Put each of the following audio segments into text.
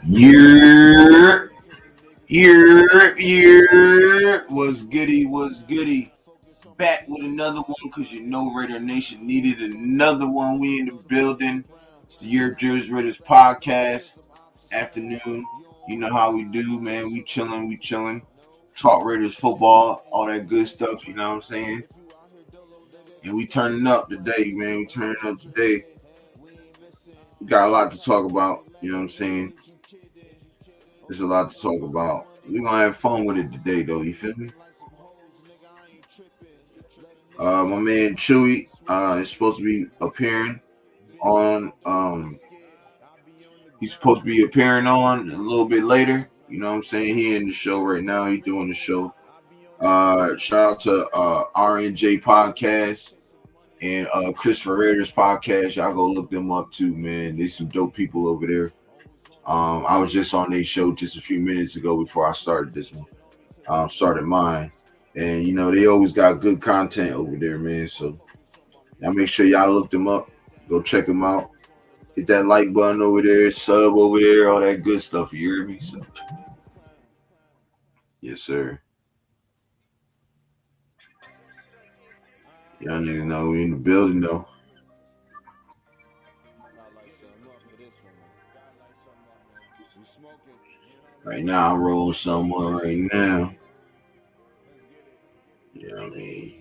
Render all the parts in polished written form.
Year, was goody, was goody. Back with another one because Raider Nation needed another one. We in the building. It's the TheYurpJerz Raiders Podcast. Afternoon. You know how we do, man. We chilling. Talk Raiders football, all that good stuff. You know what I'm saying? And we turning up today, man. We turning up today. We got a lot to talk about. You know what I'm saying? There's a lot to talk about. We're gonna have fun with it today, though. You feel me? My man Chewy is supposed to be appearing on. He's supposed to be appearing on a little bit later. You know what I'm saying? He in the show right now. He's doing the show. Shout out to RNJ Podcast and Christopher Raiders Podcast. Y'all go look them up too, man. There's some dope people over there. I was just on their show just a few minutes ago before I started this one. Started mine. And they always got good content over there, man. So y'all make sure y'all look them up. Go check them out. Hit that like button over there, sub over there, all that good stuff. You hear me? So, yes, sir. Y'all niggas know we in the building though. Right now, I'm rolling someone right now. You know what I mean?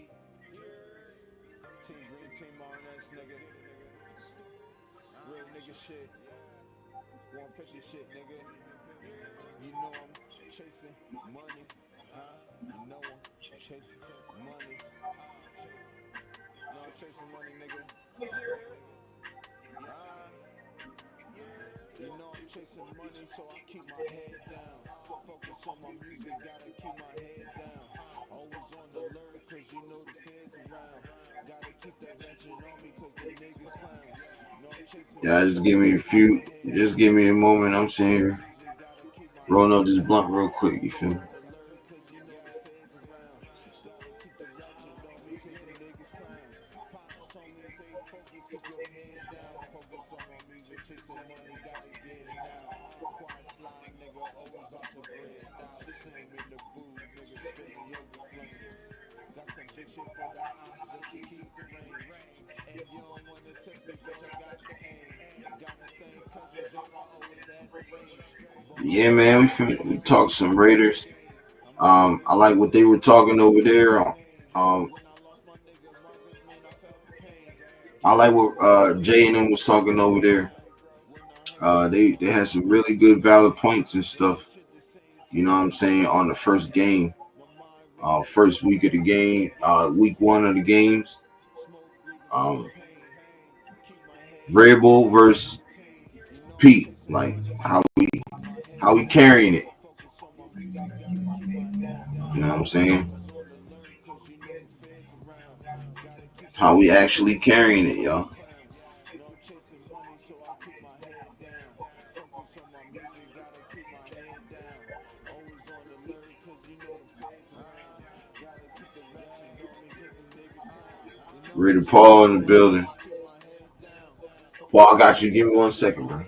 Chasing money, so I keep my head down. Focus on my music, gotta keep my head down. Always on the alert, cause the feds around. Gotta keep that ratchet on me, cause the niggas clowns. Yeah, just give me a moment. I'm sitting here rolling up this blunt real quick, you feel me? Yeah, man, we talked some Raiders. I like what they were talking over there. I like what Jay and them was talking over there. They had some really good valid points and stuff. You know what I'm saying, on the first game, first week of the game, week one of the games. Vrabel versus Pete, like how we carrying it. You know what I'm saying? How we actually carrying it, y'all. Raider Paul in the building. Paul, I got you. Give me 1 second, bro.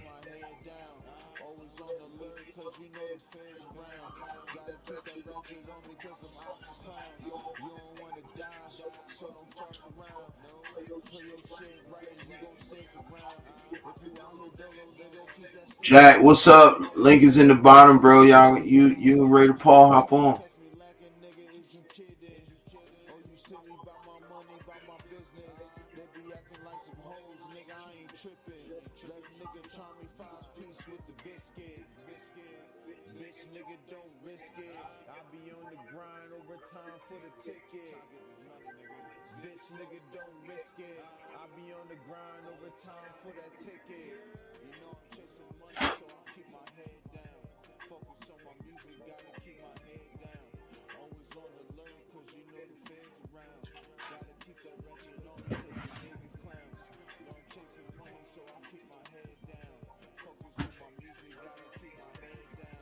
Jack, what's up? Link is in the bottom, bro. Y'all, you and Raider Paul, hop on.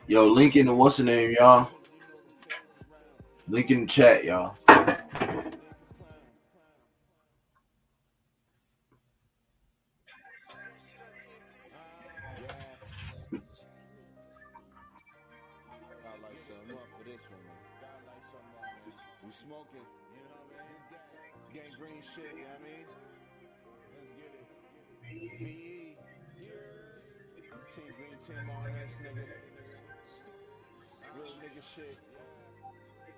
Yo, link in the what's the name, y'all? Link in the chat, y'all. smoking, you know what I mean? Gang green shit, you know what I mean? Let's get it. VE, Team Green, Team RNS, nigga. Real nigga shit.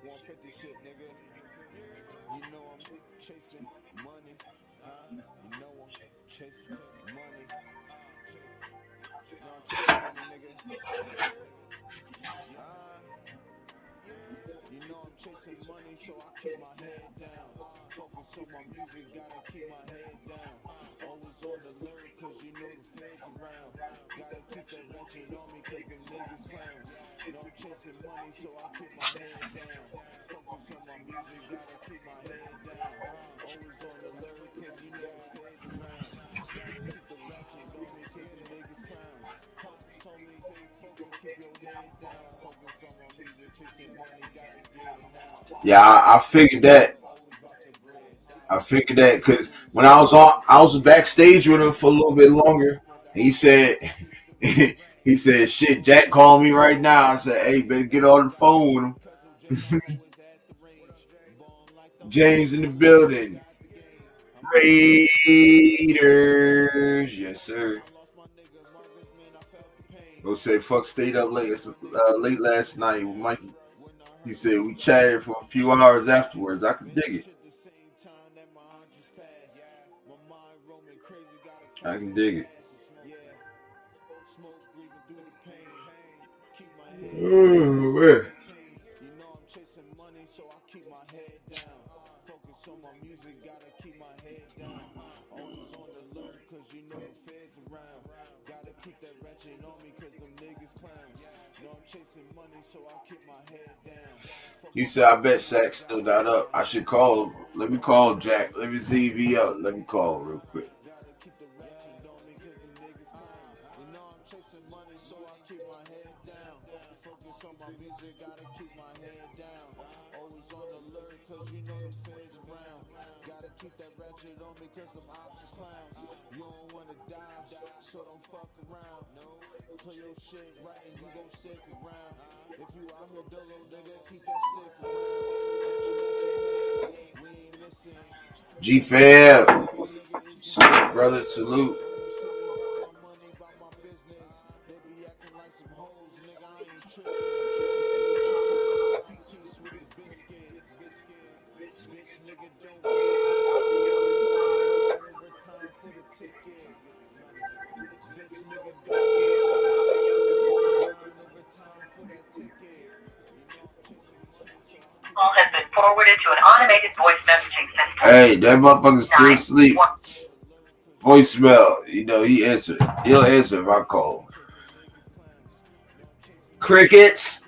150 shit, nigga. You know I'm chasing money, huh? You know I'm chasing money. You know I'm chasing money, nigga. You know I'm chasing money, so I keep my head down. Focus on my music, gotta keep my head down. Always on the alert, cause you know the feds around. Gotta keep that ratchet on me, cause them niggas clowns. You know I'm chasing money, so I keep my head down. Focus on my music, gotta keep my head down. Always on the alert, cause you know the feds around. Gotta keep the ratchet on me, cause them niggas clowns. Pops on me, focus, keep your head down. Focus on my music, chasing money, gotta get it now. Yeah, I figured that. I figured that because when I was backstage with him for a little bit longer. And he said, he said, "Shit, Jack called me right now." I said, "Hey, better get on the phone with him." James in the building. Raiders, yes sir. Go say fuck stayed up late last night with Mikey. He said we chatted for a few hours afterwards. I could dig it. I can dig it. Oh, man. You know I'm chasing money, so I keep my head down. Focus on my music, gotta keep my head down. Always on the alert, cause you know the feds around. Gotta keep that ratchet on me, cause them niggas clowns. You know I'm chasing money, so I keep my head down. He said, "I bet Sack still not up. I should call. Let me call Jack. Let me see if he up. Let me call real quick." Gotta keep the ratchet on me, cause them niggas clowns. You know I'm chasing money, so I keep my head down. Focus on my music, gotta keep my head down. Always on the alert, cause you know the feds around. Gotta keep that ratchet on me, cause them ops is clowns. You don't wanna die, so don't fuck around. No, play your shit right and you gon' stick around. If you out here dolo, nigga, keep that stick around. We ain't missing. G-Fab. Salute, brother. Salute. Call has been forwarded to an automated voice messaging system. Hey, that motherfucker still asleep. Voicemail. You know, he answered. He'll answer if I call. Crickets.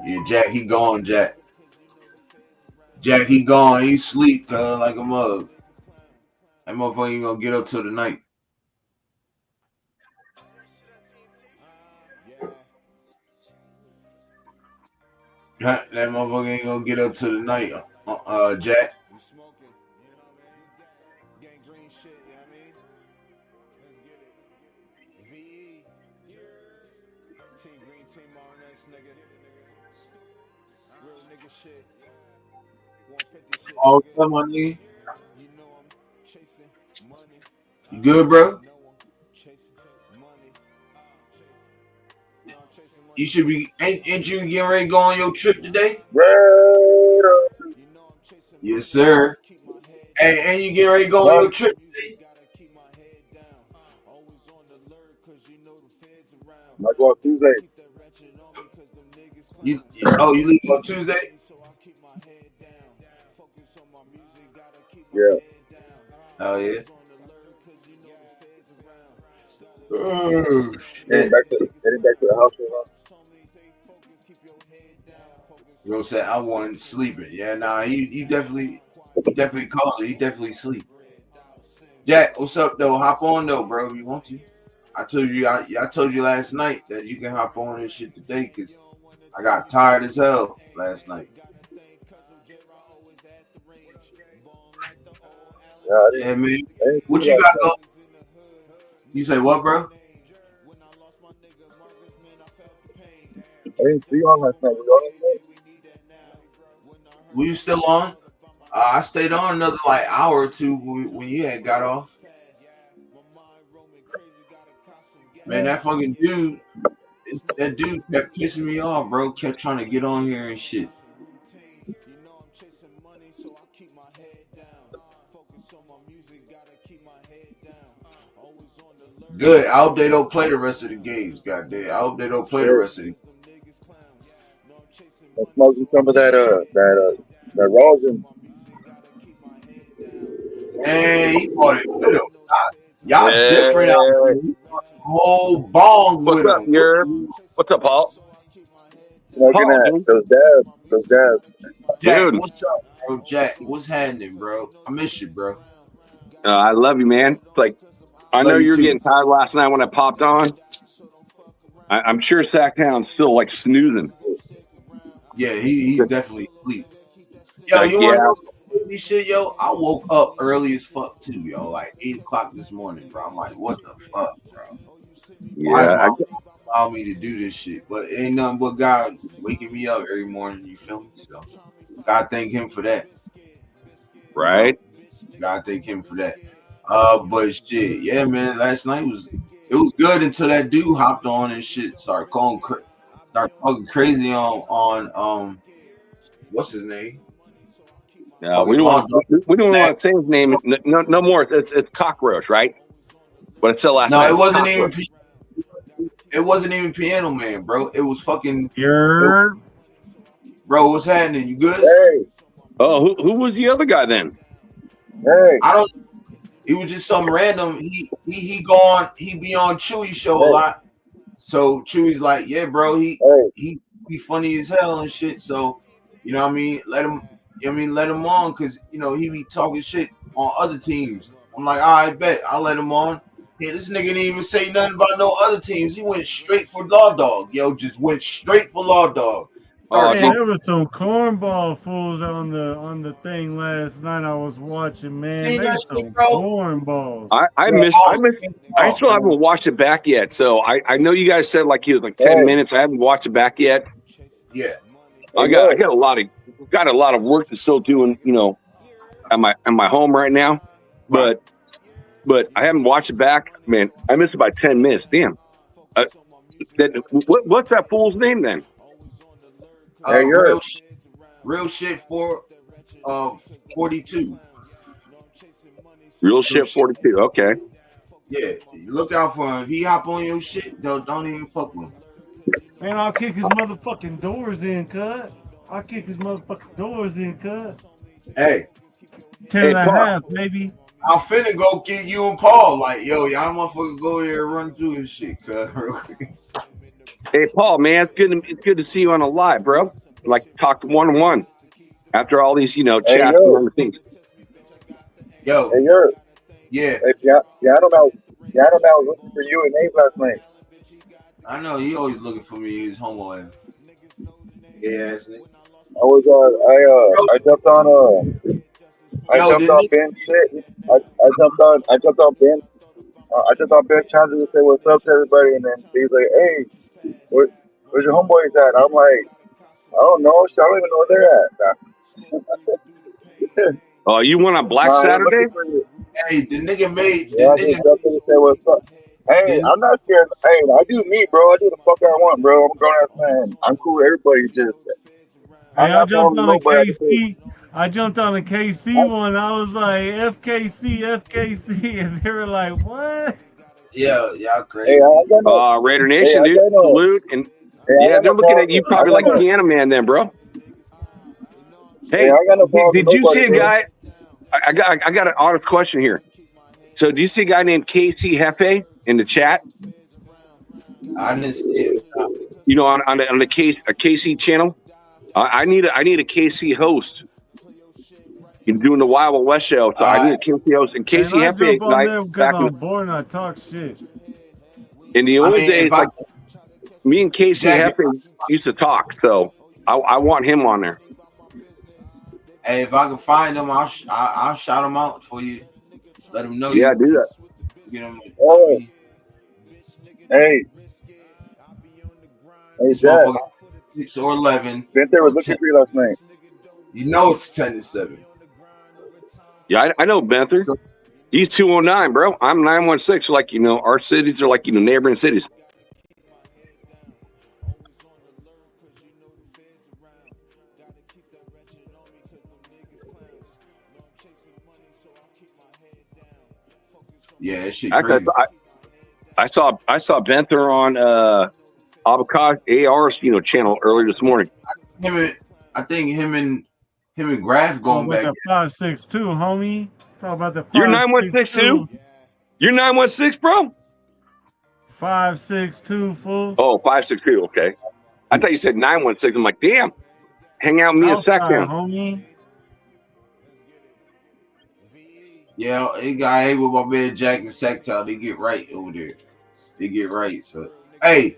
Yeah, Jack, he gone, Jack. Jack, he gone. He sleep, like a mug. That motherfucker ain't gonna get up till the night. That motherfucker ain't gonna get up till the night, Jack. We smoking, you know what I mean? Gang green shit, you know what I mean? Let's get it. VE, Team Green, Team RNS, nigga. Real nigga shit. 150 shit. All Nigga. come on, nigga. You know I'm chasing money. You good, bro? You know I'm chasing money. You know I'm chasing money. You should be. Ain't you getting ready to go on your trip today? Yes, sir. Hey, and you getting ready to go on your trip today? Might go on Tuesday. You leave on Tuesday? Yeah. Oh yeah. Oh, heading back to the house. You know what I'm saying? I wasn't sleeping. Yeah, nah, he definitely called it. He definitely sleep. Jack, what's up though? Hop on though, bro, if you want to. I told you last night that you can hop on this shit today because I got tired as hell last night. Yeah, man. What you got going? You say what, bro? I didn't see you on last night. Were you on last night? Were you still on? I stayed on another like hour or two when you had got off. Man, that fucking dude, that dude kept pissing me off, bro. Kept trying to get on here and shit. Good. I hope they don't play the rest of the games, goddamn. I hope they don't play the rest of the games. I'm smoking some of that rosin. Hey, he bought it with him. Y'all different out there. Whole bong with What's up, him. What's up, Paul? Smoking that. Those dabs. Jack, Dude. what's up, bro? Jack, what's happening, bro? I miss you, bro. I love you, man. It's like, I know you were getting tired last night when I popped on. I'm sure Sacktown's still like snoozing. Yeah, he's definitely asleep. Yo, you want to know some crazy shit, yo? I woke up early as fuck too, yo. Like 8 o'clock this morning, bro. I'm like, what the fuck, bro? Yeah, Allow me to do this shit, but it ain't nothing but God waking me up every morning. You feel me? So, God thank Him for that. right. God thank Him for that. But shit, yeah, man. Last night was good until that dude hopped on and shit started talking crazy on what's his name? We don't want to say his name. No more. It's Cockroach, right? But it's still last night. No, it wasn't even Piano Man, bro. It was fucking Bro, what's happening? You good? Hey, Oh, who was the other guy then? hey. He was just some random. He be on Chewy's show a lot. So Chewy's like, yeah, bro, he be funny as hell and shit. So, you know what I mean? Let him on, because you know he be talking shit on other teams. I'm like, all right, bet I'll let him on. Yeah, this nigga didn't even say nothing about no other teams. He went straight for Law Dog. Yo, just went straight for Law Dog. man, there was some cornball fools on the thing last night I was watching, man. See They that some shit, bro? cornballs. I still haven't watched it back yet. So I know you guys said like he was like 10 minutes. I haven't watched it back yet. Yeah. I got a lot of work to still do, you know, at my home right now. But I haven't watched it back. Man, I missed about 10 minutes. Damn. What's that fool's name then? Real shit for 42. Real shit 42. Okay. Yeah, look out for him. If he hop on your shit, don't even fuck with him. Man, I'll kick his motherfucking doors in, cut. Hey. 10 and a half, maybe. I'm finna go get you and Paul. Like, yo, y'all motherfuckers go there and run through his shit, cuz. Hey, Paul, man, it's good to see you on a live, bro. Like, talk one-on-one after all these, you know, chats and other things. Yo. Hey, you're. Yeah. Hey, Piano Man was looking for you and Abe last night. I know, he always looking for me. He's homo ass. Yeah, ass nigga. I jumped on Ben's shit. I jumped on Ben. I jumped on Ben's channel to say what's up to everybody, and then he's like, "Hey, where's your homeboys at?" I'm like, "I don't know. I don't even know where they're at." Oh, you went on Black Saturday? Hey, the nigga made. Yeah, I just jumped in to say what's up. Hey, I'm not scared. Hey, I do me, bro. I do the fuck I want, bro. I'm a grown ass man. I'm cool with everybody. Just. Hey, I jumped on the KC one. I was like, FKC, and they were like, what? Yeah, y'all crazy. Hey, Raider Nation, dude. Salute. And they're looking at you probably like Piano Man then, bro. Hey, did you see a guy? I got an honest question here. So, do you see a guy named KC Hefe in the chat? I didn't see it. You know, on the KC channel. I need a KC host. You're doing the Wild West show, so I need a KC host. And KC Hefe, back I'm bored and I talk shit. In the old days, like me and KC Hefe used to talk, so I want him on there. Hey, if I can find him, I'll shout him out for you. Let him know. Yeah, do that. Get him. Hey, Jack. 6 or 11. Benther was looking for you last night. You know it's 10-7. Yeah, I know Benther. He's 209, bro. I'm 916. Like, our cities are like, neighboring cities. Yeah, that shit crazy. I saw Benther on Avocado AR's channel earlier this morning. I think him and Graf going back. 562, homie. Talk about the You're 916 too? You're 916, bro? 562, fool. Oh, 562, okay. I thought you said 916. I'm like, damn. Hang out with me at Saxon. Homie. Yeah, it got hit with my man Jack and Sacktown. They get right over there. They get right. So, hey,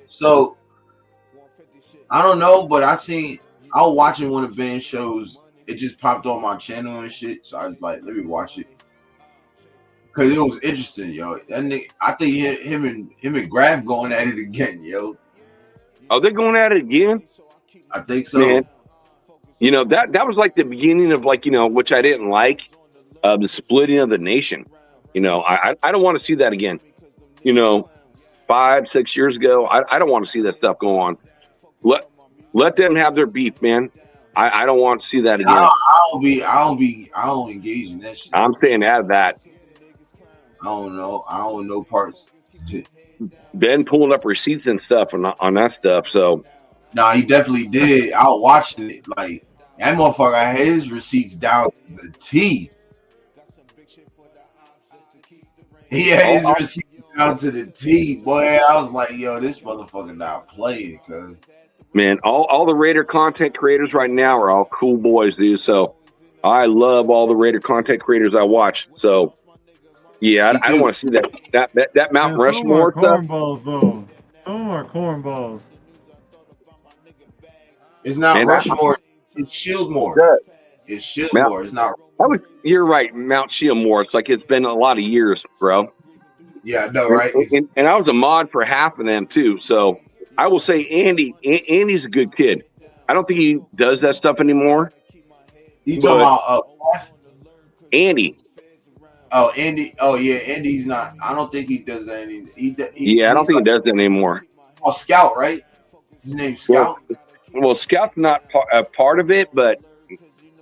I don't know, but I was watching one of Ben's shows. It just popped on my channel and shit. So I was like, let me watch it. Cause it was interesting, yo. That nigga, I think him and Graf going at it again, yo. Oh, they're going at it again? I think so. Man, that was like the beginning of which I didn't like. The splitting of the nation. I don't want to see that again. 5-6 years ago, I don't want to see that stuff go on. Let them have their beef, man. I don't want to see that again. I don't engage in that shit. I'm staying out of that. I don't know parts. Ben pulling up receipts and stuff on that stuff. So, nah, he definitely did. I watched it. Like that motherfucker had his receipts down to the T. He had his receipts down to the T, boy. I was like, yo, this motherfucker not playing, cuz. Man, all the Raider content creators right now are all cool boys, dude. So I love all the Raider content creators I watch. So yeah, I don't want to see that Mount Rushmore stuff. Cornballs, though. Some are cornballs. It's not Rushmore. It's Shieldmore. Yeah. It's Shieldmore. It's not. You're right, Mount Shieldmore. It's like it's been a lot of years, bro. Yeah, I know, right? And I was a mod for half of them too. So I will say, Andy's a good kid. I don't think he does that stuff anymore. You talking about Andy? Oh, Andy. Oh, yeah, Andy's not. I don't think he does that anymore. I don't think he does that anymore. Oh, Scout, right? His name's Scout. Well, Scout's not a part of it, but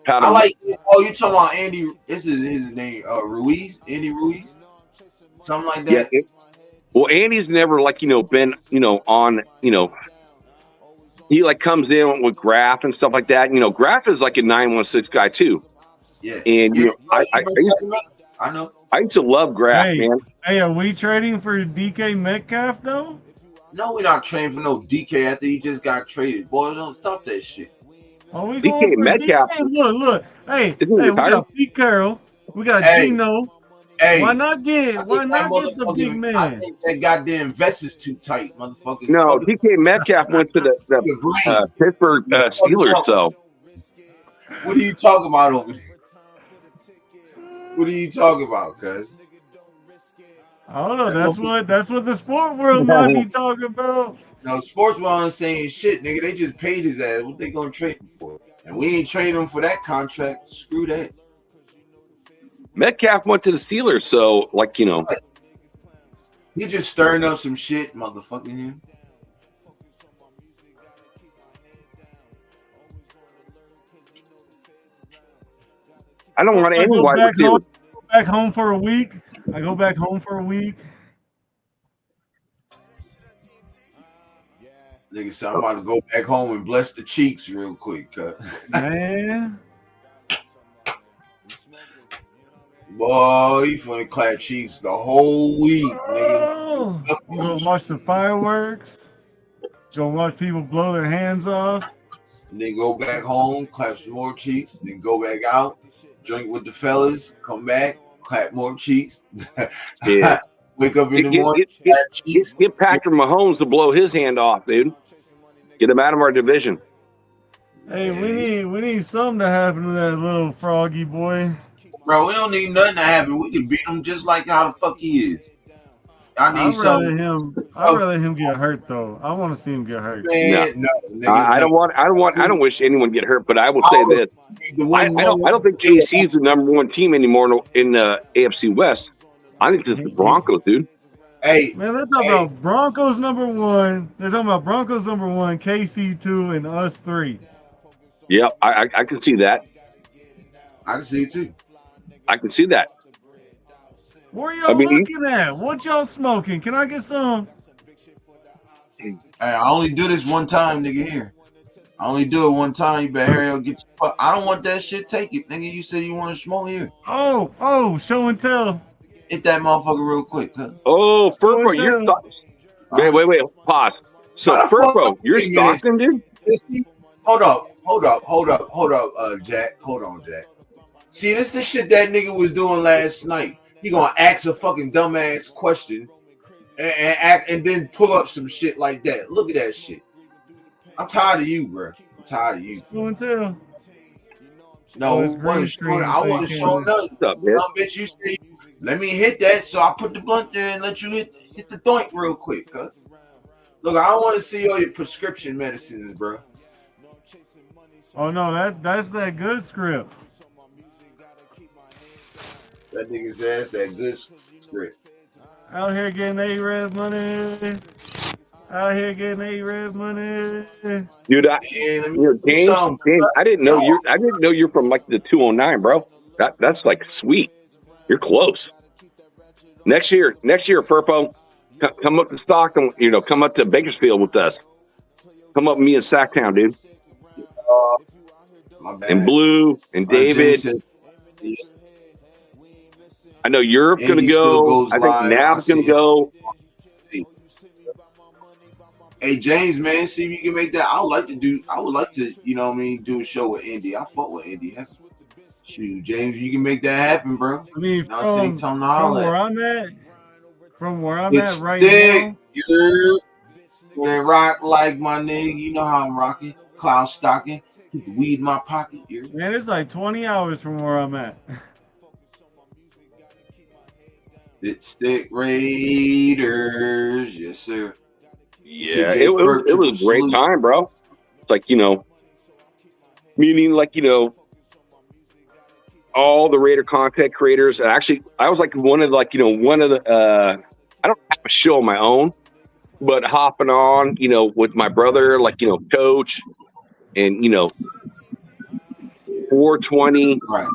I like. Oh, you talking about Andy? This is his name. Ruiz. Andy Ruiz. Something like that. Yeah. Well, Andy's never been on he comes in with Graf and stuff like that. Graf is like a 916 guy too. Yeah. And I know. I used to love Graf, man. Hey, are we trading for DK Metcalf though? No, we're not trading for no DK after he just got traded. Boy, don't stop that shit. Are we DK going for Metcalf? DK? Look. Hey, we got Pete Carroll. We got Gino. Hey, why not get the big man? I think that goddamn vest is too tight, motherfucker. No, DK Metcalf went to the Pittsburgh Steelers. So, what are you talking about over there? What are you talking about, cuz? I don't know. That's what the sport world might be talking about. No, sports world ain't saying shit, nigga. They just paid his ass. What they gonna trade him for? And we ain't trading him for that contract. Screw that. Metcalf went to the Steelers, so he just stirring up some shit, motherfucking him. I don't want any wide receiver. Back home for a week. I go back home for a week. Nigga, so I'm about to go back home and bless the cheeks real quick, cut. Man. Boy, you finna clap cheeks the whole week, nigga. You gonna watch the fireworks. Gonna watch people blow their hands off. And then go back home, clap some more cheeks, then go back out, drink with the fellas, come back, clap more cheeks. Yeah. Wake up in the morning, clap cheeks. Get Patrick Mahomes to blow his hand off, dude. Get him out of our division. Hey, we need something to happen to that little froggy boy. Bro, we don't need nothing to happen. We can beat him just like how the fuck he is. I'd rather him get hurt though. I want to see him get hurt. Man, no, nigga, I don't wish anyone get hurt, but I will say this. I don't think KC is the number one team anymore in the AFC West. I think it's the Broncos, dude. Hey, man, they're talking about Broncos number one. They're talking about Broncos number one, KC 2, and us 3. Yeah, I can see that. I can see it too. I can see that. Where y'all looking at? What y'all smoking? Can I get some? Hey, I only do this one time, nigga. Here, I only do it one time. You better hurry up, get your fuck. I don't want that shit. Take it, nigga. You said you want to smoke here. Oh, show and tell. Hit that motherfucker real quick. Huh? Oh, Furbo, you're wait, pause. So Furbo, you're stalking, dude? Hold up, Jack. Hold on, Jack. See, this the shit that nigga was doing last night. He gonna ask a fucking dumbass question and then pull up some shit like that. Look at that shit. I'm tired of you, bro. I'm tired of you. Show and tell. No, I want to show nothing. Bitch, you say, let me hit that, so I put the blunt there and let you hit the joint real quick, cuz. Look, I don't want to see all your prescription medicines, bro. Oh no, that's that good script. That nigga's ass, that good script. Out here getting A-Rev money. Out here getting A-Rev money. Dude, James, I didn't know you're from like the 209, bro. That's like sweet. You're close. Next year, Furpo, come up to Stockton. Come up to Bakersfield with us. Come up with me in Sacktown, dude. And Blue and David. I know Europe's going to go. I think Nav's going to go. Hey, James, man, see if you can make that. I would like to, do a show with Indy. I fuck with Indy. Shoot, James, you can make that happen, bro. I mean, from where I'm at right now. You rock like my nigga. You know how I'm rocking. Cloud stocking. Keep the weed in my pocket. Man, it's like 20 hours from where I'm at. Stick Raiders, yes sir. Yeah, it was a great time, bro. It's like meaning like all the Raider content creators. Actually, I was like one of the I don't have a show on my own, but hopping on with my brother, Coach, and 420. Right.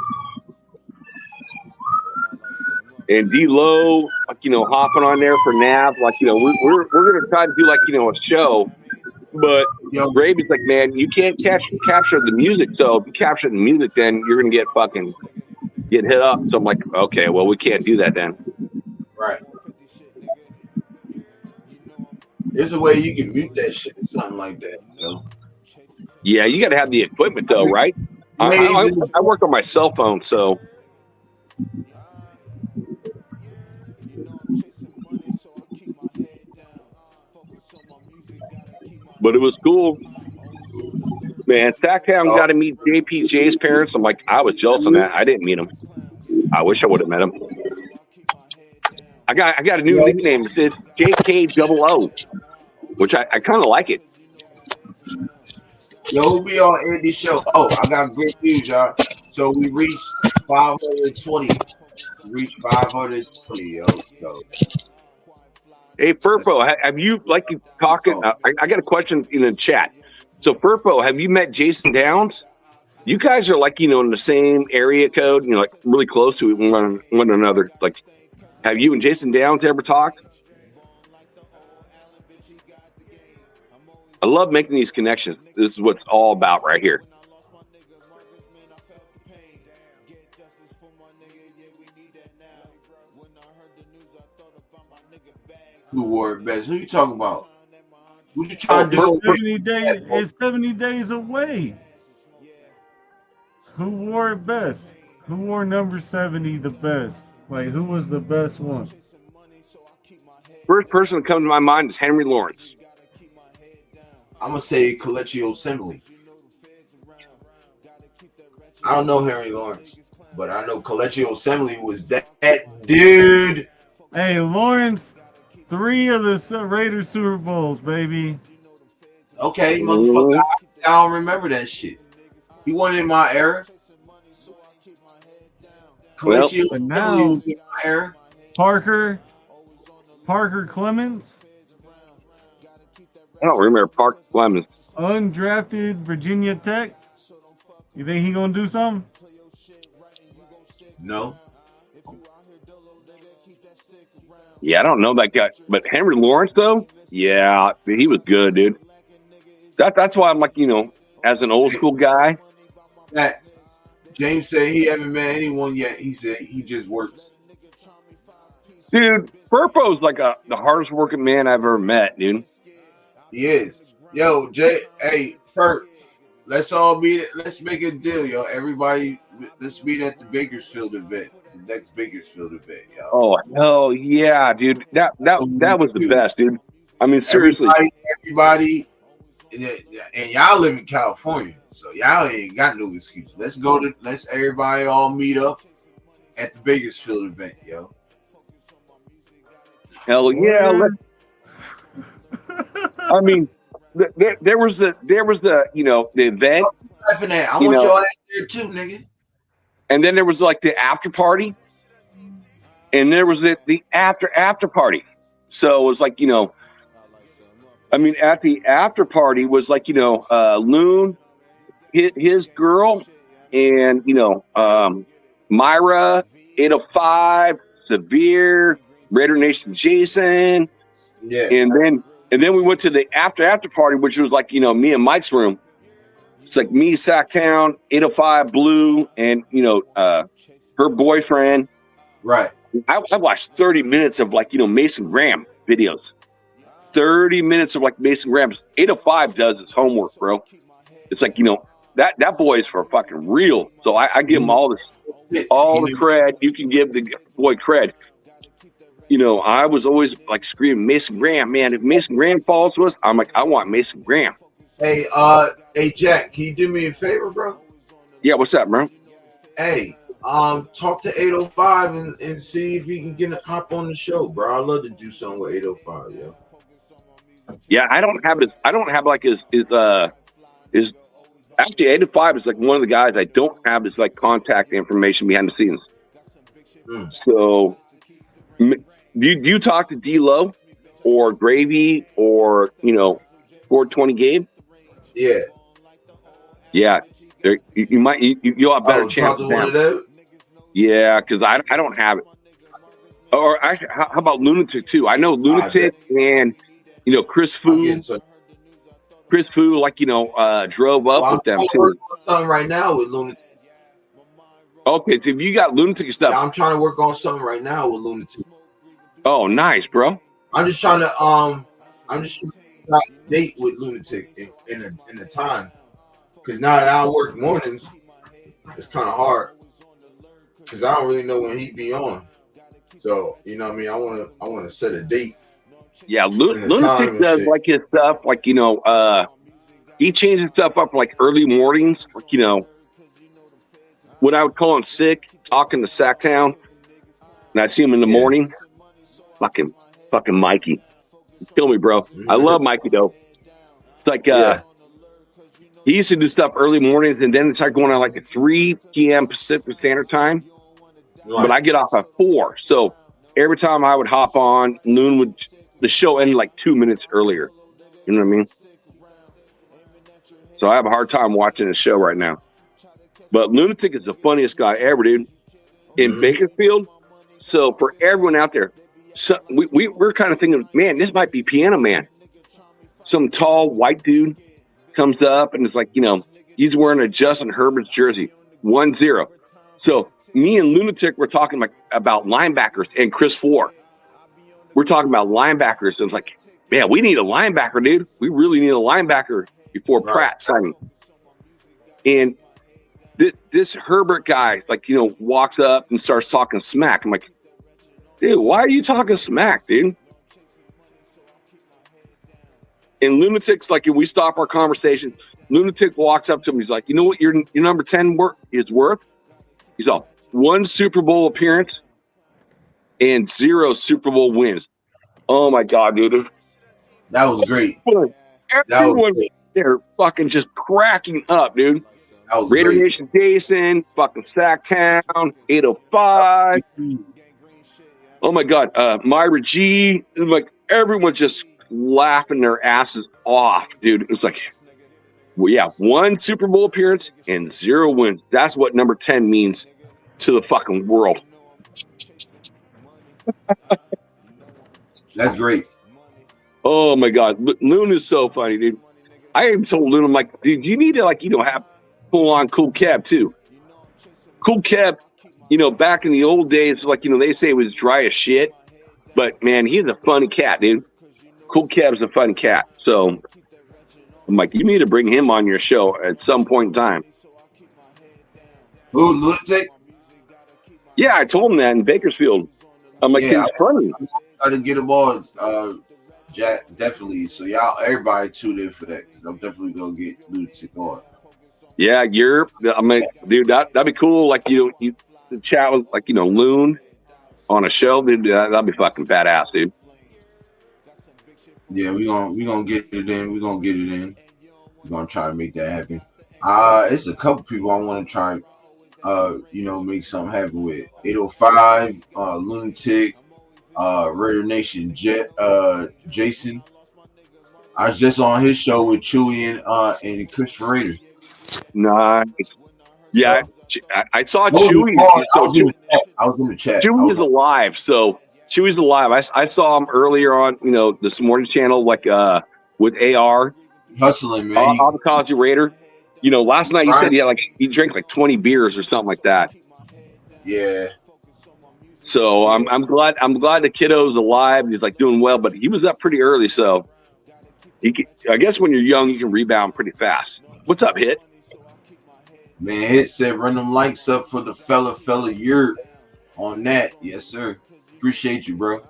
And D-Lo, hopping on there for Nav, we're gonna try to do a show, but Gravy's like, man, you can't capture the music. So if you capture the music, then you're gonna get hit up. So I'm like, okay, well, we can't do that then. Right. There's a way you can mute that shit or something like that. Yeah, you got to have the equipment though, right? I work on my cell phone, so. But it was cool. Man, Sacktown got to meet JPJ's parents. I'm like, I was jealous of that. I didn't meet him. I wish I would have met him. I got a new nickname. It says JK00, which I kind of like it. Yo, we'll be on Andy's show. Oh, I got great news, y'all. So we reached 520. Yo. So. Hey, Furpo, have you talking? I got a question in the chat. So, Furpo, have you met Jason Downs? You guys are in the same area code, really close to one another. Have you and Jason Downs ever talked? I love making these connections. This is what it's all about right here. Who wore it best? Who you talking about? What you trying to do? 70 days away. Who wore it best? Who wore number 70 the best? Who was the best one? First person that comes to my mind is Henry Lawrence. I'm gonna say Coleccio Assembly. I don't know Henry Lawrence, but I know Coleccio Assembly was that dude. Hey, Lawrence 3 of the Raiders Super Bowls, baby. Okay, motherfucker. I don't remember that shit. He wasn't in my era. But now, was in my era. Parker Clemens. I don't remember Parker Clemens. Undrafted Virginia Tech. You think he gonna do something? No. Yeah, I don't know that guy. But Henry Lawrence, though, yeah, he was good, dude. That's why I'm like, as an old school guy. That James said he haven't met anyone yet. He said he just works. Dude, Burpo's like the hardest working man I've ever met, dude. He is. Yo, Jay, hey, Furt, let's make a deal, yo. Everybody, let's meet at the Bakersfield event. The next Bakersfield event, yo. Oh, hell yeah, dude. That was the best, dude. I mean, seriously. Everybody, and y'all live in California, so y'all ain't got no excuse. Let's everybody all meet up at the Bakersfield event, yo. Hell yeah. I mean, there was the event. I want your ass there too, nigga. And then there was like the after party, and there was the after party. So it was like I mean, at the after party was like Loon, his girl, and Myra, 805, Severe, Raider Nation Jason, yeah, and then we went to the after party, which was like me and Mike's room. It's like me, Sacktown, 805, Blue, and her boyfriend. Right. I watched 30 minutes of like Mason Graham videos. 30 minutes of like Mason Graham. 805 does his homework, bro. It's like that boy is for fucking real. So I give him all the cred you can give the boy cred. I was always like screaming Mason Graham, man. If Mason Graham falls to us, I'm like, I want Mason Graham. Hey, Jack, can you do me a favor, bro? Yeah, what's up, bro? Hey, talk to 805 and see if he can hop on the show, bro. I'd love to do something with 805, yo. Yeah, I don't have his actually 805 is like one of the guys I don't have his like contact information behind the scenes. So do you talk to D-Lo or Gravy or 420 Gabe? Yeah. Yeah. You'll have better chance. Yeah, because I don't have it. Or actually, how about Lunatic too? I know Lunatic and Chris Fu. Chris Fu, drove up with them too. Something right now with Lunatic. Okay, so if you got Lunatic stuff, yeah, I'm trying to work on something right now with Lunatic. Oh, nice, bro. I'm just trying to date with Lunatic in a time, because now that I work mornings, it's kind of hard because I don't really know when he be on. So what I mean, I want to set a date. Yeah, Lunatic does like his stuff, like he changes stuff up like early mornings, like what I would call him sick, talking to Sacktown, and I see him in the morning. Fucking Mikey, kill me, bro. I love Mikey though. It's like he used to do stuff early mornings, and then it started going on like at 3 p.m. Pacific Standard Time. Right. But I get off at 4, so every time I would hop on, the show ended like 2 minutes earlier. You know what I mean? So I have a hard time watching the show right now. But Lunatic is the funniest guy ever, dude. In Bakersfield. So for everyone out there, so we're kind of thinking, man, this might be Piano Man. Some tall white dude comes up and it's like, he's wearing a Justin Herbert's jersey, 1-0. So me and Lunatic were talking about linebackers and Chris Flohr. We're talking about linebackers. And it's like, man, we need a linebacker, dude. We really need a linebacker before Pratt signing. And this Herbert guy, walks up and starts talking smack. I'm like, dude, why are you talking smack, dude? And Lunatic's like, if we stop our conversation, Lunatic walks up to him. He's like, you know what your number 10 is worth? He's all 1 Super Bowl appearance and 0 Super Bowl wins. Oh my God, dude. That was great. Everyone there fucking just cracking up, dude. Raider great. Nation Jason, fucking Sacktown, 805. Oh my God, Myra G. Like everyone just laughing their asses off, dude. It was like, well, yeah, 1 Super Bowl appearance and 0 wins. That's what number 10 means to the fucking world. That's great. Oh my God, Loon is so funny, dude. I even told Loon, I'm like, dude, you need to have full on Cool Kev too. Cool Kev, back in the old days, they say it was dry as shit, but man, he's a funny cat, dude. Cool Kev's a funny cat. So I'm like, you need to bring him on your show at some point in time. Who, Lunatic? Yeah, I told him that in Bakersfield. I'm like, yeah, it's funny. Got to get them on, Jack, definitely. So y'all, everybody tune in for that. Cause I'm definitely gonna get Lunatic on. Yeah, dude, that'd be cool. Like you chat with Loon on a show, dude. That'd be fucking badass, dude. Yeah, we gonna get it in. We're gonna try to make that happen. It's a couple people I want to try, make something happen with. 805, Lunatic, Raider Nation Jason. I was just on his show with Chewy and Christopher Raiders. Nice. Yeah, I saw Chewy. I was in the chat. Chewy is alive, so Chewy's alive. I saw him earlier on, this morning channel, with AR. Hustling, man. Avocado Raider. Last night you said he drank 20 beers or something like that. Yeah. So I'm glad the kiddo's alive. He's doing well, but he was up pretty early, so I guess when you're young you can rebound pretty fast. What's up, Hit? Man, Hit said run them likes up for the fella Yurt on that. Yes, sir. Appreciate you, bro.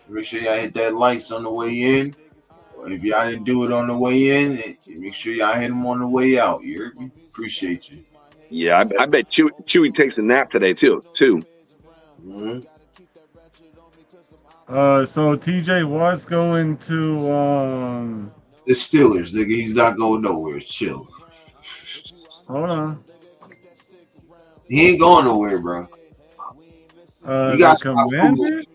Make sure y'all hit that likes on the way in. Or if y'all didn't do it on the way in, make sure y'all hit them on the way out. You heard me? Appreciate you. Yeah, I bet Chewy takes a nap today too. Mm-hmm. So TJ Watt's going to the Steelers, nigga. He's not going nowhere. Chill. Hold on. He ain't going nowhere, bro. You got Commanders?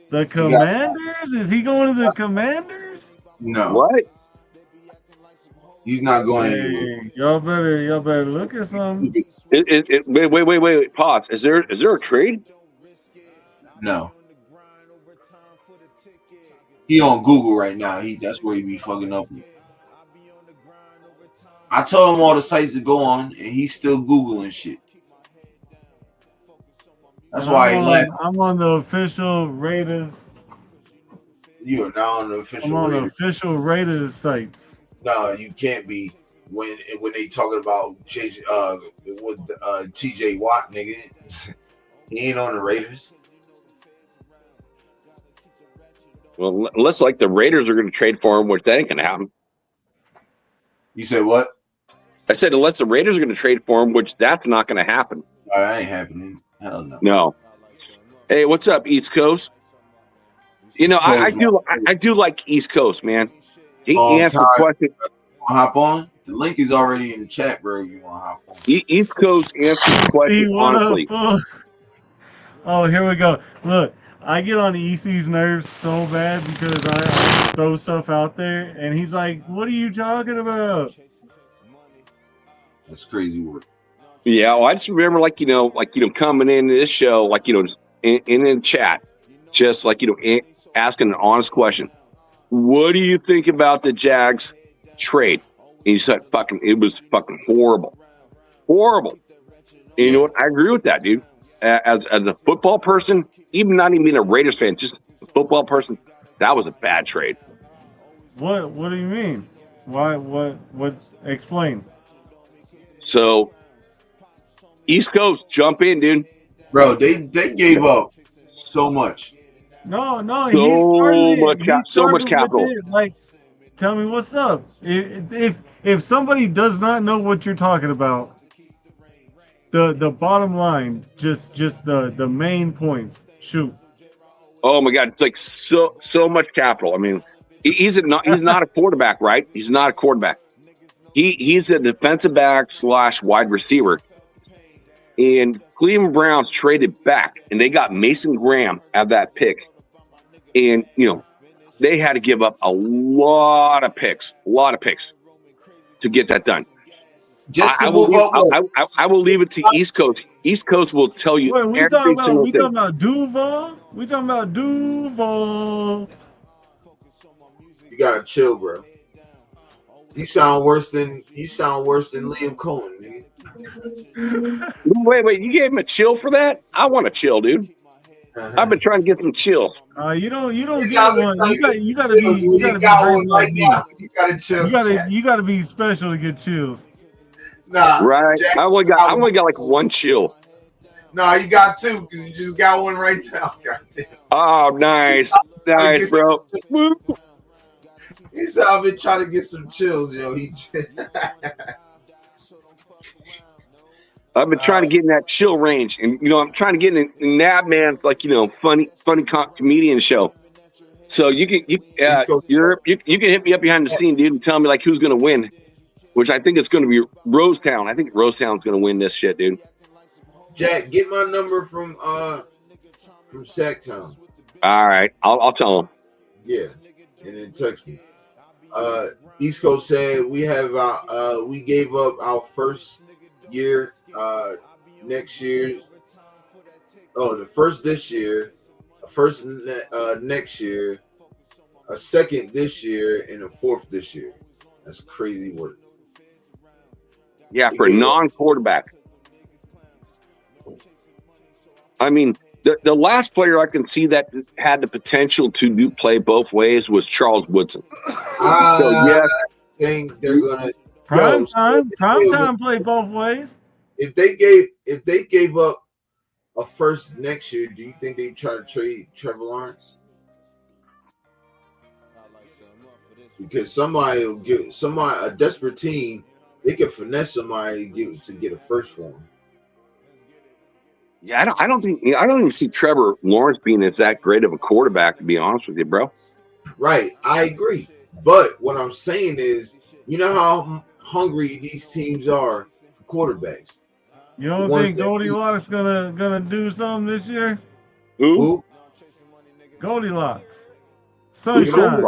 The Commanders? Is he going to the Commanders? No. What? He's not going anywhere. Y'all better look at something. Wait. Pause. Is there a trade? No. He on Google right now. That's where he be fucking up. I told him all the sites to go on, and he's still Googling shit. That's why he left. I'm on the official Raiders. You are now on the official. I'm on the official Raiders sites. No, you can't be when they talking about TJ Watt, nigga. He ain't on the Raiders. Well, unless the Raiders are going to trade for him, which that ain't going to happen. You said what? I said unless the Raiders are going to trade for him, which that's not going to happen. That ain't happening. Hell no. No. Hey, what's up, East Coast? I do like East Coast, man. He answered questions. Hop on. The link is already in the chat, bro. If you want to hop on. East Coast answers questions honestly. Oh, here we go. Look, I get on EC's nerves so bad because I throw stuff out there, and he's like, "What are you talking about?" That's crazy work. Yeah, well, I just remember, coming into this show, in chat, just asking an honest question. What do you think about the Jags trade? And he said, it was fucking horrible. Horrible. And you know what? I agree with that, dude. As a football person, even not even a Raiders fan, just a football person, that was a bad trade. What do you mean? Why? What? Explain. So, East Coast, jump in, dude. Bro, they gave up so much. No, so much capital. Tell me what's up. If somebody does not know what you're talking about, the bottom line, just the main points. Shoot. Oh my God, it's like so much capital. I mean, he's not a quarterback, right? He's not a quarterback. He's a defensive back / wide receiver. And Cleveland Browns traded back, and they got Mason Graham at that pick. And they had to give up a lot of picks to get that done. I will leave it to East Coast. East Coast will tell you. Wait, we talking about Duval? We talking about Duval? You gotta chill, bro. You sound worse than Liam Cohen, nigga. Wait! You gave him a chill for that? I want a chill, dude. I've been trying to get some chills. You don't get one. You gotta be right now. You gotta chill. You gotta be special to get chills. Nah, right. Jack, I only got like one chill. Nah, you got two because you just got one right now. Goddamn. Oh, nice, bro. He said I've been trying to get some chills, yo. I've been trying to get in that chill range, and I'm trying to get in Nab Man's funny comedian show. So you can hit me up behind the scene, dude, and tell me who's gonna win, which I think it's gonna be Rosetown. I think Rosetown's gonna win this shit, dude. Jack, get my number from Sacktown. All right, I'll tell him. Yeah, and then text me. East Coast said we gave up our first year next year. Oh, the first this year, a first next year, a second this year, and a fourth this year. That's crazy work. Yeah, for a non-quarterback. I mean, the last player I can see that had the potential to play both ways was Charles Woodson. So yeah, I think they're gonna prime time play both ways. If they gave up a first next year, do you think they try to trade Trevor Lawrence? Because a desperate team, they can finesse somebody to get a first for him. Yeah, I don't even see Trevor Lawrence being that great of a quarterback, to be honest with you, bro. Right, I agree. But what I'm saying is, you know how hungry these teams are for quarterbacks. You don't think Goldilocks gonna do something this year? Who? Goldilocks. Sunshine.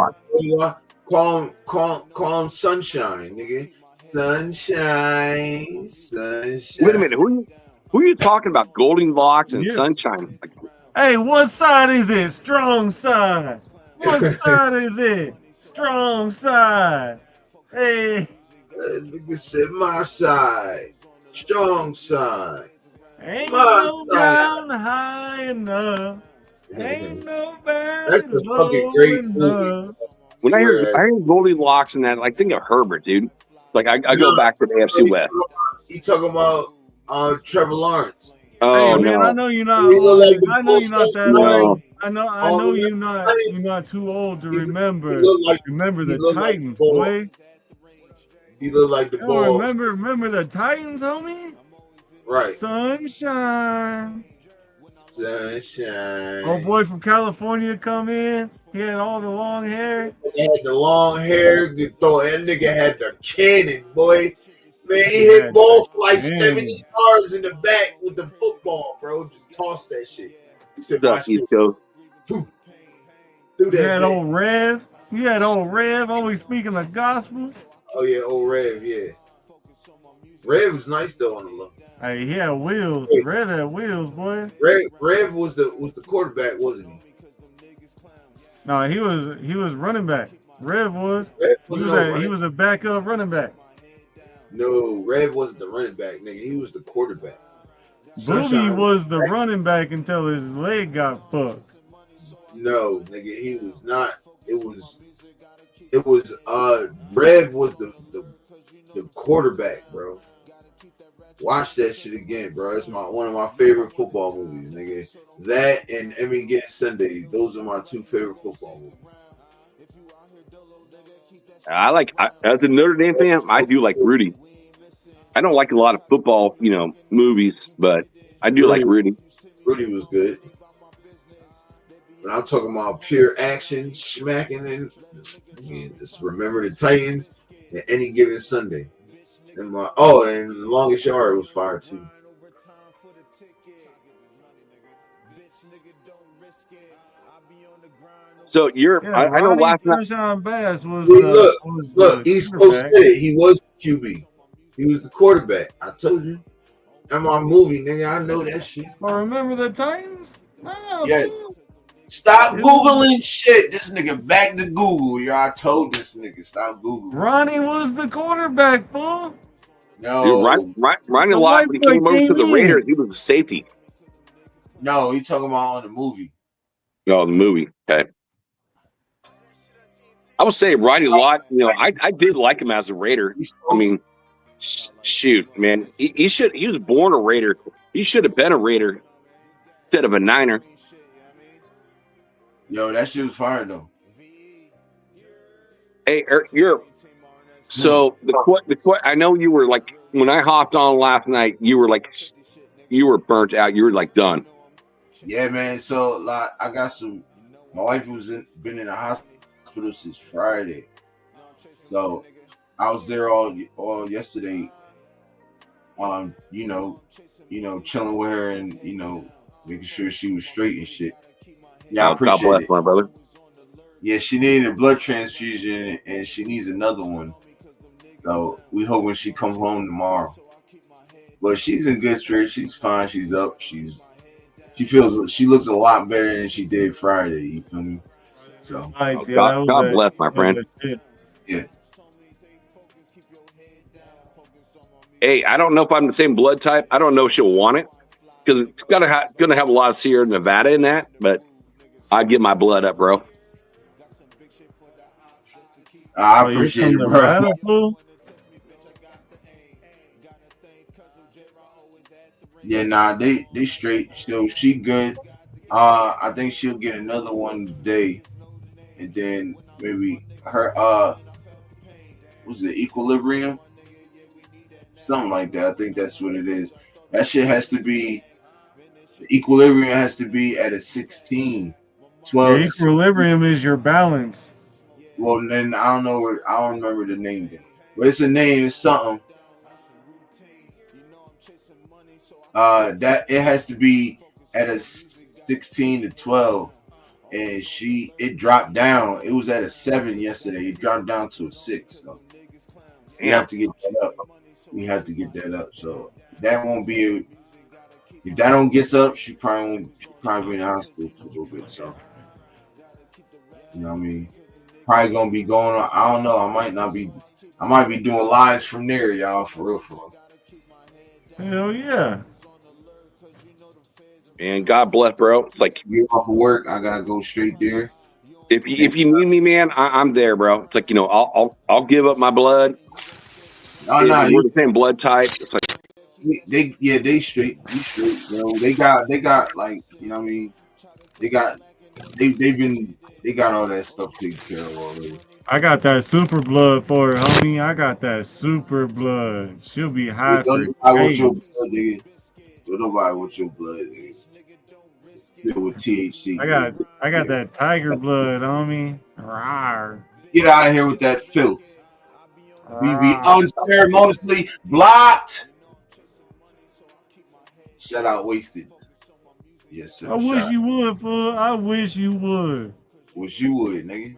Call him Sunshine, nigga. Sunshine. Wait a minute, who are you talking about? Goldilocks and Sunshine. Hey, what side is it? Strong side. What side is it? Strong side. Hey. Nigga said my side. Strong side. Ain't no down high enough. Ain't no bad. That's a fucking great movie. When I hear Goldilocks and that, I think of Herbert, dude. I go back to the AFC West. You talking about Trevor Lawrence? Oh, hey, man, no. I know you're not. I know you're not that old. I know you're not. You're not too old to remember. Remember the Titans, boy. You look like the ball. Remember the Titans, homie? Right. Sunshine. Old boy from California come in. He had all the long hair. He had the long hair. That nigga had the cannon, boy. Man, he hit balls for 70 yards in the back with the football, bro. Just toss that shit. He said, East Coast. You had old Rev. You had old Rev always speaking the gospel. Oh, yeah, old Rev, yeah. Rev was nice, though, on the look. Hey, he had wheels. Hey. Rev had wheels, boy. Rev was the quarterback, wasn't he? No, he was running back. Rev was. He was a backup running back. No, Rev wasn't the running back, nigga. He was the quarterback. Booby was the running back until his leg got fucked. No, nigga, he was not. It was Rev was the quarterback, bro. Watch that shit again, bro. It's one of my favorite football movies, nigga. That and Getting Sunday. Those are my two favorite football movies. As a Notre Dame fan, I do like Rudy. I don't like a lot of football, movies, but I do like Rudy. Rudy was good. But I'm talking about pure action, smacking, and just remember the Titans at any given Sunday. And and Longest Yard was fire too. So I know last night. Sunshine Bass was. Look, East Coast said it. He was QB. He was the quarterback. I told you. I'm on movie, nigga. I know that shit. I remember the Titans. No, yeah. Stop Googling shit. This nigga back to Google. Yo, I told this nigga stop Googling. Ronnie was the quarterback, fool. No. Dude, Ronnie Lott, when he came over to the Raiders, he was a safety. No, he talking about on the movie. No, the movie. Okay. I would say Ronnie Lott, I did like him as a Raider. I mean, shoot, man. He was born a Raider. He should have been a Raider instead of a Niner. Yo, that shit was fire though. Hey, so I know you were like, when I hopped on last night, you were burnt out. You were like done. Yeah, man. So like, I got my wife been in the hospital since Friday. So I was there all yesterday. Chilling with her and making sure she was straight and shit. Yeah, I appreciate God bless it. my brother. Yeah, she needed a blood transfusion and she needs another one. So we hope when she comes home tomorrow. But she's in good spirits. She's fine. She's up. She looks a lot better than she did Friday. You feel me? So God bless my friend. Yeah. Hey, I don't know if I'm the same blood type. I don't know if she'll want it because it's gonna have a lot of Sierra Nevada in that. But I give my blood up, bro. I appreciate it, bro. Yeah, nah, they straight. So she good. I think she'll get another one today, and then maybe her was it Equilibrium? Something like that. I think that's what it is. That shit has to be. The equilibrium has to be at a 16. 12. The equilibrium is your balance. Well, then I don't know. I don't remember the name then. But it's a name. It's something. That it has to be at a 16 to 12, and it dropped down. It was at a 7 yesterday. It dropped down to a 6. So we have to get that up. We have to get that up. So that won't be. If that don't get up, she probably be in the hospital for a little bit. So you know what I mean. Probably gonna be going on. I don't know. I might be doing lives from there, y'all. For real. Hell yeah. And God bless, bro. It's like get off of work, I gotta go straight there. If you need me, man, I'm there, bro. It's like I'll give up my blood. No, we're the same blood type. It's like they straight. You straight, bro. They got like you know what I mean. They got all that stuff taken care of already. I got that super blood for her, homie. I got that super blood. She'll be high for days. Nobody with your blood, nigga. Filled with THC. I got that tiger blood, homie. Rawr. Get out of here with that filth. We be unceremoniously blocked. Shout out Wasted. Yes, sir. I wish you would, fool. I wish you would. Wish you would, nigga.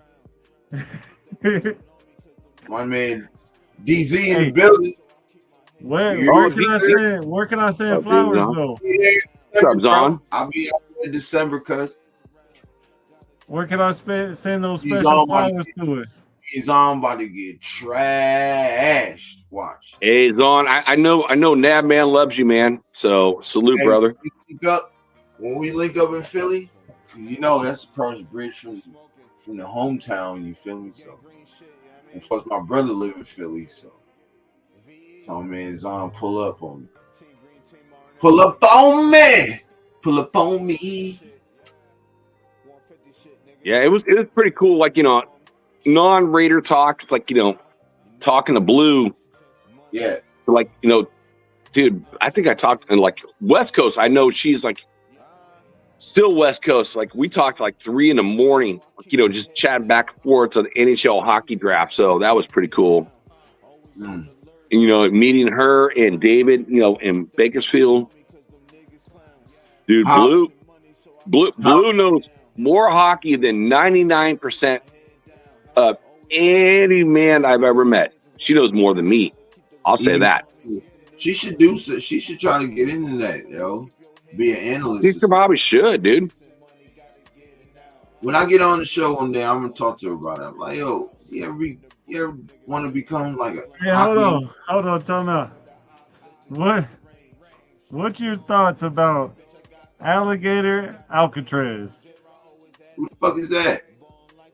My man DZ in the building. Where can I send flowers though? What's up, Zon? I'll be out in December, cuz. Where can I send those special flowers to it? He's on about to get trashed. Watch. Hey, Zon, I know Nab Man loves you, man. So salute, brother. When we link up in Philly, that's across the bridge from the hometown, you feel me? So, and plus my brother live in Philly, so man, Zon pull up on me. Pull up on me. Pull up on me. Yeah, it was pretty cool. Like, non-Raider talk. It's like, talking to Blue. Yeah. Like, dude, I think I talked in like West Coast. I know she's like, Still West Coast. Like we talked like 3 a.m, just chatting back and forth to the NHL hockey draft. So that was pretty cool. And, meeting her and David, in Bakersfield. Dude, Blue knows more hockey than 99% of any man I've ever met. She knows more than me. I'll say that. She should do so. She should try to get into that, yo. Be an analyst. She probably should, dude. When I get on the show one day, I'm gonna talk to her about it. I'm like, yo, you ever want to become like a? Hey, hold on, tell me. What's your thoughts about Alligator Alcatraz? Who the fuck is that?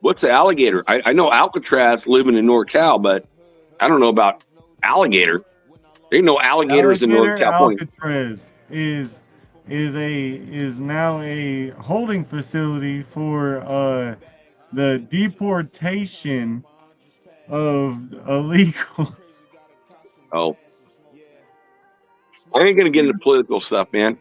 What's the alligator? I know Alcatraz living in NorCal, but I don't know about alligator. There ain't no alligators in North California. Alcatraz is now a holding facility for the deportation of illegals. Oh, I ain't gonna get into political stuff, man.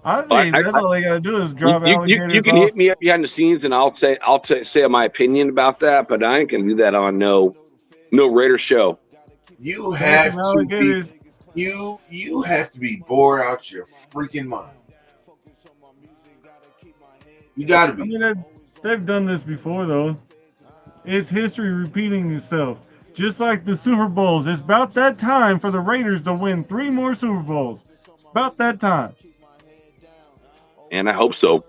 I think that's all they gotta do is drop alligators. You can hit me up behind the scenes, and I'll say my opinion about that. But I ain't gonna do that on no Raider show. You have to be you have to be bored out your freaking mind. You gotta be. I mean, they've done this before, though. It's history repeating itself. Just like the Super Bowls. It's about that time for the Raiders to win 3 more Super Bowls. It's about that time. And I hope so.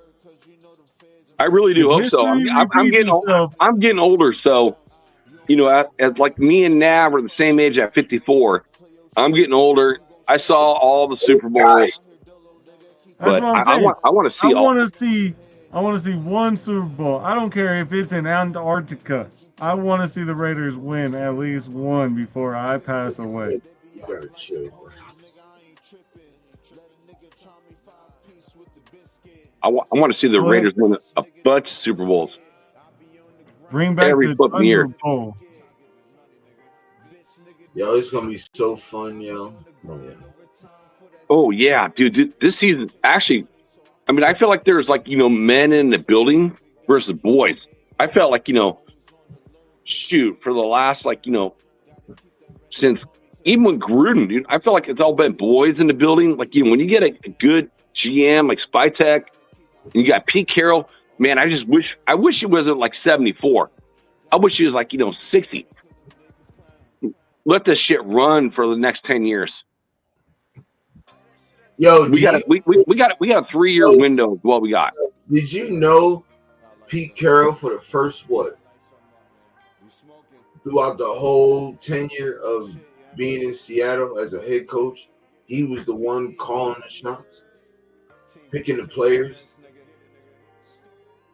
I really do hope so. I'm getting older, so as like me and Nav are the same age at 54. I'm getting older. I saw all the Super Bowls, but I want to see all. I want to see one Super Bowl. I don't care if it's in Antarctica. I want to see the Raiders win at least one before I pass away. You gotta chill, bro. I want to see the Raiders win a bunch of Super Bowls. Bring back every the fucking year. Bowl. Yo, it's gonna be so fun, yo. Oh yeah, dude. This season, actually, I mean, I feel like there's like men in the building versus boys. I felt like shoot, for the last since even when Gruden, dude, I feel like it's all been boys in the building. Like when you get a good GM like Spytek, and you got Pete Carroll, man, I wish it wasn't like 74. I wish it was like 60. Let this shit run for the next 10 years. Yo, we got a 3-year window of what we got. Did you know Pete Carroll for the first throughout the whole tenure of being in Seattle as a head coach, he was the one calling the shots, picking the players.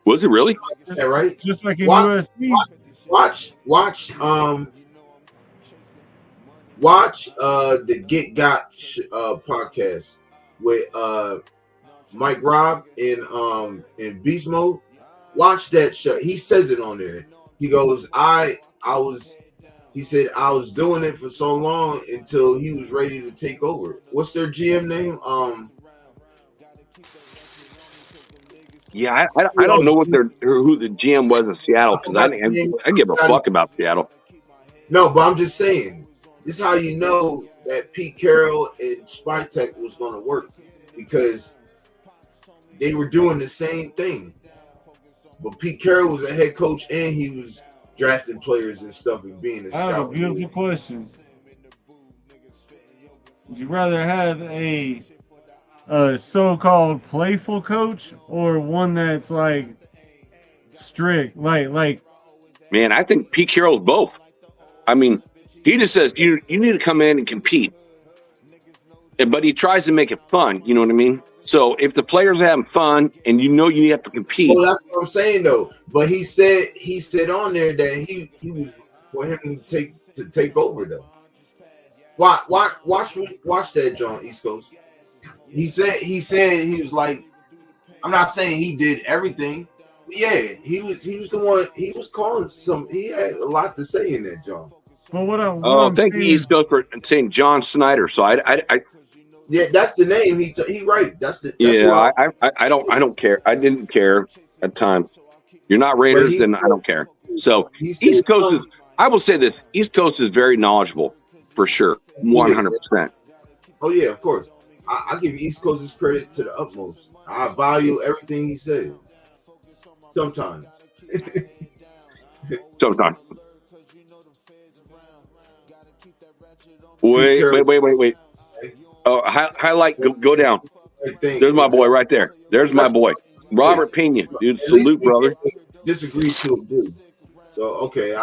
Was it really? Is that right? Just like in USC. Watch the Get Got podcast with Mike Robb in Beast Mode. Watch that show. He says it on there. He goes, he said I was doing it for so long until he was ready to take over. What's their GM name? Yeah, I don't know who the GM was in Seattle, because I give a fuck about Seattle. No, but I'm just saying, this is how you know that Pete Carroll and Spytek was going to work, because they were doing the same thing. But Pete Carroll was a head coach and he was drafting players and stuff and being a scout. I have a beautiful question. Would you rather have a so-called playful coach or one that's like strict, like? Man, I think Pete Carroll's both. I mean, he just says you need to come in and compete, but he tries to make it fun. You know what I mean? So if the players are having fun and you have to compete. Well, that's what I'm saying though. But he said on there that he was for him to take over though. Watch that, John East Coast. He said he was like, I'm not saying he did everything, but yeah, he was the one. He was calling some. He had a lot to say in that, John. Well, thank you, East Coast, for saying John Snyder. So Yeah, that's the name. He right. That's I don't care. I didn't care at times. You're not Raiders, then I don't care. So East Coast is. I will say this: East Coast is very knowledgeable for sure, 100%. Oh yeah, of course. I give East Coast's credit to the utmost. I value everything he says. Sometimes. Sometimes. Wait. Oh, highlight. Go down. There's my boy right there. There's my boy, Robert Pena. Dude, salute, brother. Disagree to a dude. So okay,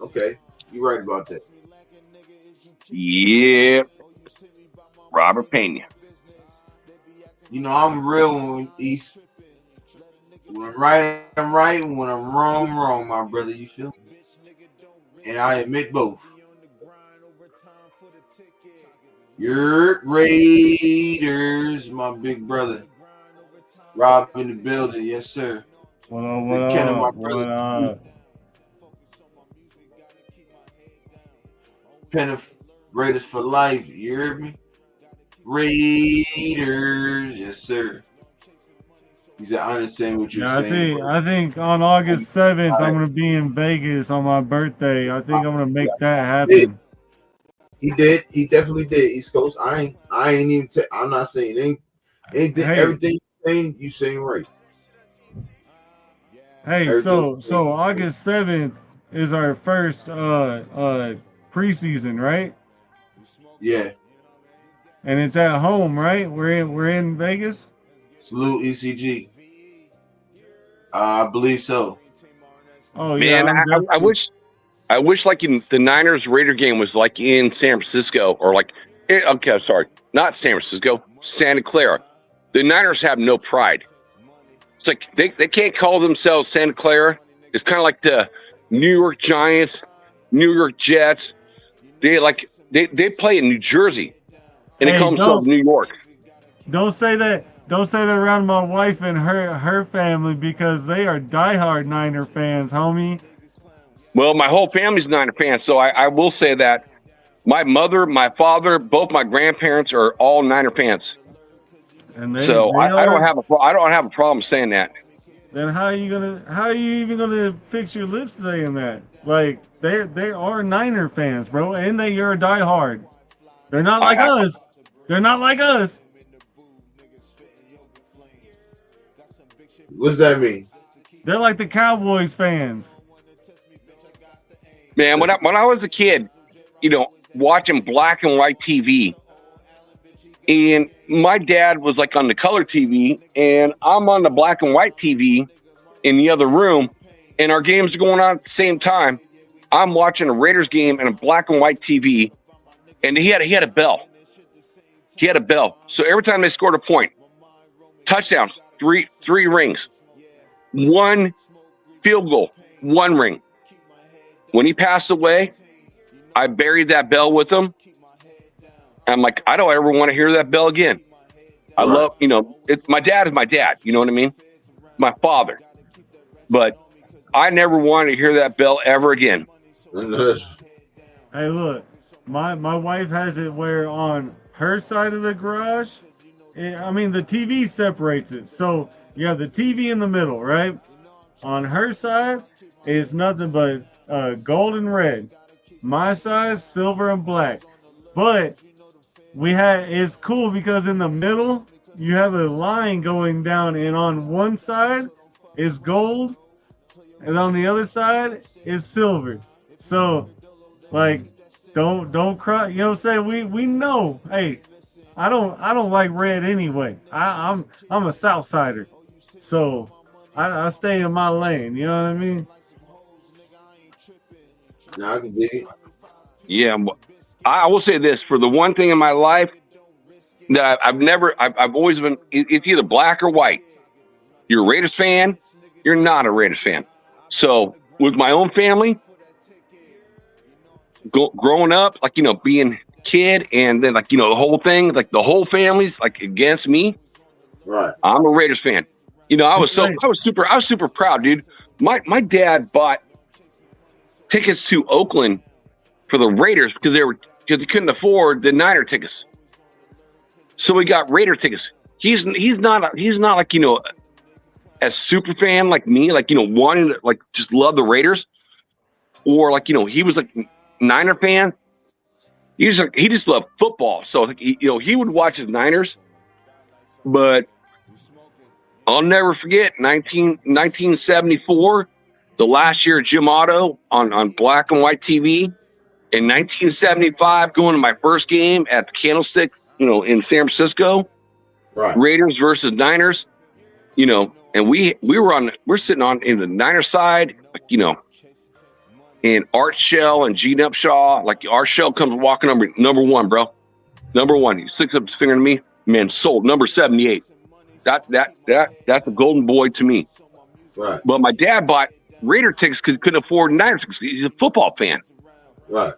okay, you're right about that. Yeah, Robert Pena. You know I'm real when East. When I'm right, I'm right. When I'm wrong, I'm wrong, my brother. You feel me? And I admit both. Your Raiders, my big brother. Rob in the building, yes sir. What up? Pen of Raiders for life, you heard me? Raiders, yes sir. He said, I understand what you're saying. I think on August 7th, I'm going to be in Vegas on my birthday. I think I'm going to make that happen. He did. He definitely did. East Coast. I ain't even. I'm not saying anything. Everything you saying right. Hey, everything so August 7th is our first preseason, right? Yeah. And it's at home, right? We're in Vegas. Salute ECG. I believe so. Oh yeah, man. I wish like in the Niners Raider game was like in San Francisco or like not San Francisco, Santa Clara. The Niners have no pride. It's like they can't call themselves Santa Clara. It's kind of like the New York Giants, New York Jets. They play in New Jersey, and they call themselves New York. Don't say that. Don't say that around my wife and her family because they are diehard Niner fans, homie. Well, my whole family's Niner fans, so I will say that my mother, my father, both my grandparents are all Niner fans. And I don't have a problem saying that. Then how are you even gonna fix your lips saying that? Like they are Niner fans, bro, and you're a diehard. They're not like us. They're not like us. What does that mean? They're like the Cowboys fans. Man, when I was a kid, watching black and white TV, and my dad was like on the color TV, and I'm on the black and white TV in the other room, and our games are going on at the same time. I'm watching a Raiders game and a black and white TV, and he had a bell. He had a bell. So every time they scored a point, touchdowns, three rings, one field goal, one ring. When he passed away, I buried that bell with him. I'm like, I don't ever want to hear that bell again. I love, my dad is my dad. You know what I mean? My father. But I never wanted to hear that bell ever again. Hey, look, my wife has it where on her side of the garage, the TV separates it. So you have the TV in the middle, right? On her side, it's nothing but gold and red. My side, silver and black. But it's cool because in the middle, you have a line going down, and on one side is gold, and on the other side is silver. So, like, don't cry. You know what I'm saying? We know. Hey, I don't like red anyway. I'm a South Sider, so I stay in my lane. You know what I mean? No, I can dig it. Yeah, I will say this: for the one thing in my life that I've always been, it's either black or white. You're a Raiders fan, you're not a Raiders fan. So with my own family, growing up, like, being a kid, and then the whole thing, like the whole family's like against me. Right. I'm a Raiders fan. I was super proud, dude. My dad bought tickets to Oakland for the Raiders because because he couldn't afford the Niner tickets. So he got Raider tickets. He's not like, you know, a super fan like me, like, you know, wanting to like just love the Raiders, or like, you know, he was like Niner fan. He just loved football. So he, you know, he would watch his Niners. But I'll never forget 1974, the last year of Jim Otto on black and white TV. In 1975, going to my first game at the Candlestick, you know, in San Francisco, Right. Raiders versus Niners, you know, and we're sitting on in the Niner side, like, you know, and Art Shell and Gene Upshaw, like Art Shell comes walking number one, bro. Number one. He sticks up his finger to me, man, sold number 78. That's a golden boy to me. Right. But my dad bought Raider tickets because he couldn't afford Niner tickets. He's a football fan. Right.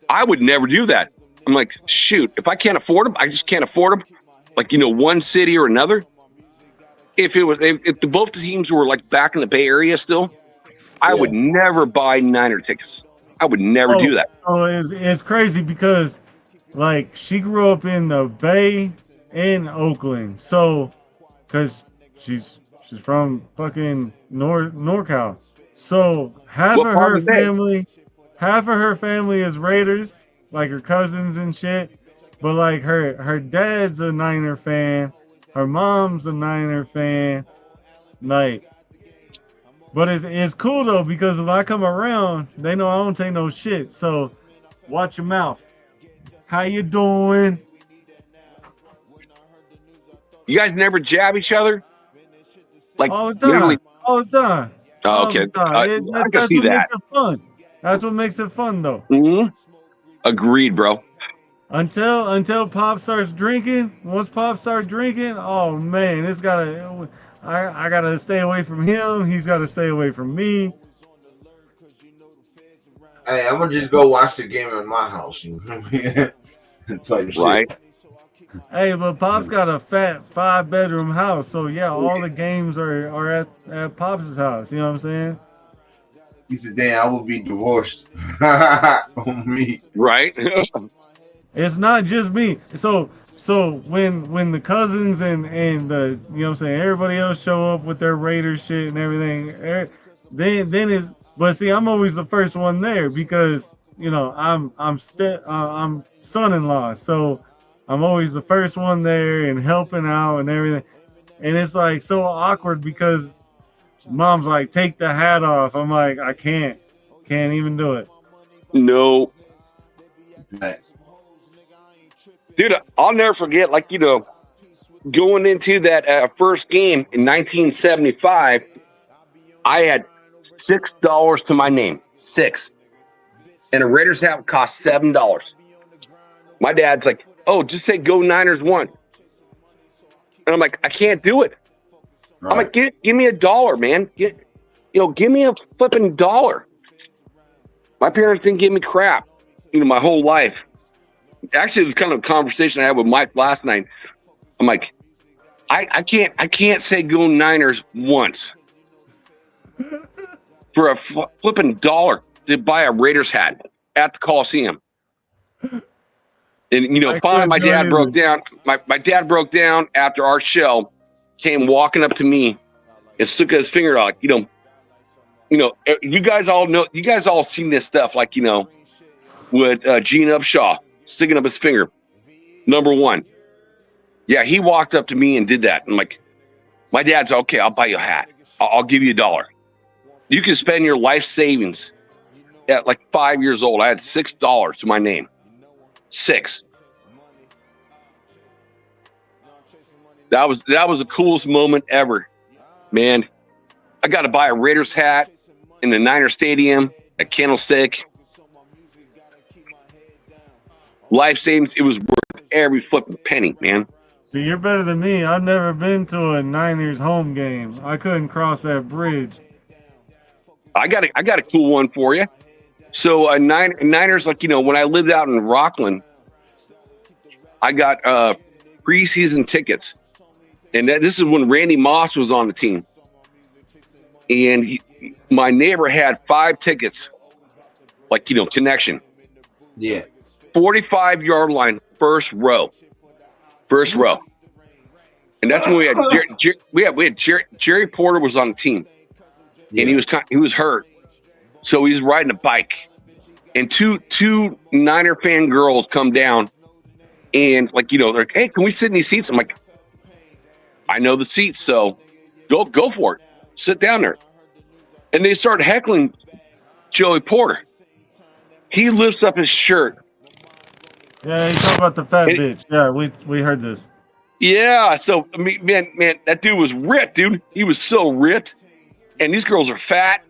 I would never do that. I'm like, shoot, if I can't afford them, I just can't afford them. Like, you know, one city or another. If both teams were like back in the Bay Area still, I would never buy Niner tickets. I would never do that. Oh, it's crazy because like she grew up in the Bay and Oakland. So, because she's from fucking NorCal. So half of her family is Raiders, like her cousins and shit. But like her dad's a Niner fan, her mom's a Niner fan, like. But it's cool though because if I come around, they know I don't take no shit. So watch your mouth. How you doing? You guys never jab each other? Like all the time. Literally? All the time. Oh, okay. I can see that. Makes it fun. That's what makes it fun though. Mm-hmm. Agreed, bro. Until Pop starts drinking. Once Pop starts drinking, oh man, I gotta stay away from him. He's gotta stay away from me. Hey, I'm gonna just go watch the game in my house. You know? Right. Hey, but Pop's got a fat 5-bedroom house, so yeah, all the games are at Pop's house. You know what I'm saying? He said, "Damn, I will be divorced." On me, right? It's not just me. So when the cousins and the, you know what I'm saying, everybody else show up with their Raiders shit and everything, then it's, but see, I'm always the first one there because, you know, I'm son-in-law, so I'm always the first one there and helping out and everything. And it's like so awkward because mom's like, take the hat off. I'm like, I can't even do it. No. nice. Dude, I'll never forget, like, you know, going into that first game in 1975, I had $6 to my name. 6. And a Raiders hat would cost $7. My dad's like, oh, just say go Niners 1. And I'm like, I can't do it. Right. I'm like, give me $1, man. Give me a flipping $1. My parents didn't give me crap, you know, my whole life. Actually, it was kind of a conversation I had with Mike last night. I'm like, I can't say go Niners once for a flipping $1 to buy a Raiders hat at the Coliseum. And, you know, finally my dad broke down. My dad broke down after Art Shell came walking up to me and stuck his finger out, like, you know, you guys all seen this stuff, like, you know, with Gene Upshaw sticking up his finger. Number 1. Yeah, he walked up to me and did that. I'm like, my dad's okay, I'll buy you a hat. I'll give you $1. You can spend your life savings. At like 5 years old, I had $6 to my name. 6. That was the coolest moment ever, man. I got to buy a Raiders hat in the Niner Stadium at Candlestick. Life savings. It was worth every flipping penny, man. See, you're better than me. I've never been to a Niners home game. I couldn't cross that bridge. I got a cool one for you. So Niners, like, you know, when I lived out in Rockland, I got preseason tickets. And this is when Randy Moss was on the team. And my neighbor had 5 tickets, like, you know, connection. Yeah. 45-yard line, first row. And that's when we had Jerry Porter was on the team, and he was hurt, so he was riding a bike, and two Niner fan girls come down, and they're like, hey, can we sit in these seats? I'm like, I know the seats, so go for it, sit down there, and they start heckling Joey Porter. He lifts up his shirt. Yeah, he's talking about the fat bitch. Yeah, we heard this. Yeah, so I mean, man, that dude was ripped, dude. He was so ripped, and these girls are fat,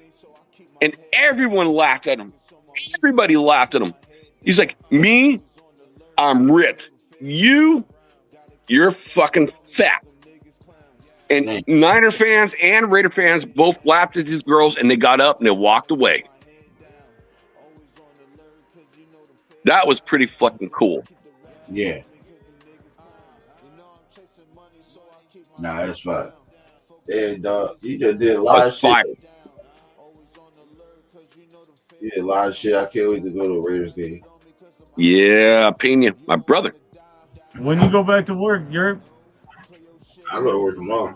and everyone laughed at him. Everybody laughed at him. He's like, me, I'm ripped. You're fucking fat. And Niner fans and Raider fans both laughed at these girls, and they got up and they walked away. That was pretty fucking cool. Yeah. Nah, that's fine. And you just did a lot of shit. Yeah, a lot of shit. I can't wait to go to a Raiders game. Yeah, Pena, my brother. When you go back to work, I go to work tomorrow.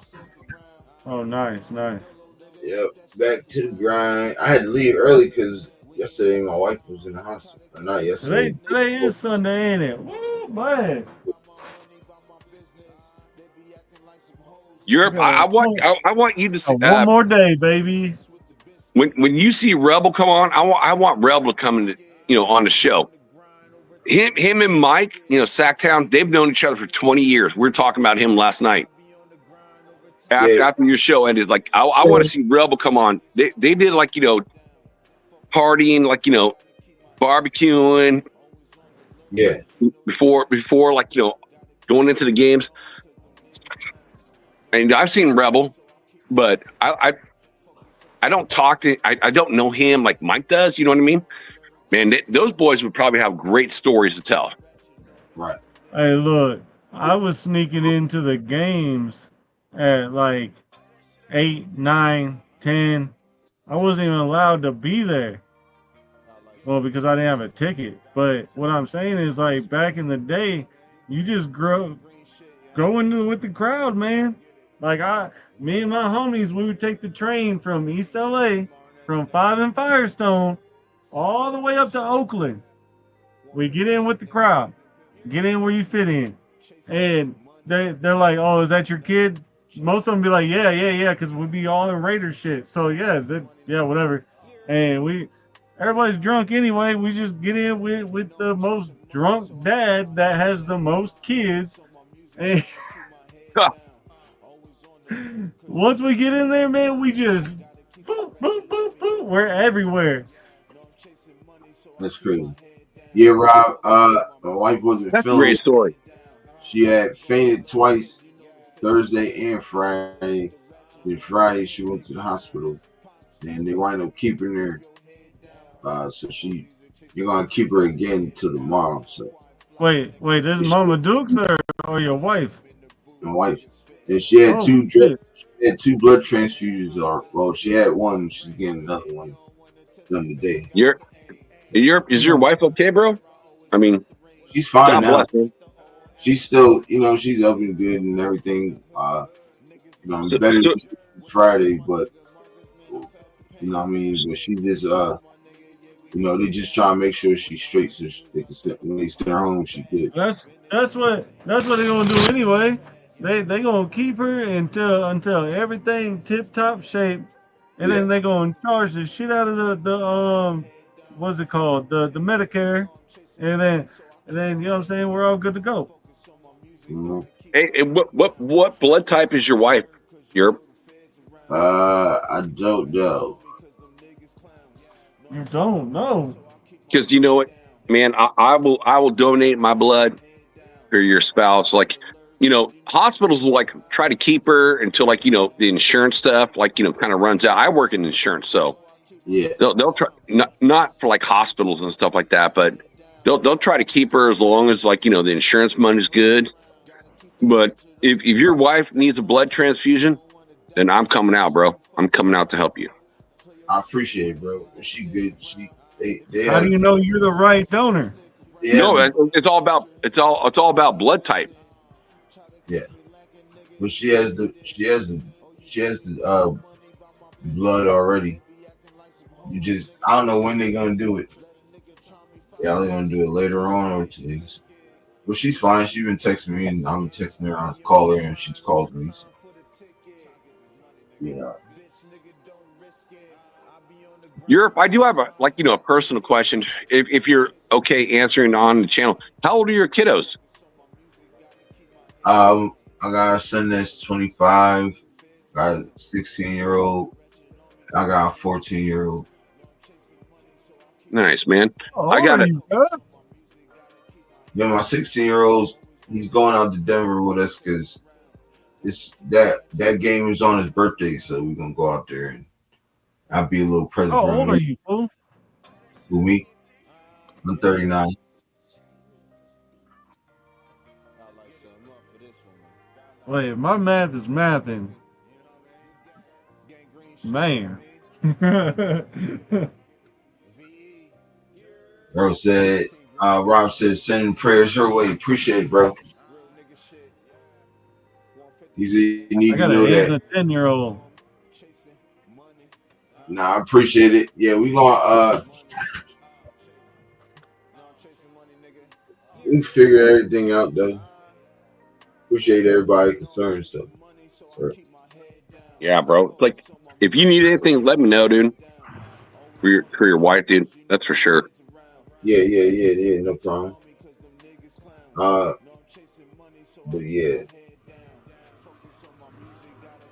Oh, nice. Yep, back to the grind. I had to leave early because yesterday my wife was in the hospital. Not yesterday. Today is Sunday, ain't it? Woo, man. I want you to see one more day, baby. When you see Rebel come on, I want Rebel to come in, on the show. Him and Mike, Sacktown, they've known each other for 20 years. We were talking about him last night. After your show ended, I want to see Rebel come on. They did partying, barbecuing. Yeah. Before going into the games. And I've seen Rebel, but I don't talk to. I don't know him like Mike does. You know what I mean? Man, those boys would probably have great stories to tell. Right. Hey, look, I was sneaking into the games at 8, 9, 10. I wasn't even allowed to be there. Well, because I didn't have a ticket. But what I'm saying is, back in the day, you just go with the crowd, man. Me and my homies, we would take the train from East LA, from 5 and Firestone, all the way up to Oakland. We get in with the crowd. Get in where you fit in. And they're like, oh, is that your kid? Most of them be like, yeah, because we'd be all in Raider shit. So, yeah, whatever. And everybody's drunk anyway. We just get in with the most drunk dad that has the most kids. And once we get in there, man, we just boop, boop, boop, boop. We're everywhere. That's crazy. Yeah, Rob, my wife wasn't That's feeling a great story. She had fainted twice, Thursday and Friday. And Friday, she went to the hospital, and they wind up keeping her. So you're gonna keep her again till tomorrow. So wait, this is Mama Dukes or your wife? My wife, and she had two blood transfusions. Well, she had one. She's getting another one done today. Is your wife okay, bro? I mean, she's fine now. She's still, she's up and good and everything. Better than Friday, but but she just, they just try to make sure she's straight, so they can when they send her home, she good. That's what they're gonna do anyway. They gonna keep her until everything tip top shape, and then they gonna charge the shit out of the what's it called, the Medicare, and then you know what I'm saying, we're all good to go. Mm-hmm. Hey, what blood type is your wife? I don't know. You don't know? Because you know what, man, I will donate my blood for your spouse. Hospitals will try to keep her until the insurance stuff kind of runs out. I work in insurance, so yeah, they'll try not for hospitals and stuff like that, but they'll try to keep her as long as the insurance money's good. But if your wife needs a blood transfusion, then I'm coming out, bro. I'm coming out to help you. I appreciate it, bro. She good. They How do you know you're the right donor? Yeah, no, it's all about blood type. Yeah, but she has the blood already. I don't know when they're gonna do it. Yeah, they're gonna do it later on or today. But she's fine. She's been texting me, and I'm texting her. I call her, and she calls me. So, yeah. I do have a personal question. If you're okay answering on the channel, how old are your kiddos? I got a son that's 25. Got a 16-year-old. I got a 14-year-old. Nice, man. I got it. Yeah, my 16-year-old, he's going out to Denver with us because that game is on his birthday, so we're gonna go out there and I'll be a little present. How old are you, fool? Who, me? I'm 39. Wait, my math is mathing. Man. Rob said, sending prayers her way. Appreciate it, bro. You need to know that. A 10-year-old. Nah, I appreciate it. Yeah, we gonna we figure everything out though. Appreciate everybody concerned and stuff. Yeah, bro. It's like if you need anything, let me know, dude. For your wife, dude. That's for sure. Yeah, no problem. But yeah.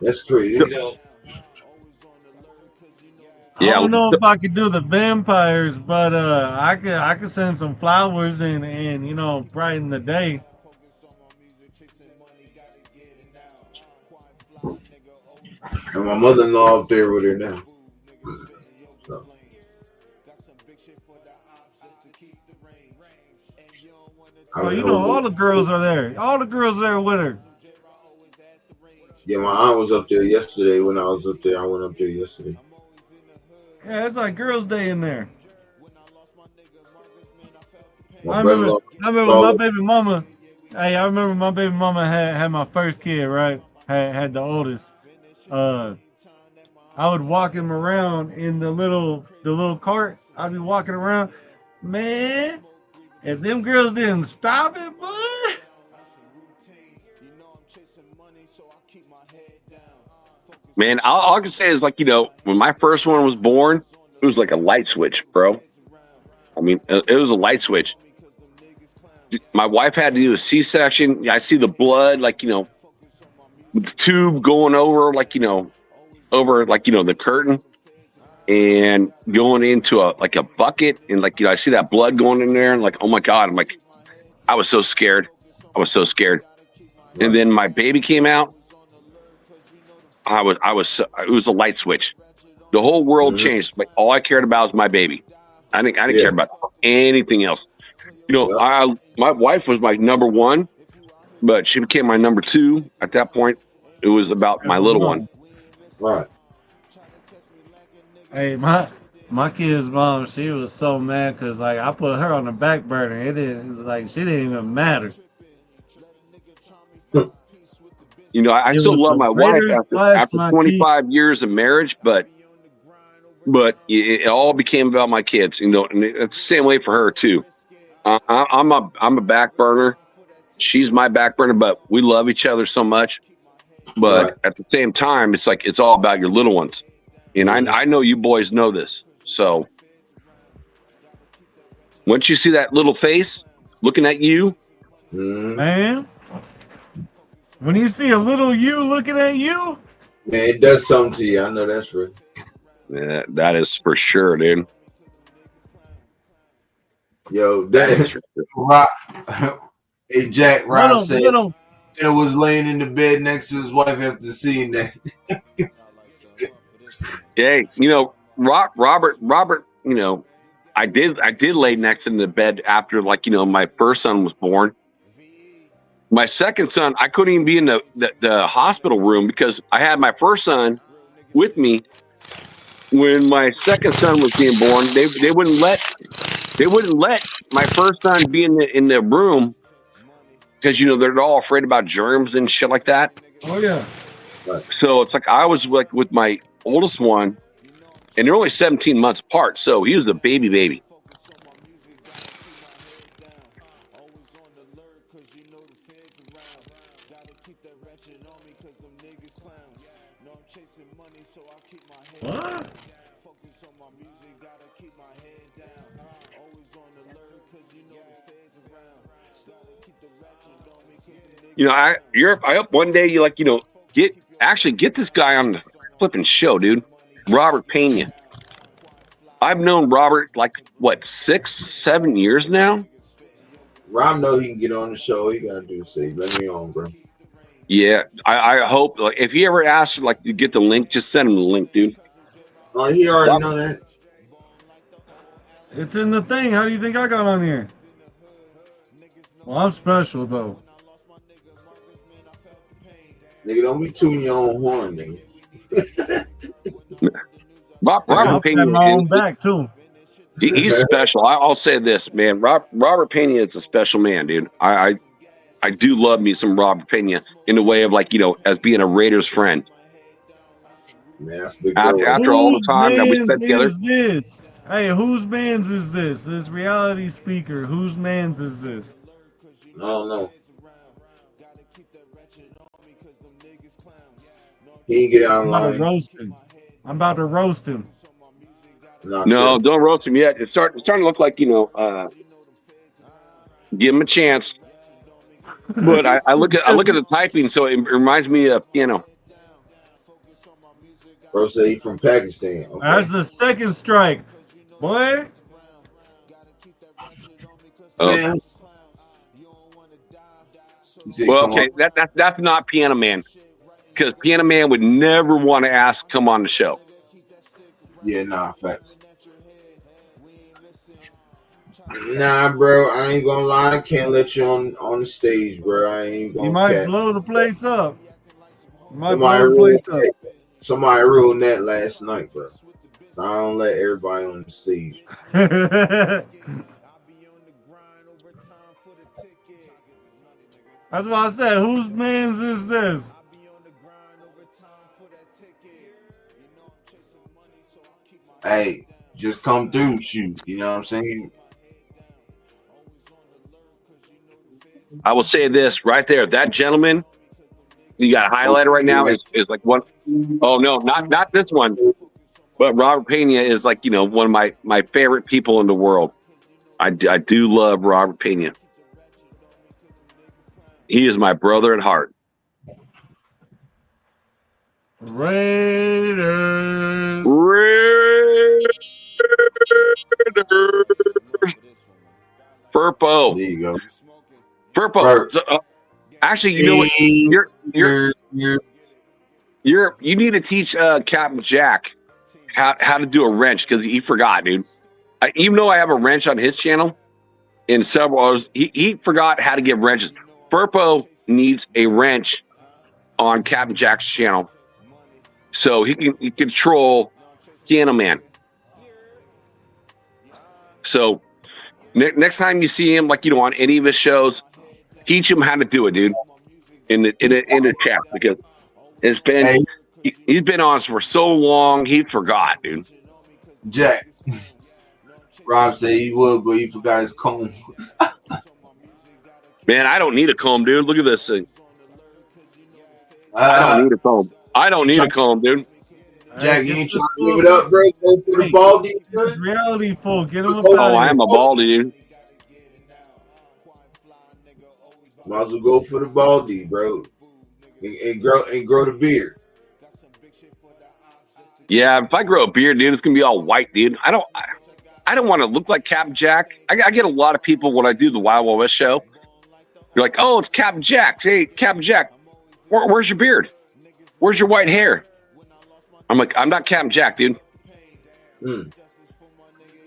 That's crazy. I don't know if I could do the vampires, but I could send some flowers and you know, brighten the day. And my mother-in-law up there with her now. So. Oh, you know, all the girls are there. All the girls are there with her. Yeah, my aunt was up there yesterday. When I was up there, I went up there yesterday. Yeah, it's like girls' day in there. I remember my baby mama. Hey, I remember my baby mama had my first kid, right? Had the oldest. I would walk him around in the little cart. I'd be walking around. Man, if them girls didn't stop it, boy. Man, all I can say is, like, you know, when my first one was born, it was like a light switch, bro. I mean, it was a light switch. My wife had to do a C-section. I see the blood, like, you know, with the tube going over, like, you know, the curtain and going into a bucket. And, like, you know, I see that blood going in there and, like, oh my God. I'm like, I was so scared. And then my baby came out. It was a light switch. The whole world changed. Like, all I cared about was my baby. I didn't care about anything else. You know, my wife was my number one, but she became my number two. At that point, it was about my little one. Right. Hey, my kid's mom, she was so mad because, like, I put her on the back burner. It was she didn't even matter. You know, I still love my wife after 25 years of marriage, but it all became about my kids. You know, and it's the same way for her too. I'm a back burner. She's my back burner, but we love each other so much. But at the same time, it's like it's all about your little ones. And I know you boys know this. So once you see that little face looking at you, man. When you see a little you looking at you, man, it does something to you. I know that's real. Yeah, that is for sure, dude. Yo, that is Rob. Hey, Jack. Rob said it was laying in the bed next to his wife after seeing that. Hey, you know, Robert. You know, I did lay next in the bed after, like, you know, my first son was born. My second son, I couldn't even be in the hospital room because I had my first son with me when my second son was being born. They wouldn't let They wouldn't let my first son be in the room because they're all afraid about germs and shit like that. Oh yeah. So it's like I was like with my oldest one, and they're only 17 months apart. So he was a baby. What? I hope one day you get this guy on the flipping show, dude. Robert Pena. I've known Robert like what 6-7 years now. Rob know he can get on the show. He gotta do say, let me on, bro. Yeah, I hope like if he ever asks like to get the link, just send him the link, dude. Oh, he already know that. It's in the thing. How do you think I got on here? Well, I'm special though. Nigga, don't be tooting your own horn, nigga. Robert Pena, my own back too. He's special. I'll say this, man. Robert Pena is a special man, dude. I do love me some Robert Pena in the way of like as being a Raiders friend. Man, that's big after all the time that we spent together. This? Hey, whose man's is this? This reality speaker. Whose man's is this? I don't know. He get online. I'm about to roast him. No, don't roast him yet. It's starting to look like give him a chance. But I look at the typing, so it reminds me of piano. Bro said he from Pakistan. Okay. That's the second strike, boy. Yeah. Well, okay, that's not Piano Man, because Piano Man would never want to ask to come on the show. Yeah, nah, facts. Nah, bro, I ain't gonna lie. I can't let you on the stage, bro. I ain't gonna. You might blow the place up. Somebody ruined that last night, bro. I don't let everybody on the stage. That's what I said. Whose man's is this? Hey, just come through, shoot. You know what I'm saying? I will say this right there. That gentleman you got highlighted right now is like one. Oh no, not this one. But Robert Pena is like one of my favorite people in the world. I do love Robert Pena. He is my brother at heart. Raiders. Furpo. There you go. Furpo. So, actually, you know what? You need to teach Captain Jack how to do a wrench because he forgot, dude. Even though I have a wrench on his channel, in several hours, he forgot how to get wrenches. Furpo needs a wrench on Captain Jack's channel so he can control Piano Man. So next time you see him, like on any of his shows, teach him how to do it, dude. In the chat because it's been he's been on us for so long he forgot, dude. Jack. Rob said he would, but he forgot his comb. Man, I don't need a comb, dude. Look at this thing. I don't need a comb. I don't need a comb, dude. Jack, you ain't trying to give it up, bro. Go for the baldy. Reality folk, get him up. Oh, I am a baldy, dude. Might as well go for the baldy, bro. And grow the beard. Yeah, if I grow a beard, dude, it's gonna be all white, dude. I don't want to look like Captain Jack. I get a lot of people when I do the Wild Wild West show. You're like, oh, it's Captain Jack. Hey, Captain Jack, where's your beard? Where's your white hair? I'm like, I'm not Captain Jack, dude. You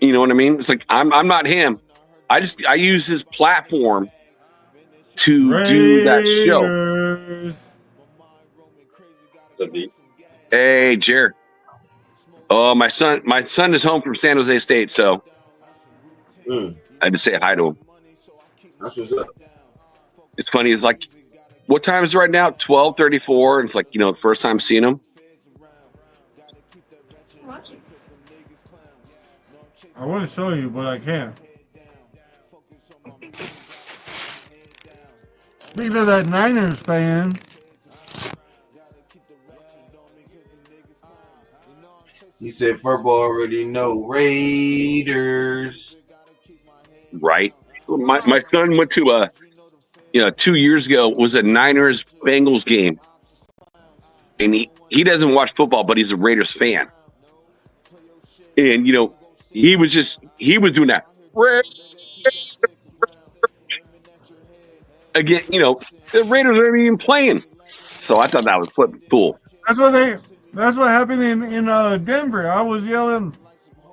know what I mean? It's like I'm not him. I use his platform to do that show. Hey, Jared. Oh, my son is home from San Jose State, so Mm. I had to say hi to him. That's what's up. It's funny. It's like, what time is it right now? 12:34. And it's like, the first time seeing him. I want to show you, but I can't. Speaking of that Niners fan, He said football already know Raiders. Right. My son went to 2 years ago was a Niners Bengals game, and he doesn't watch football, but he's a Raiders fan, and he was doing that again. The Raiders aren't even playing, so I thought that was cool. That's what happened in Denver. I was yelling.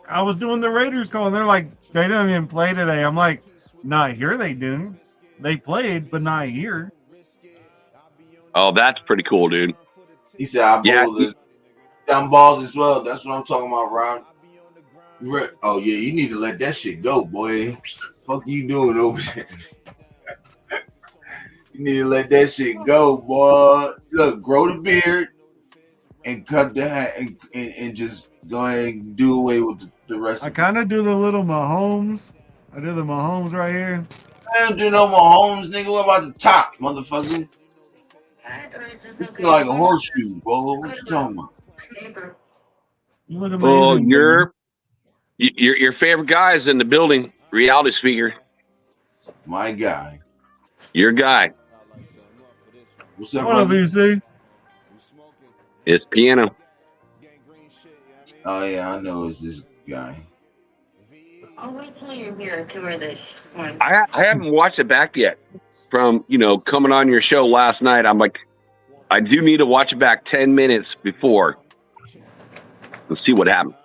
I was doing the Raiders call, and they're like, they didn't even play today. I'm like, not here. They didn't. They played, but not here. Oh, that's pretty cool, dude. He said, I'm bald as well. That's what I'm talking about, Ron. Oh, yeah, you need to let that shit go, boy. Fuck you doing over there? You need to let that shit go, boy. Look, grow the beard and cut the hat and just go ahead and do away with the rest I of it. kind of do the little Mahomes. I do the Mahomes right here. I don't do no Mahomes, nigga. What about the top, motherfucker? You feel like a horseshoe, bro. What you talking about? You look Oh, amazing. your favorite guy is in the building. Reality speaker. My guy. Your guy. What's up, What up, brother? BC? It's Piano. Oh, yeah, I know it's this guy. I'll wait till you're here to tour this one. I haven't watched it back yet. From coming on your show last night, I'm like, I do need to watch it back 10 minutes before. Let's see what happened.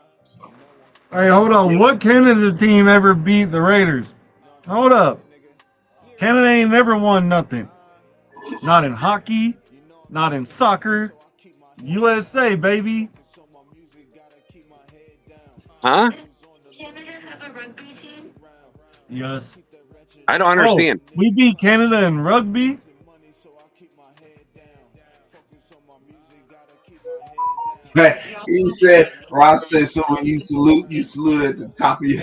Hey, hold on. What Canada team ever beat the Raiders? Hold up. Canada ain't never won nothing. Not in hockey. Not in soccer. USA, baby. Huh? Canada have a rugby team? Yes. I don't understand. Oh, we beat Canada in rugby? He said, Rob said, so when you salute at the top of your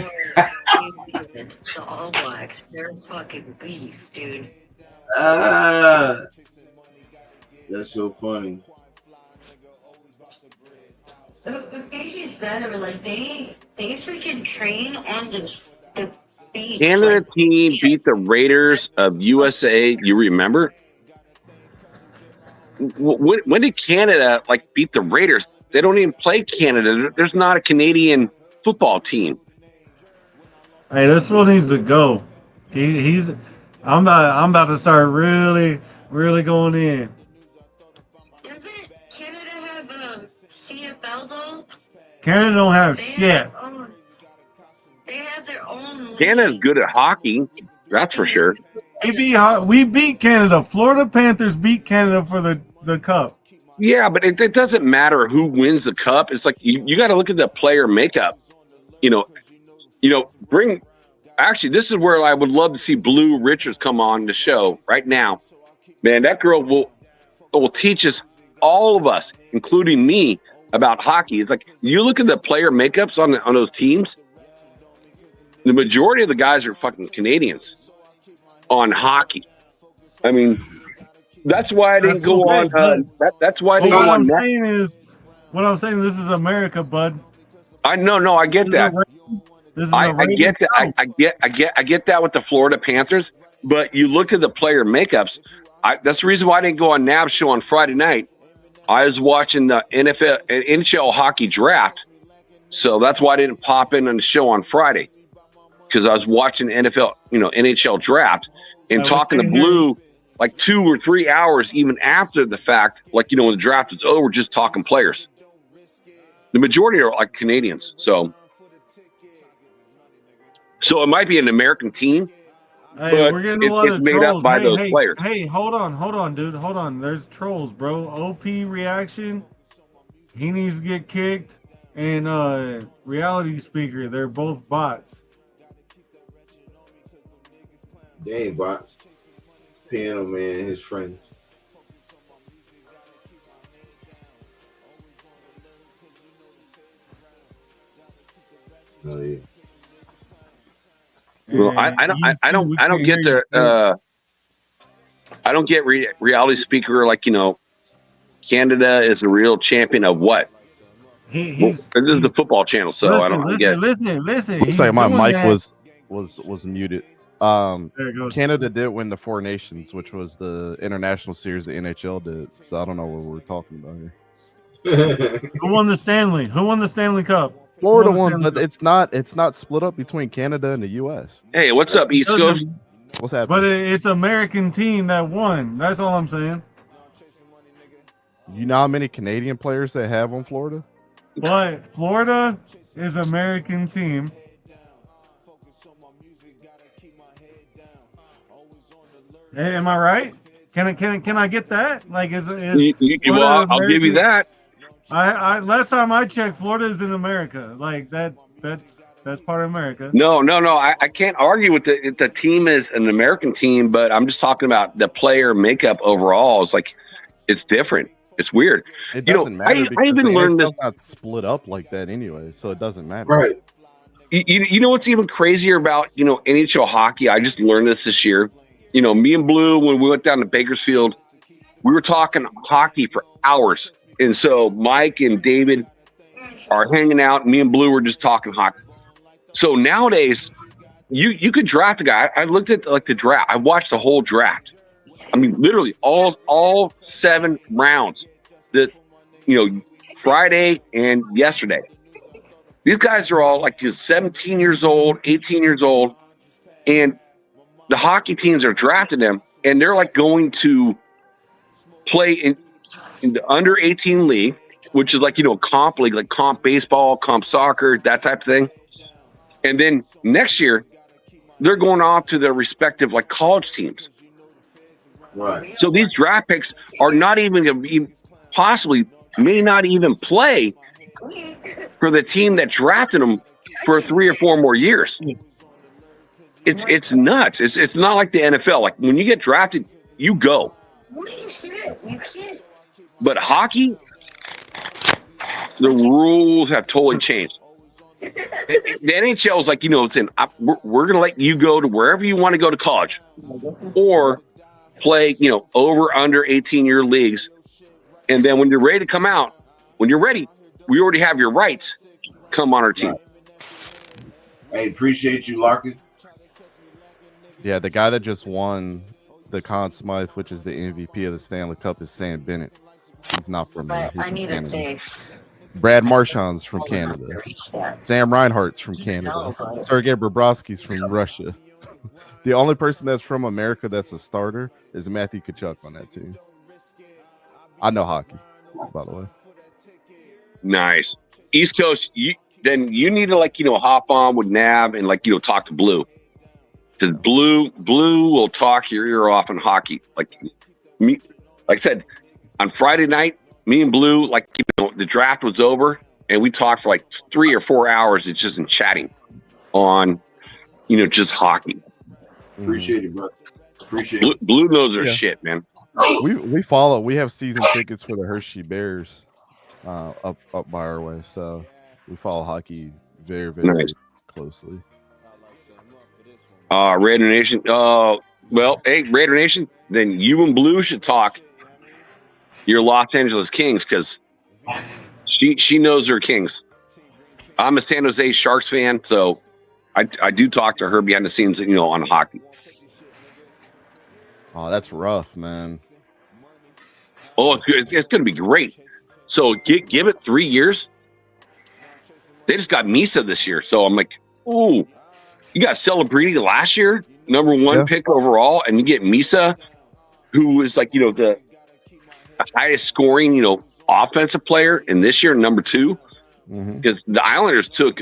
The All Blacks, they're fucking beast, dude. That's so funny. The beach is better. Like they freaking train on the beach. Canada like, team beat the Raiders of USA. You remember? When did Canada beat the Raiders? They don't even play Canada. There's not a Canadian football team. Hey, this one needs to go. I'm about to start really going in. Doesn't Canada have CFL though? Canada don't have shit. They have their own league. Canada's good at hockey. That's for sure. We beat Canada. Florida Panthers beat Canada for the cup. Yeah, but it doesn't matter who wins the cup. It's like you got to look at the player makeup. Actually, this is where I would love to see Blue Richards come on the show right now. Man, that girl will teach us, all of us, including me, about hockey. It's like you look at the player makeups on those teams. The majority of the guys are fucking Canadians on hockey. I mean, that's why I didn't go on. That's why I didn't go on. What I'm saying, this is America, bud. I get that. I get that. I get that with the Florida Panthers. But you look at the player makeups. That's the reason why I didn't go on Nav's show on Friday night. I was watching the NHL hockey draft, so that's why I didn't pop in on the show on Friday, because I was watching NHL draft and talking to Blue like 2 or 3 hours even after the fact, when the draft is over, just talking players. The majority are Canadians, so it might be an American team, but we're getting a lot it's of made trolls. up by those players. Hey, hold on, dude. Hold on. There's trolls, bro. OP reaction. He needs to get kicked. And reality speaker, they're both bots. They ain't bots. Piano Man and his friends. Oh yeah. Well, I don't get the I don't get reality speaker like Canada is the real champion of what? This is the football channel, so I don't get. Listen. Looks like my mic was muted. Canada did win the Four Nations, which was the international series the NHL did. So I don't know what we're talking about here. Who won the Stanley? Who won the Stanley Cup? Florida won, but it's not split up between Canada and the U.S. Hey, what's up, East Coast? What's happening? But it's American team that won. That's all I'm saying. You know how many Canadian players they have on Florida? But Florida is American team. Hey, am I right? Can I get that? Like, well, I'll give you that. I last time I checked, Florida is in America. Like that's part of America. No. I can't argue with the team is an American team, but I'm just talking about the player makeup overall. It's like it's different. It's weird. It doesn't matter. I even learned this. Not split up like that anyway, so it doesn't matter. Right. You know what's even crazier about NHL hockey? I just learned this year. Me and Blue, when we went down to Bakersfield, we were talking hockey for hours. And so Mike and David are hanging out. Me and Blue were just talking hockey. So nowadays, you could draft a guy. I looked at the draft. I watched the whole draft. I mean, literally all 7 rounds. Friday and yesterday. These guys are all like just 17 years old, 18 years old, and the hockey teams are drafting them, and they're like going to play in the under 18 league, which is like comp league, like comp baseball, comp soccer, that type of thing. And then next year, they're going off to their respective like college teams. Right. So these draft picks are not even going to be may not even play for the team that drafted them for 3 or 4 more years. It's nuts. It's not like the NFL. Like when you get drafted, you go. But hockey, the rules have totally changed. The NHL is like, we're going to let you go to wherever you want to go to college or play, over, under 18-year leagues. And then when you're ready to come out, we already have your rights. Come on our team. Hey, appreciate you, Larkin. Yeah, the guy that just won the Conn Smythe, which is the MVP of the Stanley Cup, is Sam Bennett. He's not from here. He's I need a tape. Brad Marchand's from Canada. Sam Reinhart's from Canada. Sergei Bobrovsky's from Russia. The only person that's from America that's a starter is Matthew Tkachuk on that team. I know hockey, by the way. Nice. East Coast, you need to hop on with Nav and talk to Blue. Because Blue will talk your ear off in hockey. Like I said, on Friday night, me and Blue, the draft was over, and we talked for 3 or 4 hours. It's just in chatting on, just hockey. Appreciate it, bro. Appreciate it. Blue knows their shit, man. We follow. We have season tickets for the Hershey Bears up by our way, so we follow hockey very, very nice. Closely. Raider Nation. Hey, Raider Nation. Then you and Blue should talk your Los Angeles Kings because she knows her Kings. I'm a San Jose Sharks fan, so I do talk to her behind the scenes, on hockey. Oh, that's rough, man. Oh, it's going to be great. So give it 3 years. They just got Misa this year, so I'm like, ooh. You got Celebrity last year, number 1 pick overall, and you get Misa, who was the highest scoring, offensive player, and this year number 2, because the Islanders took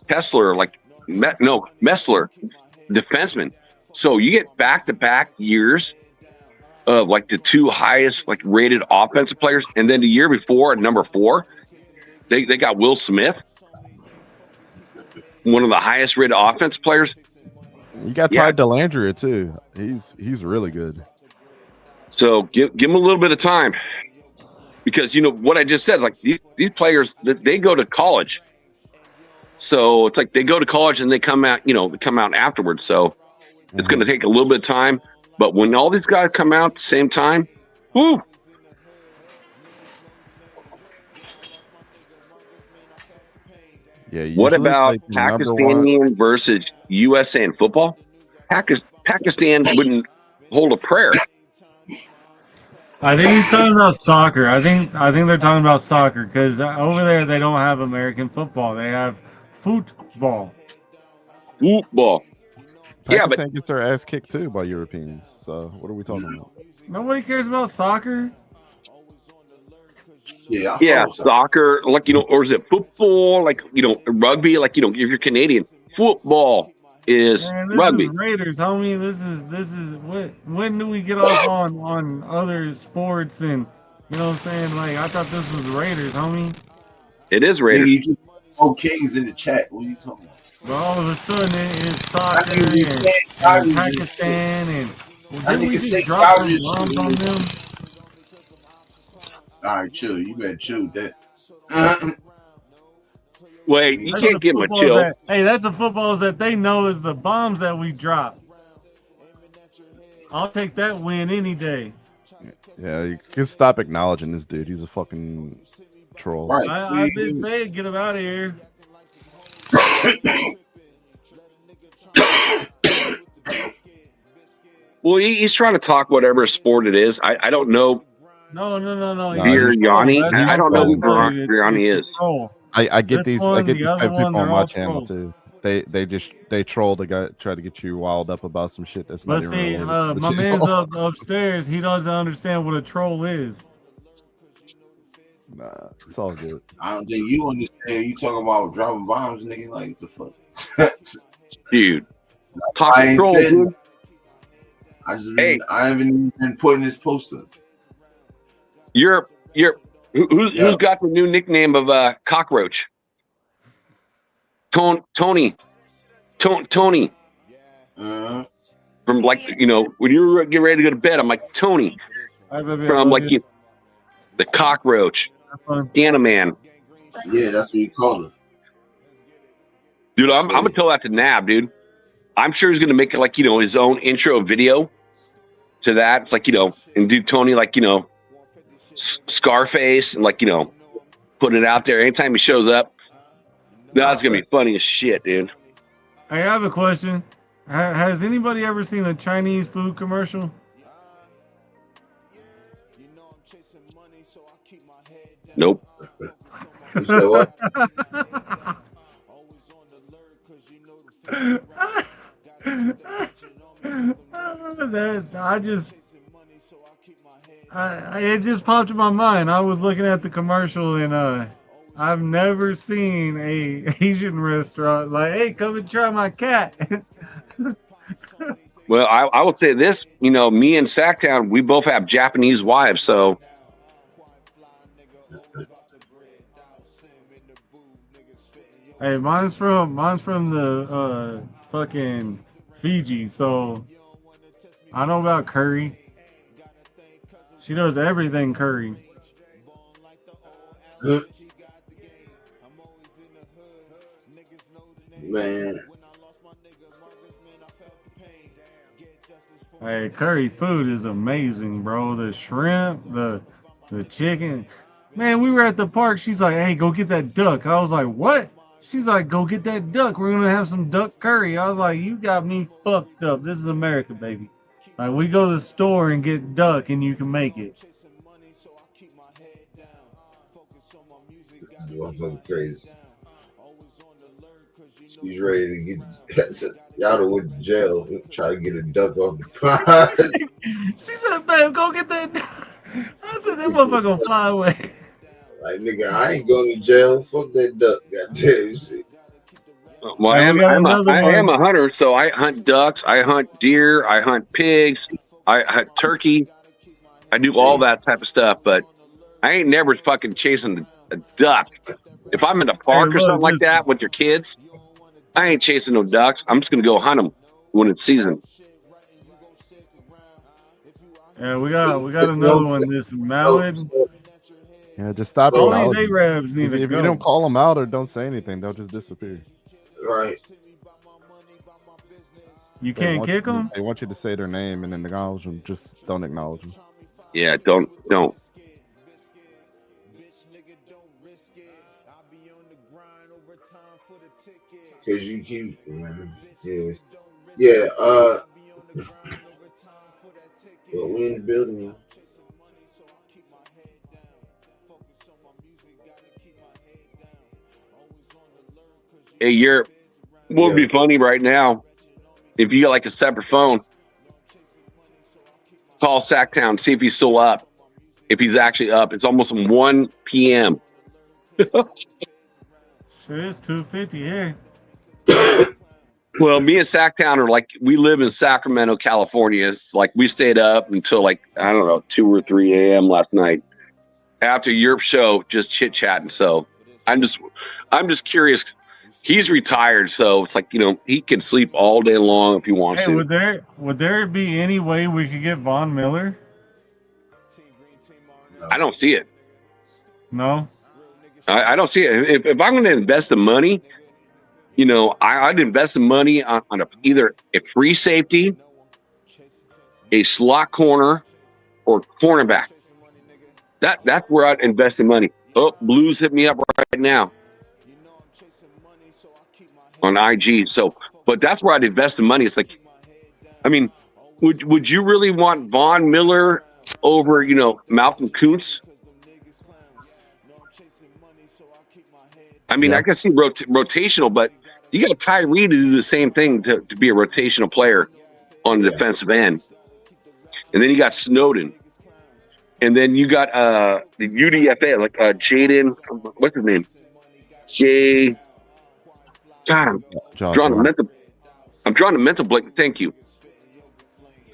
Messler, defenseman. So you get back-to-back years of the 2 highest rated offensive players, and then the year before at number 4, they got Will Smith, one of the highest rated offensive players. You got Ty Delandria too. He's really good. So give him a little bit of time, because what I just said. Like these players, they go to college, so it's like they go to college and they come out. They come out afterwards. So it's going to take a little bit of time. But when all these guys come out at the same time, whoo! Yeah. What about Pakistani versus USA in football? Pakistan wouldn't hold a prayer. I think he's talking about soccer. I think they're talking about soccer because over there they don't have American football. They have football. Football. Pakistan gets their ass kicked too by Europeans. So what are we talking about? Nobody cares about soccer. Yeah, soccer, or is it football? Rugby, if you're Canadian, football is rugby. Is Raiders, homie. This is what. When do we get off on other sports and you know what I'm saying? Like I thought this was Raiders, homie. It is Raiders. You just Kings in the chat. What are you talking about? But all of a sudden it is soccer and Pakistan and didn't we just drop some bombs on them? All right, chill. You better chill that. Wait, you can't give them a chill. Hey, that's the footballs that they know is the bombs that we drop. I'll take that win any day. Yeah, you can stop acknowledging this dude. He's a fucking troll. Right. I didn't say it. Get him out of here. Well, he's trying to talk whatever sport it is. I don't know. No. Biryani. I don't know who Biryani is. I get these type people on my channel too. They troll the guy, try to get you riled up about some shit that's not even related. My man's upstairs. He doesn't understand what a troll is. Nah, it's all good. I don't think you understand. You talking about dropping bombs, nigga? Like the fuck, dude. Talking troll, dude. I haven't even been putting this poster. Who's got the new nickname of cockroach? Tony. Tony. From when you get ready to go to bed, I'm like Tony. From the cockroach, Anna Man. Yeah, that's what you call it. Dude, I'm gonna tell that to Nab, dude. I'm sure he's gonna make it his own intro video to that. It's and do Tony Scarface and put it out there anytime he shows up. That's gonna be funny as shit, dude. I have a question. Has anybody ever seen a Chinese food commercial? Nope. You said what? It just popped in my mind. I was looking at the commercial and I've never seen a Asian restaurant like, hey, come and try my cat. Well, I will say this, me and Sacktown, we both have Japanese wives, so. Hey, mine's from the fucking Fiji, so I know about curry. She does everything curry. Man. Hey, curry food is amazing, bro. The shrimp, the chicken. Man, we were at the park. She's like, hey, go get that duck. I was like, what? She's like, go get that duck. We're going to have some duck curry. I was like, you got me fucked up. This is America, baby. Like, we go to the store and get duck and you can make it. I'm crazy. She's ready to get y'all went to jail. Try to get a duck off the pot. She said, babe, go get that duck. I said, that motherfucker gonna fly away. Like, nigga, I ain't going to jail. Fuck that duck. Goddamn shit. Well, I am a hunter, so I hunt ducks, I hunt deer, I hunt pigs, I hunt turkey. I do all that type of stuff, but I ain't never fucking chasing a duck. If I'm in a park or something like that with your kids, I ain't chasing no ducks. I'm just gonna go hunt them when it's season. Yeah, we got another one. This Mallet. Yeah, just stop All acknowledging. these Arabs need If to go. you don't call them out or don't say anything, they'll just disappear. Right. You can't kick them. They want you to say their name and then acknowledge them. Just don't acknowledge them. Yeah, don't. Because you keep, yeah. Well, we in the building, yeah. Hey, what would be funny right now if you got like a separate phone? Call Sacktown, see if he's still up. If he's actually up, it's almost 1 p.m. Sure is 2:50 here. Well, me and Sacktown are like, we live in Sacramento, California. It's like we stayed up until like, I don't know, 2 or 3 a.m. last night after Europe show, just chit chatting. So I'm just curious. He's retired, so it's like, he can sleep all day long if he wants to. Would there be any way we could get Von Miller? I don't see it. No, I don't see it. If I'm going to invest the money, I'd invest the money on either a free safety, a slot corner, or cornerback. That's where I'd invest the money. Oh, Blues hit me up right now on IG. But that's where I'd invest the money. It's like, I mean, would you really want Von Miller over, Malcolm Kuntz? I mean, I can see rotational, but you got Tyree to do the same thing to be a rotational player on the defensive end. And then you got Snowden. And then you got the UDFA, like Jaden, what's his name? God, I'm drawing a mental blank. Thank you.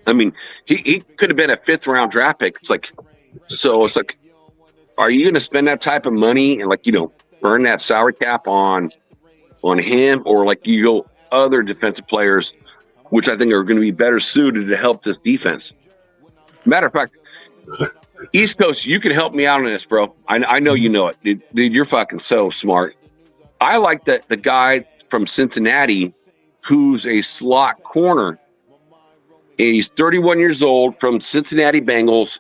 I mean, he could have been a 5th round draft pick. It's like, are you going to spend that type of money and burn that salary cap on him, or you go other defensive players, which I think are going to be better suited to help this defense? Matter of fact, East Coast, you can help me out on this, bro. I know you know it, dude. You're fucking so smart. I like the guy from Cincinnati who's a slot corner. He's 31 years old from Cincinnati Bengals,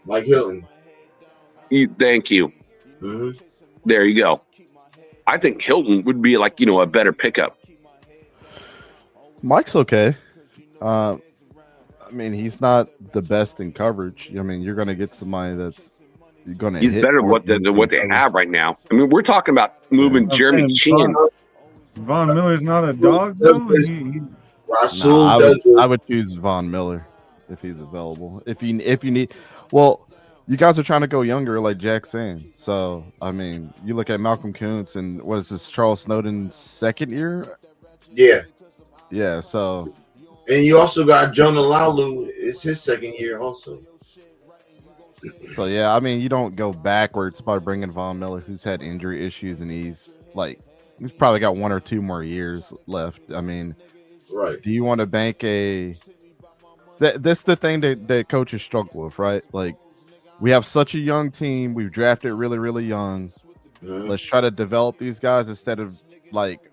Mike Hilton. Thank you. Mm-hmm. There you go. I think Hilton would be a better pickup. Mike's okay. I mean, he's not the best in coverage. I mean, you're going to get somebody that's going to. He's better than what they have right now. I mean, we're talking about moving Jeremy Chin. Von Miller's not a dog, though. I would choose Von Miller if he's available. If you need, well, you guys are trying to go younger, like Jack's saying. So, I mean, you look at Malcolm Kuntz and what is this, Charles Snowden's 2nd year? Yeah. Yeah, so. And you also got Jonah Laulu. It's his 2nd year also. So, yeah, I mean, you don't go backwards by bringing Von Miller, who's had injury issues, and he's probably got 1 or 2 more years left. I mean, right. Do you want to bank that's the thing that coaches struggle with, right? Like, we have such a young team. We've drafted really, really young. Mm-hmm. Let's try to develop these guys instead of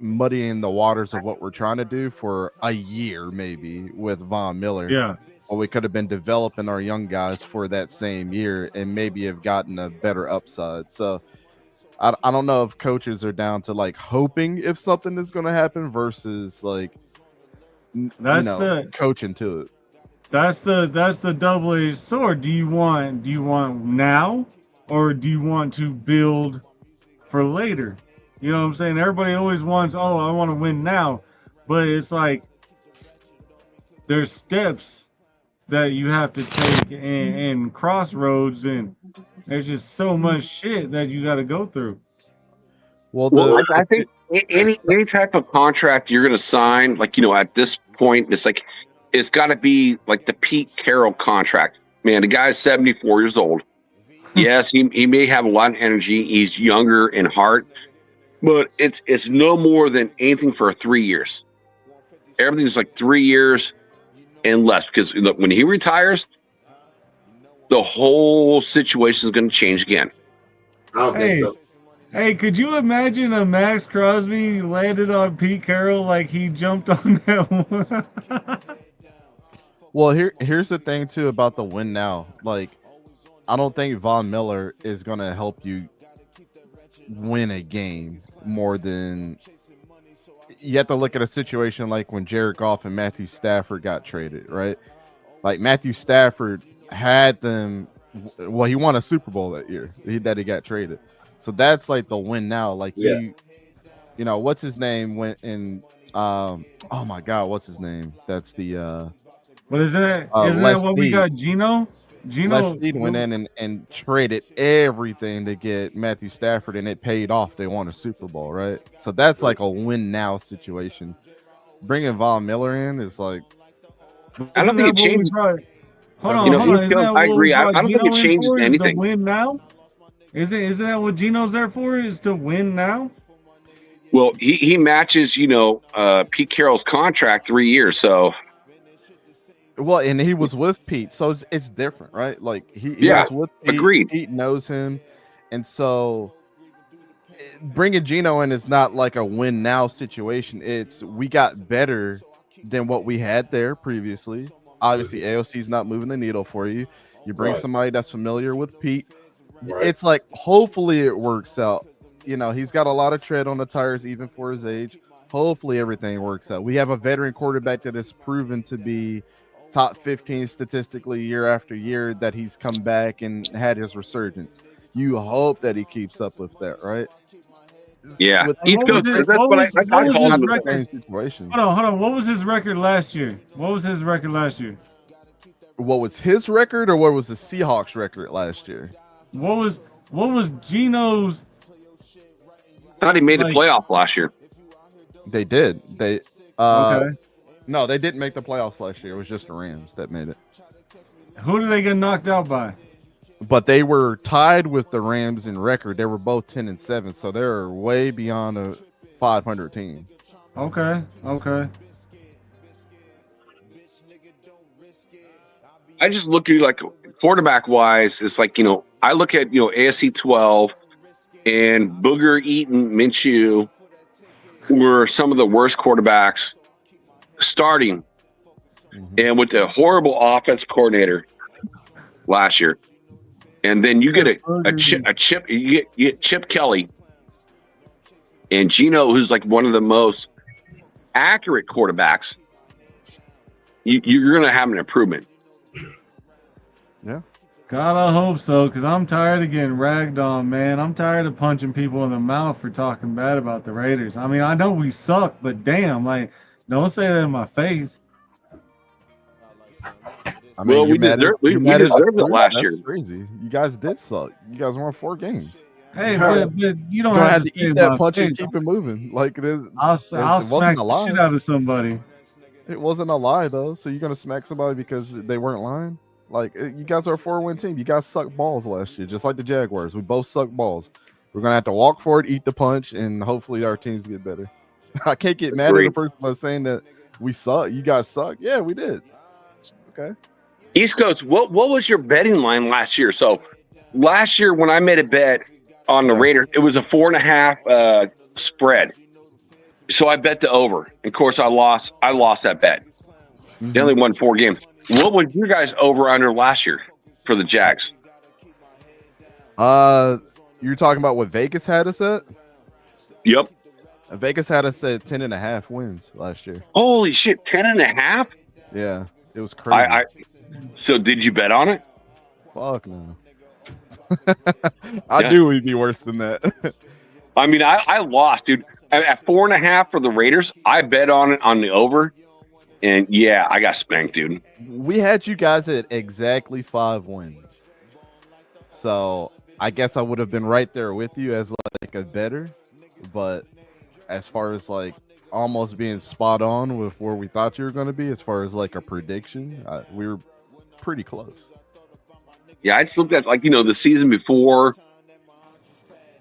muddying the waters of what we're trying to do for a year, maybe with Von Miller. Yeah. Or we could have been developing our young guys for that same year and maybe have gotten a better upside. So I don't know if coaches are down to hoping if something is going to happen versus coaching to it. That's the double-edged sword. Do you want now, or do you want to build for later? You know what I'm saying? Everybody always wants, I want to win now, but it's there's steps that you have to take and crossroads, and there's just so much shit that you got to go through. Well, I think any type of contract you're going to sign, at this point, it's got to be the Pete Carroll contract. Man, the guy's 74 years old. Yes, he may have a lot of energy. He's younger in heart, but it's no more than anything for 3 years. everything's like 3 years and less. Because look, when he retires, the whole situation is going to change again. I don't think so. Hey, could you imagine a Max Crosby landed on Pete Carroll like he jumped on that one? Well, here's the thing too about the win now. Like, I don't think Von Miller is gonna help you win a game more than you have to look at a situation like when Jared Goff and Matthew Stafford got traded, right? Like Matthew Stafford had them. Well, he won a Super Bowl that year that he got traded. So that's like the win now. Like you know, what's his name went in? Oh my God, what's his name? That's the What isn't that? Isn't that what we got? Gino Les Snead went in and traded everything to get Matthew Stafford, and it paid off. They won a Super Bowl, right? So that's like a win now situation. Bringing Von Miller in is like, I don't think it changes. Hold on. I agree. I don't think it changes anything. To win now? Isn't that what Gino's there for? Is to win now? Well, he matches, Pete Carroll's contract 3 years. So, well, and he was with Pete, so it's different, right? Like he was with Pete. Agreed. Pete knows him, and so bringing Gino in is not like a win now situation. It's we got better than what we had there previously. Obviously, AOC is not moving the needle for you. You bring somebody that's familiar with Pete. Right. It's like, hopefully it works out. He's got a lot of tread on the tires, even for his age. Hopefully everything works out. We have a veteran quarterback that has proven to be top 15 statistically year after year, that he's come back and had his resurgence. You hope that he keeps up with that, right? Yeah. Hold on. What was his record last year? What was his record, or what was the Seahawks record last year? What was Gino's? I thought he made the playoff last year. They did. Okay. No, they didn't make the playoffs last year. It was just the Rams that made it. Who did they get knocked out by? But they were tied with the Rams in record. They were both 10-7, so they're way beyond a 500 team. Okay. I just look at like quarterback wise. It's like, I look at, ASC 12 and Booger Eaton Minshew were some of the worst quarterbacks starting, and with the horrible offense coordinator last year. And then you get you get Chip Kelly and Gino, who's like one of the most accurate quarterbacks. You're going to have an improvement. Yeah. God, I hope so, because I'm tired of getting ragged on, man. I'm tired of punching people in the mouth for talking bad about the Raiders. I mean, I know we suck, but damn, don't say that in my face. I mean, we deserved it last year. That's crazy. You guys did suck. You guys won 4 games. Hey, but you don't have to eat that punch and keep it moving. Like it is. I'll smack the shit out of somebody. It wasn't a lie though. So you're gonna smack somebody because they weren't lying? Like, you guys are a 4-win team. You guys sucked balls last year, just like the Jaguars. We both sucked balls. We're gonna have to walk for it, eat the punch, and hopefully our teams get better. I can't get mad at the person that's saying that we suck. You guys suck. Yeah, we did. Okay. East Coast, what was your betting line last year? So last year when I made a bet on the Raiders, it was a 4.5 spread. So I bet the over. Of course, I lost that bet. They only won 4 games. What was your guys over under last year for the Jags? You're talking about what Vegas had us at? Yep. Vegas had us at 10.5 wins last year. Holy shit, 10.5? Yeah, it was crazy. So did you bet on it? Fuck no. I knew we'd be worse than that. I mean, I lost, dude. At 4.5 for the Raiders, I bet on it on the over. And yeah, I got spanked, dude. We had you guys at exactly 5 wins. So I guess I would have been right there with you as like a better. But as far as like almost being spot on with where we thought you were going to be, as far as like a prediction, we were pretty close. Yeah, I just looked at like, the season before,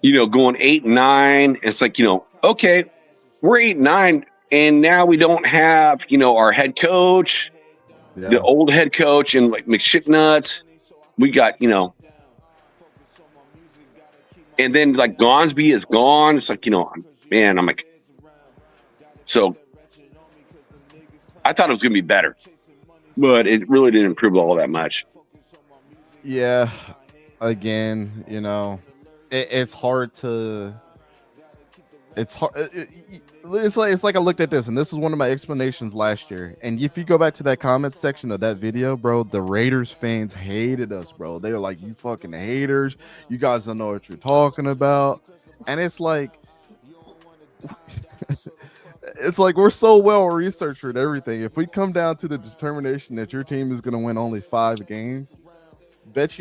going 8-9. It's like, okay, we're 8-9. And now we don't have, our head coach, the old head coach, and like McShitnuts. We got, and then like Gonsby is gone. It's like, man, I'm like, so I thought it was going to be better, but it really didn't improve all that much. Yeah. Again, it's hard to. It's hard. It's like I looked at this, and this was one of my explanations last year. And if you go back to that comment section of that video, bro, the Raiders fans hated us, bro. They were like, "You fucking haters! You guys don't know what you're talking about." And it's like, it's like we're so well researched and everything. If we come down to the determination that your team is going to win only 5 games, bet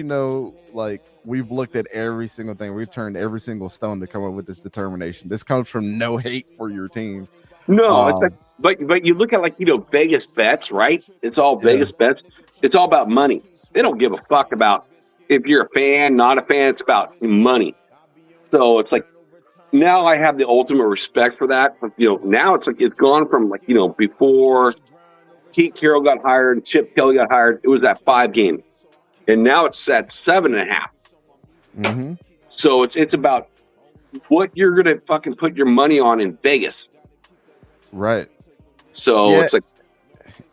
like we've looked at every single thing. We've turned every single stone to come up with this determination. This comes from no hate for your team. No, it's like, but you look at like Vegas bets, right? It's all Vegas bets. It's all about money. They don't give a fuck about if you're a fan, not a fan. It's about money. So it's like now I have the ultimate respect for that. But, now it's like it's gone from like before Pete Carroll got hired and Chip Kelly got hired. It was at 5 games. And now it's at 7.5. Mm-hmm. So it's about what you're gonna fucking put your money on in Vegas, right? So it's like,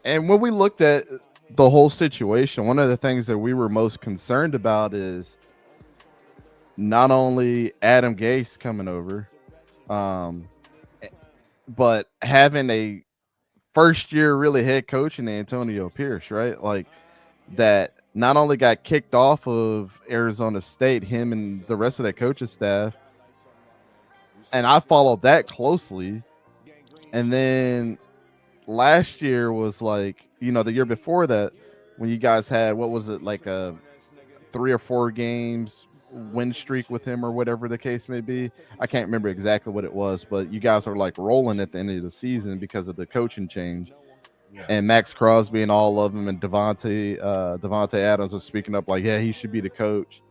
and when we looked at the whole situation, one of the things that we were most concerned about is not only Adam Gase coming over, but having a first year really head coach in Antonio Pierce, right? Like that. Not only got kicked off of Arizona State, him and the rest of that coaching staff, and I followed that closely. And then last year was like, the year before that, when you guys had, what was it, like a 3 or 4 games win streak with him or whatever the case may be. I can't remember exactly what it was, but you guys are like rolling at the end of the season because of the coaching change. Yeah. And Max Crosby and all of them, and Devontae Adams was speaking up like, yeah, he should be the coach.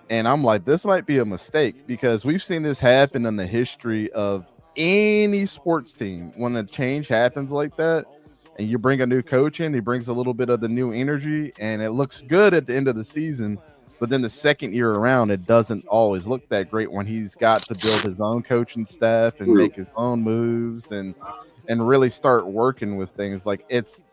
And I'm like, this might be a mistake because we've seen this happen in the history of any sports team. When a change happens like that and you bring a new coach in, he brings a little bit of the new energy and it looks good at the end of the season. But then the second year around, it doesn't always look that great when he's got to build his own coaching staff and make his own moves and really start working with things. Like it's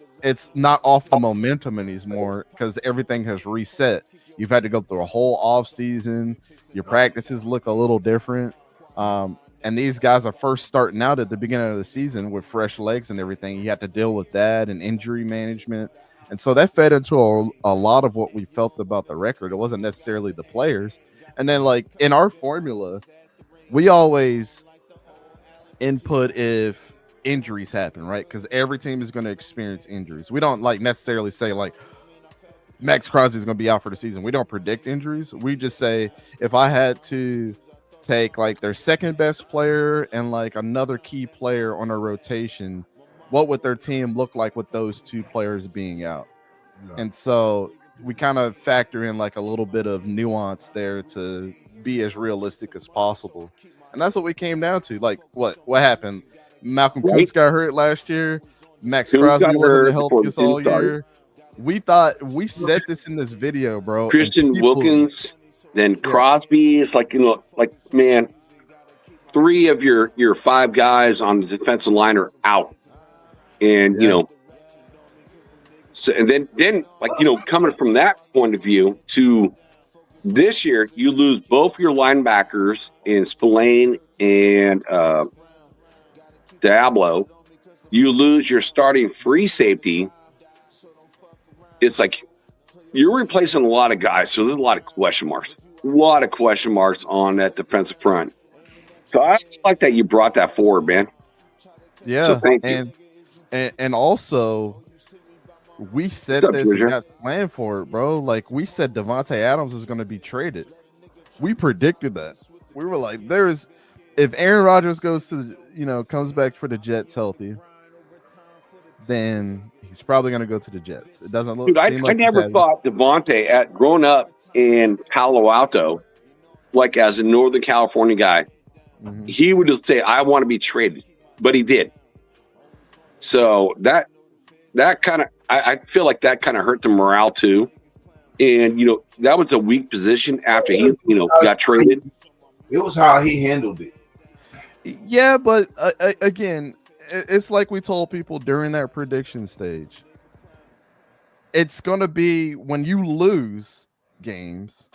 not off the momentum anymore because everything has reset. You've had to go through a whole off season. Your practices look a little different. And these guys are first starting out at the beginning of the season with fresh legs and everything. You have to deal with that and injury management. And so that fed into a lot of what we felt about the record. It wasn't necessarily the players. And then like in our formula, we always input if injuries happen, right? Because every team is going to experience injuries. We don't like necessarily say like Max Crosby is going to be out for the season. We don't predict injuries. We just say if I had to take like their second best player and like another key player on a rotation, what would their team look like with those 2 players being out? Yeah. And so we kind of factor in like a little bit of nuance there to be as realistic as possible. And that's what we came down to. Like what happened? Malcolm Kuntz got hurt last year. Max Crosby wasn't the healthiest all year. We thought we said this in this video, bro. Christian Wilkins, then Crosby is like, man, 3 of your 5 guys on the defensive line are out. And, so, and then like, coming from that point of view to this year, you lose both your linebackers in Spillane and Diablo. You lose your starting free safety. It's like you're replacing a lot of guys, so there's a lot of question marks. A lot of question marks on that defensive front. So I like that you brought that forward, man. Yeah, so thank you. And also we said this and got planned for it, bro. Like we said Devontae Adams is going to be traded. We predicted that. We were like, if Aaron Rodgers goes to comes back for the Jets healthy, then he's probably going to go to the Jets. It doesn't look. Dude, I never thought Devontae, growing up in Palo Alto, like as a Northern California guy, he would just say, "I want to be traded," but he did. So that kind of, I feel like that kind of hurt the morale too. And, that was a weak position after he, got traded. It was how he handled it. Yeah, but again, it's like we told people during that prediction stage. It's going to be when you lose games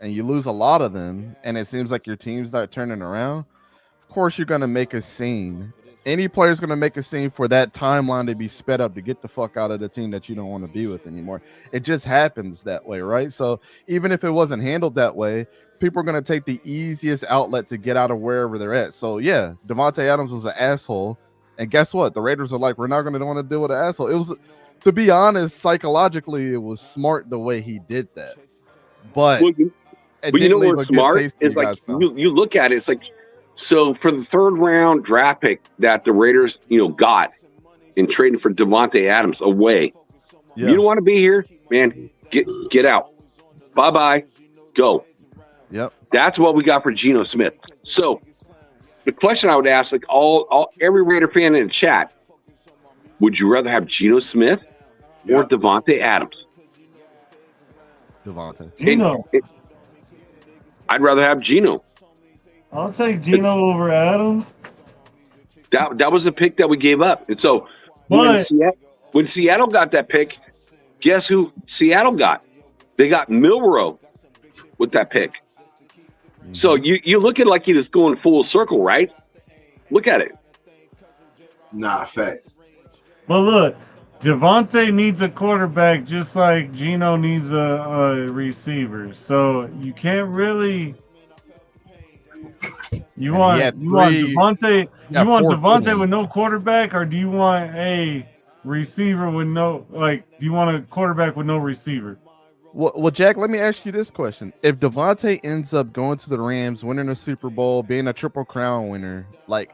and you lose a lot of them and it seems like your team's not turning around, of course you're going to make a scene. Any player's going to make a scene for that timeline to be sped up to get the fuck out of the team that you don't want to be with anymore. It just happens that way, right? So even if it wasn't handled that way, people are going to take the easiest outlet to get out of wherever they're at. So yeah, Davante Adams was an asshole. And guess what? The Raiders are like, we're not going to want to deal with an asshole. It was, to be honest, psychologically, it was smart the way he did that. But what's smart is like you look at it, it's like, so for the third round draft pick that the Raiders, got in trading for Davante Adams away, you don't want to be here, man. Get out. Bye. Go. Yep. That's what we got for Geno Smith. So the question I would ask, like every Raider fan in the chat, would you rather have Geno Smith or Davante Adams? Davante. Geno. I'd rather have Geno. I'll take Geno over Adams. That was a pick that we gave up. And so when Seattle got that pick, guess who Seattle got? They got Milroe with that pick. Mm-hmm. So you look at it like he was going full circle, right? Look at it. Nah, facts. But look, Davante needs a quarterback just like Geno needs a receiver. So you can't really. You want Davante? You want Davante with no quarterback, or do you want a receiver with no? Like, do you want a quarterback with no receiver? Well, Jack, let me ask you this question: if Davante ends up going to the Rams, winning a Super Bowl, being a Triple Crown winner, like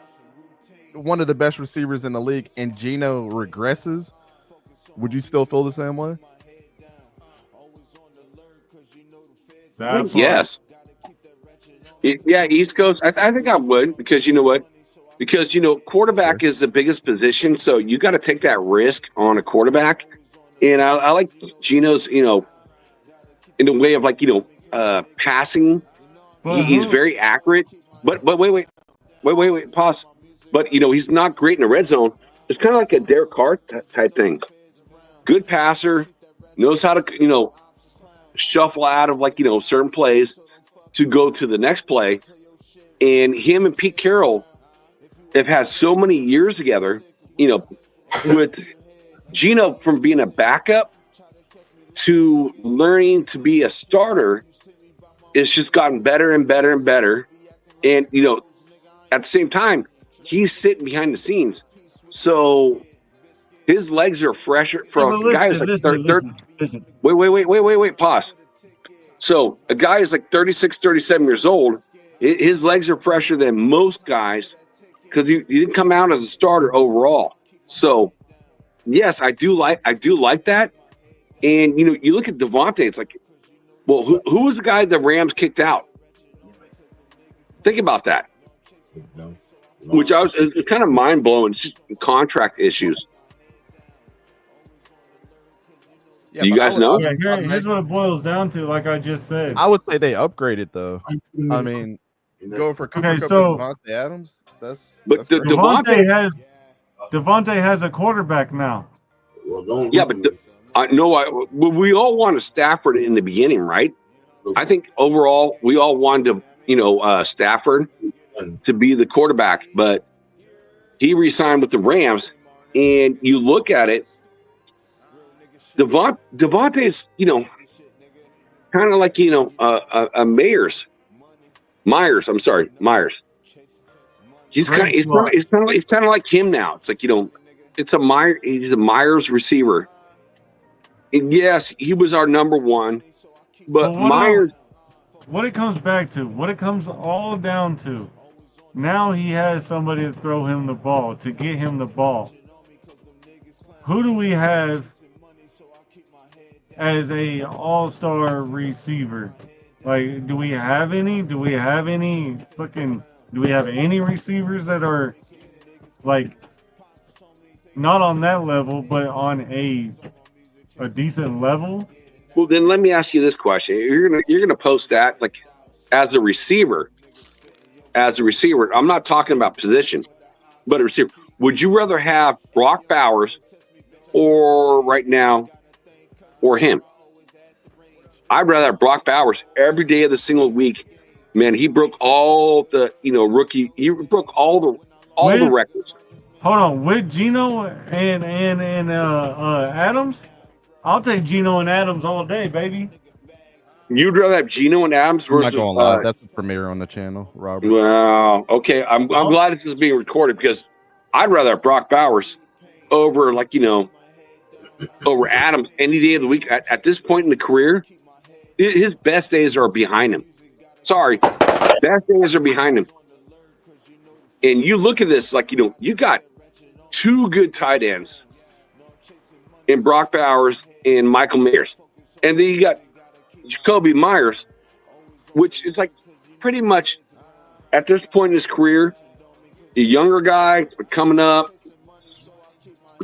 one of the best receivers in the league, and Geno regresses, would you still feel the same way? Yes. Yeah, East Coast. I think I would, because you know what? Because quarterback is the biggest position, so you got to take that risk on a quarterback. And I like Geno's, in the way of like passing. He's very accurate. But wait, pause. But he's not great in the red zone. It's kind of like a Derek Carr type thing. Good passer, knows how to shuffle out of certain plays to go to the next play. And him and Pete Carroll have had so many years together, with Geno from being a backup to learning to be a starter. It's just gotten better and better and better. And, at the same time, he's sitting behind the scenes. So his legs are fresher from guys like 30. Wait, pause. So a guy is like 36, 37 years old. His legs are fresher than most guys because he didn't come out as a starter overall. So yes, I do like that. And you look at Davante, it's like, well, who was the guy the Rams kicked out? Think about that. Which it's kind of mind blowing. It's just contract issues. Yeah, you guys know? Yeah, here's what it boils down to. Like I just said, I would say they upgraded though. I mean, going for Cooper Kupp and Davante Adams. That's Davante has a quarterback now. Well, we all wanted Stafford in the beginning, right? I think overall we all wanted Stafford to be the quarterback, but he re-signed with the Rams, and you look at it, Davante is, kind of like, a Myers. He's kind of like him now. It's like, he's a Myers receiver. And yes, he was our number one, but Myers. What it comes back to, what it comes all down to, now he has somebody to throw him the ball, to get him the ball. Who do we have as a all-star receiver? Like, do we have any? Do we have any receivers that are like not on that level, but on a decent level. Well, then let me ask you this question: You're gonna post that like as a receiver. As a receiver, I'm not talking about position, but a receiver. Would you rather have Brock Bowers or right now or him? I'd rather have Brock Bowers every day of the single week. Man, he broke all the rookie. He broke all the records. Hold on, with Geno and Adams, I'll take Geno and Adams all day, baby. You'd rather have Geno and Adams versus? I'm not gonna lie, that's the premiere on the channel, Robert. Wow. Okay, I'm glad this is being recorded because I'd rather have Brock Bowers over over Adams any day of the week. At this point in the career, his best days are behind him. Sorry, best days are behind him. And you look at this you got two good tight ends in Brock Bowers and Michael Mayers, and then you got Jacoby Myers, which is pretty much at this point in his career, the younger guy coming up,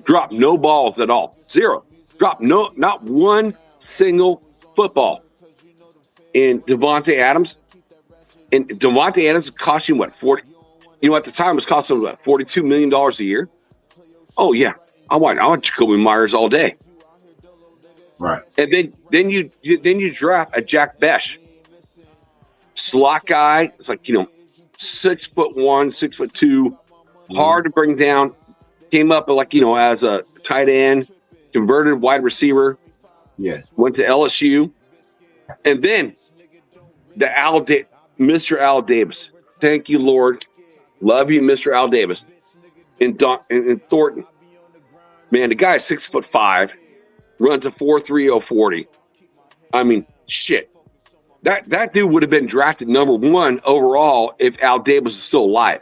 dropped no balls at all. Zero. Dropped not one single football. And Devontae Adams cost you what, 40? At the time it was costing what, $42 million a year? Oh yeah. I want Jacoby Myers all day. Right. And then you draft a Jack Besh. Slot guy. It's 6'1", 6'2", hard to bring down. Came up as a tight end, converted wide receiver. Yeah. Went to LSU. And then Mr. Al Davis. Thank you, Lord. Love you, Mr. Al Davis. In Thornton. Man, the guy's 6'5", runs a 4.30 40. I mean, shit. That dude would have been drafted number 1 overall if Al Davis was still alive.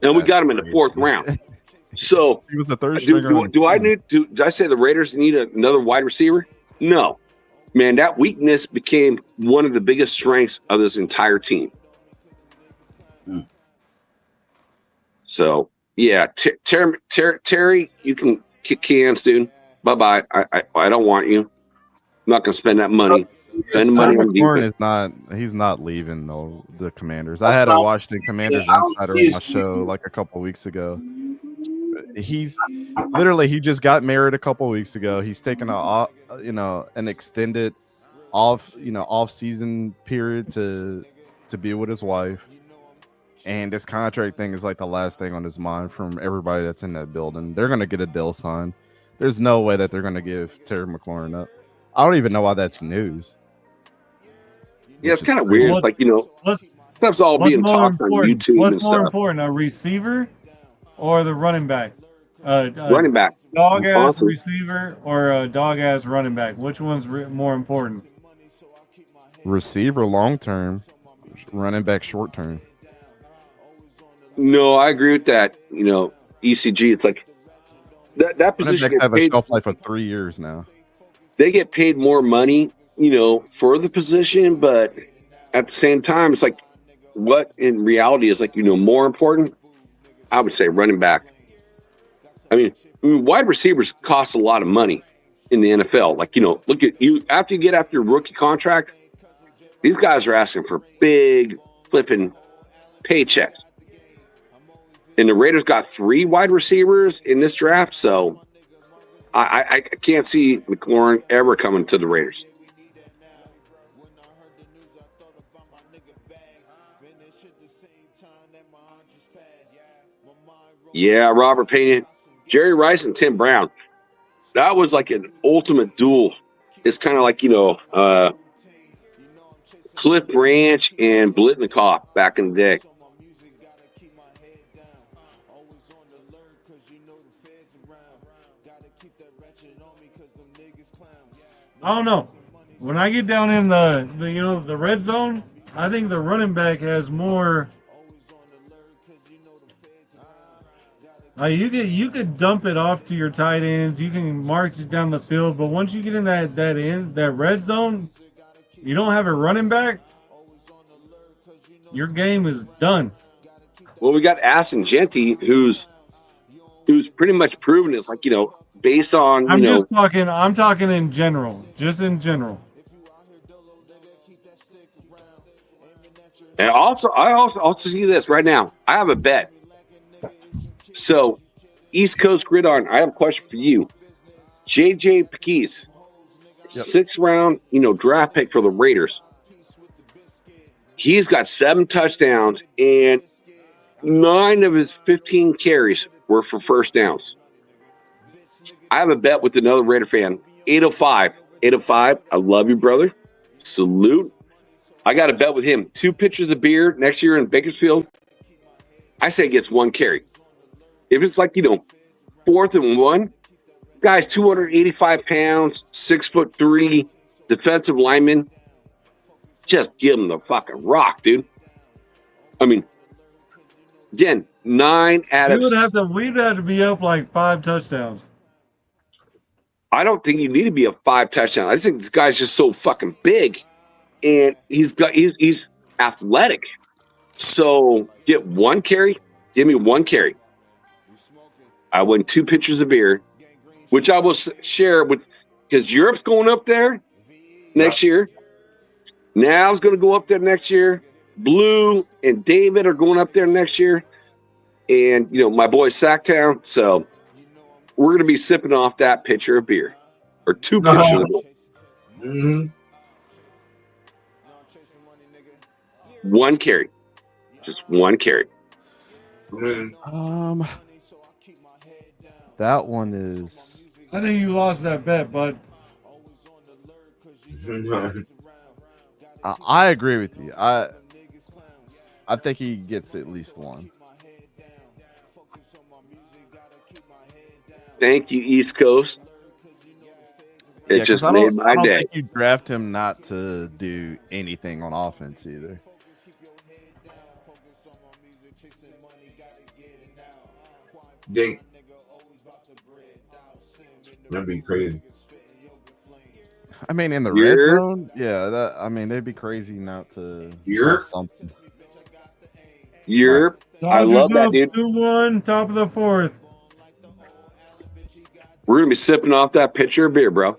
And we got him in the 4th round. So he was the third. Did I say the Raiders need another wide receiver? No. Man, that weakness became one of the biggest strengths of this entire team. So, yeah, Terry, you can kick cans, dude. Bye-bye. I don't want you. I'm not going to spend that money. Spend money on defense. He's not leaving the Commanders. I had a Washington Commanders insider on my show a couple weeks ago. He just got married a couple weeks ago. He's taken an extended off season period to be with his wife. And this contract thing is the last thing on his mind from everybody that's in that building. They're going to get a deal signed. There's no way that they're going to give Terry McLaurin up. I don't even know why that's news. Yeah, it's kind of weird. Stuff's all being talked on YouTube. What's more important, a receiver or the running back? Running back. Dog-ass receiver or a dog-ass running back? Which one's more important? Receiver long-term, running back short-term. No, I agree with that. ECG, it's that position. Running backs have a shelf life of 3 years now. They get paid more money, for the position, but at the same time, it's what in reality is more important. I would say running back. I mean, wide receivers cost a lot of money in the NFL. Look at you after you get after your rookie contract. These guys are asking for big flipping paychecks. And the Raiders got 3 wide receivers in this draft, so I can't see McLaurin ever coming to the Raiders. Yeah, Robert Pena, Jerry Rice, and Tim Brown. That was an ultimate duel. It's kind of Cliff Branch and Blitnikoff back in the day. I don't know. When I get down in the red zone, I think the running back has more. You could dump it off to your tight ends. You can march it down the field, but once you get in that red zone, you don't have a running back. Your game is done. Well, we got Aston Genty, who's who's pretty much proven it's like, based on, I'm talking in general, just in general. And I also see this right now. I have a bet. So, East Coast Gridiron, I have a question for you. JJ Pegues, 6th round, draft pick for the Raiders. He's got 7 touchdowns, and 9 of his 15 carries were for first downs. I have a bet with another Raider fan. 805. 805, I love you, brother. Salute. I got a bet with him. 2 pitchers of beer next year in Bakersfield. I say he gets 1 carry. If it's like, 4th and 1, guy's 285 pounds, 6'3", defensive lineman. Just give him the fucking rock, dude. I mean, again, 9 out of... We'd have to be up like 5 touchdowns. I don't think you need to be a 5 touchdown. I think this guy's just so fucking big, and he's athletic. So get 1 carry. Give me 1 carry. I win 2 pitchers of beer, which I will share with, because Europe's going up there next year. Now's going to go up there next year. Blue and David are going up there next year. And, my boy Sacktown. So we're going to be sipping off that pitcher of beer. Or 2 pitchers of beer. Mm-hmm. 1 carry. Just 1 carry. That one is... I think you lost that bet, bud. I agree with you. I think he gets at least 1. Thank you, East Coast. It just made my day. I don't think you draft him not to do anything on offense either. Dink. That'd be crazy. I mean, in the red zone, they'd be crazy not to Europe something. Europe, I love that, dude. 2-1, top of the 4th. We're gonna be sipping off that pitcher of beer, bro.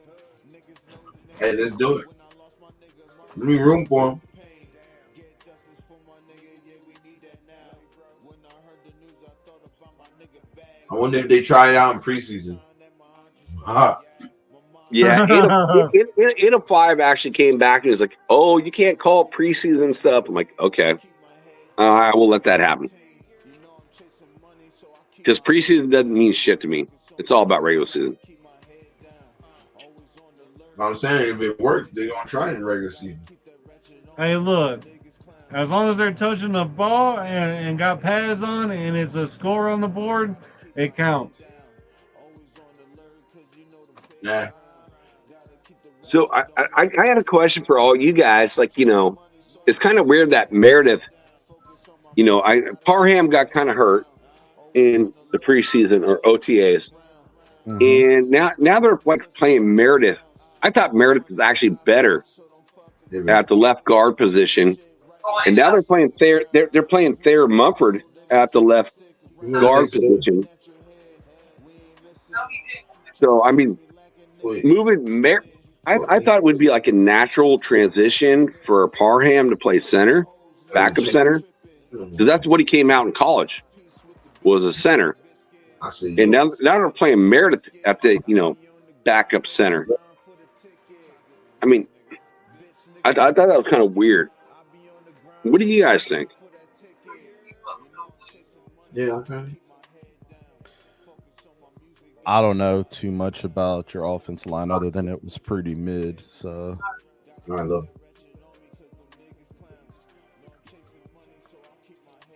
Hey, let's do it. Give me room for him. I wonder if they try it out in preseason. Yeah, 805 actually came back and was like, "Oh, you can't call it preseason stuff." I'm like, "Okay, I will let that happen." Because preseason doesn't mean shit to me. It's all about regular season. I'm saying if it works, they're gonna try it in regular season. Hey, look. As long as they're touching the ball and got pads on and it's a score on the board, it counts. Yeah. So I had a question for all you guys. Like, it's kind of weird that Meredith, Parham got kind of hurt in the preseason or OTAs. Mm-hmm. And now they're like playing Meredith. I thought Meredith was actually better at the left guard position. And now they're playing they're playing Thayer Mumford at the left guard position. So I mean, moving I thought it would be like a natural transition for Parham to play center, backup center, because that's what he came out in college, was a center. I see. And now they're playing Meredith at the backup center. I mean, I thought that was kind of weird. What do you guys think? Yeah, okay. I don't know too much about your offensive line other than it was pretty mid. So I love it.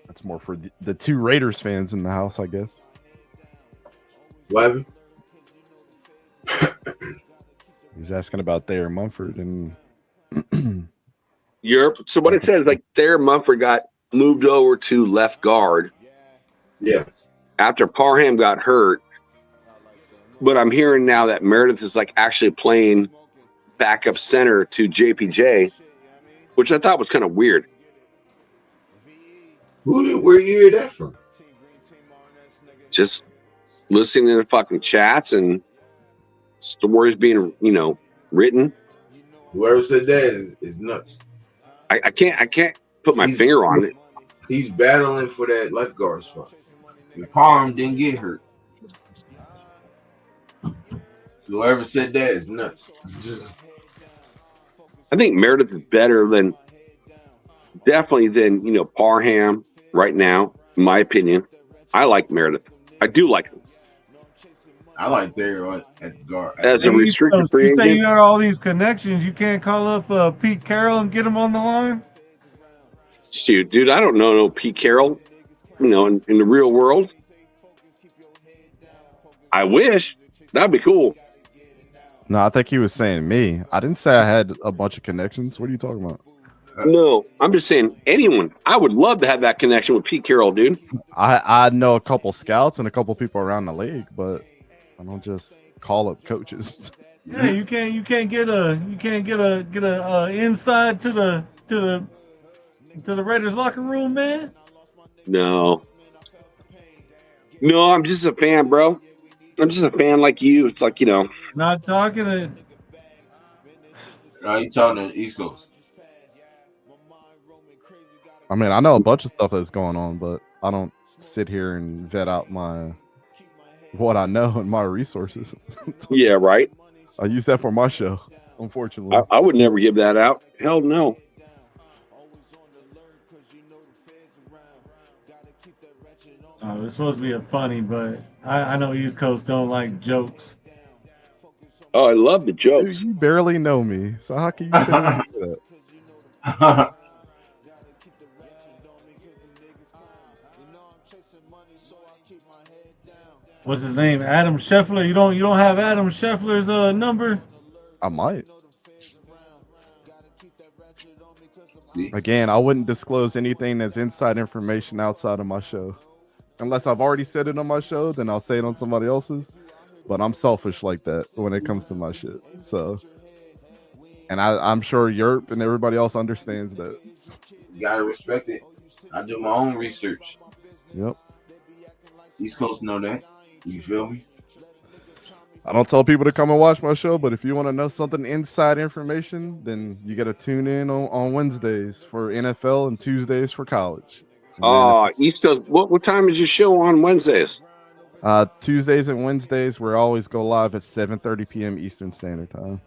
That's more for the 2 Raiders fans in the house, I guess. What? He's asking about Thayer Mumford and Europe. So what it says, like Thayer Mumford got moved over to left guard. Yeah. After Parham got hurt. But I'm hearing now that Meredith is like actually playing backup center to JPJ, which I thought was kind of weird. Where you hear that from? Just listening to the fucking chats and stories being, written. Whoever said that is nuts. I can't put my finger on it. He's battling for that left guard spot. And Parham didn't get hurt. Whoever said that is nuts. I think Meredith is better than Parham right now, in my opinion. I like Meredith. I do like him. I like Thayer at the guard. As a restricted free agent. You say you got all these connections. You can't call up Pete Carroll and get him on the line? Shoot, dude, I don't know no Pete Carroll, in the real world. I wish. That'd be cool. No, I think he was saying me. I didn't say I had a bunch of connections. What are you talking about? No, I'm just saying anyone. I would love to have that connection with Pete Carroll, dude. I know a couple scouts and a couple people around the league, but I don't just call up coaches. Yeah, you can't get a inside to the Raiders locker room, man. No, I'm just a fan, bro. I'm just a fan like you. It's like, Not talking to. You talking to the East Coast? I mean, I know a bunch of stuff that's going on, but I don't sit here and vet out what I know and my resources. Yeah, right. I use that for my show, unfortunately. I would never give that out. Hell no. Oh, it's supposed to be funny, but I know East Coast don't like jokes. Oh, I love the jokes. Dude, you barely know me, so how can you say that? What's his name? Adam Scheffler. You don't have Adam Scheffler's number? I might. Again, I wouldn't disclose anything that's inside information outside of my show. Unless I've already said it on my show, then I'll say it on somebody else's. But I'm selfish like that when it comes to my shit. So, and I'm sure Yerp and everybody else understands that. You gotta respect it. I do my own research. Yep. East Coast know that. You feel me? I don't tell people to come and watch my show, but if you want to know something inside information, then you got to tune in on Wednesdays for NFL and Tuesdays for college. East Coast. What time is your show on Wednesdays? Tuesdays and Wednesdays, we always go live at 7:30 p.m. Eastern Standard Time.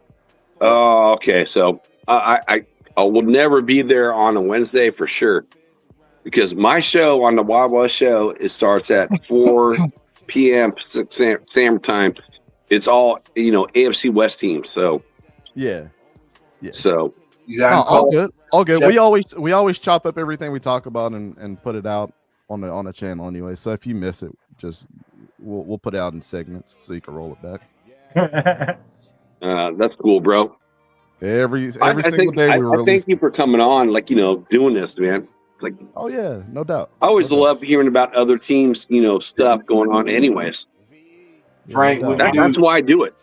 Oh, okay. So I will never be there on a Wednesday for sure, because my show on the Wild West show starts at 4 p.m. Sam time. It's all AFC West teams. So yeah. So all good. We always chop up everything we talk about and put it out on the channel anyway. So if you miss it, just we'll put it out in segments so you can roll it back. That's cool, bro. Every single day we release. Thank you for coming on, doing this, man. It's like, oh yeah, no doubt. I always love hearing about other teams, stuff going on. Anyways, Frank, that's why I do it.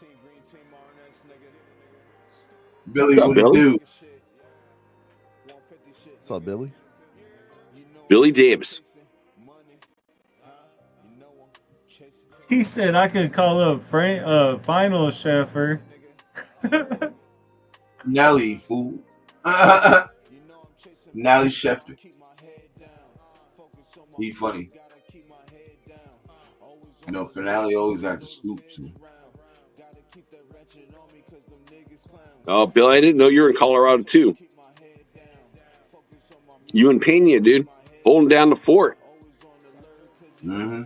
Billy, what it do? What's up, Billy? Billy Davis. He said I could call up Final Sheffer. Nelly, fool. Nelly Schefter. He funny. Finale always got the scoops. Oh, Bill, I didn't know you were in Colorado too. You and Pena, dude, holding down the fort. Mm-hmm.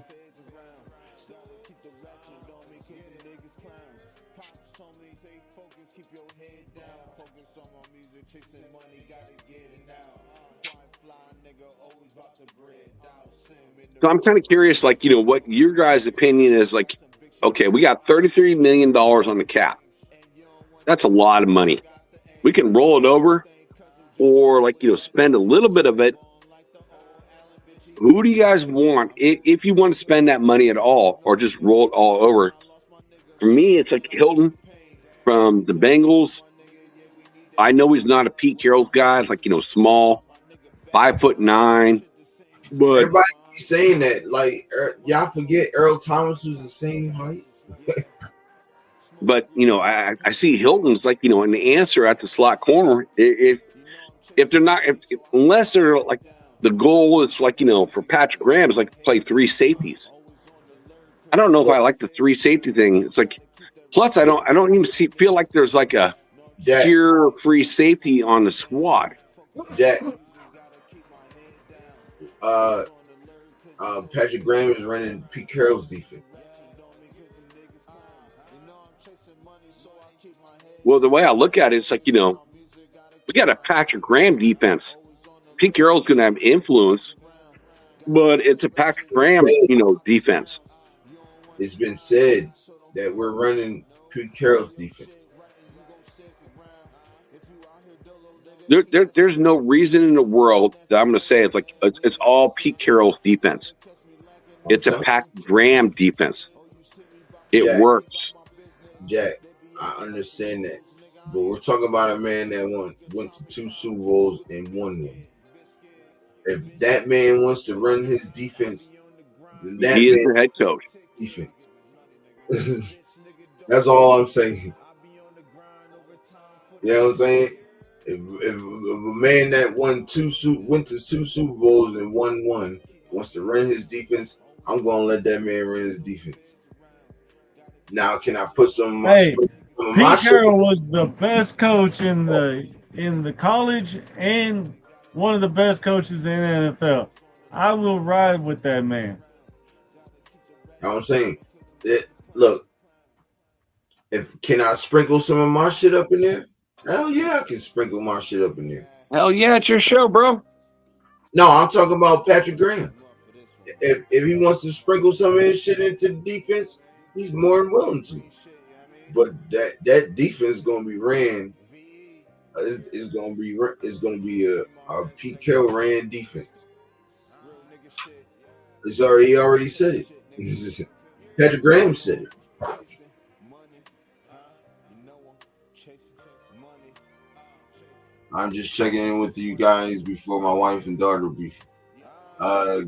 So I'm kind of curious, what your guys' opinion is. Okay, we got $33 million on the cap. That's a lot of money. We can roll it over or, spend a little bit of it. Who do you guys want? If you want to spend that money at all or just roll it all over. For me, it's like Hilton from the Bengals. I know he's not a Pete Carroll guy. It's small, 5'9". But saying that, like, y'all forget Earl Thomas was the same height. But I see Hilton's like an answer at the slot corner. If they're not, unless they're like the goal is like for Patrick Graham is like to play three safeties. I don't know if I like the three safety thing. It's like, plus I don't even feel like there's like a pure free safety on the squad. Jack, Patrick Graham is running Pete Carroll's defense. Well, the way I look at it, it's like, we got a Patrick Graham defense. Pete Carroll's going to have influence, but it's a Patrick Graham, defense. It's been said that we're running Pete Carroll's defense. There's no reason in the world that I'm going to say it's like it's all Pete Carroll's defense. It's a Patrick Graham defense. It works. Jack, I understand that, but we're talking about a man that went to 2 Super Bowls and won one. If that man wants to run his defense, then that he is the head coach. Defense. That's all I'm saying. You know what I'm saying? If a man that went to 2 Super Bowls and won one wants to run his defense, I'm gonna let that man run his defense. Now, can I put some? Pete Carroll was the best coach in the college and one of the best coaches in the NFL. I will ride with that man. You know what I'm saying? Look, can I sprinkle some of my shit up in there? Hell yeah, I can sprinkle my shit up in there. Hell yeah, it's your show, bro. No, I'm talking about Patrick Graham. If he wants to sprinkle some of his shit into the defense, he's more than willing to. But that defense is gonna be ran. It's gonna be a Pete Carroll ran defense. He already said it. Patrick Graham said it. I'm just checking in with you guys before my wife and daughter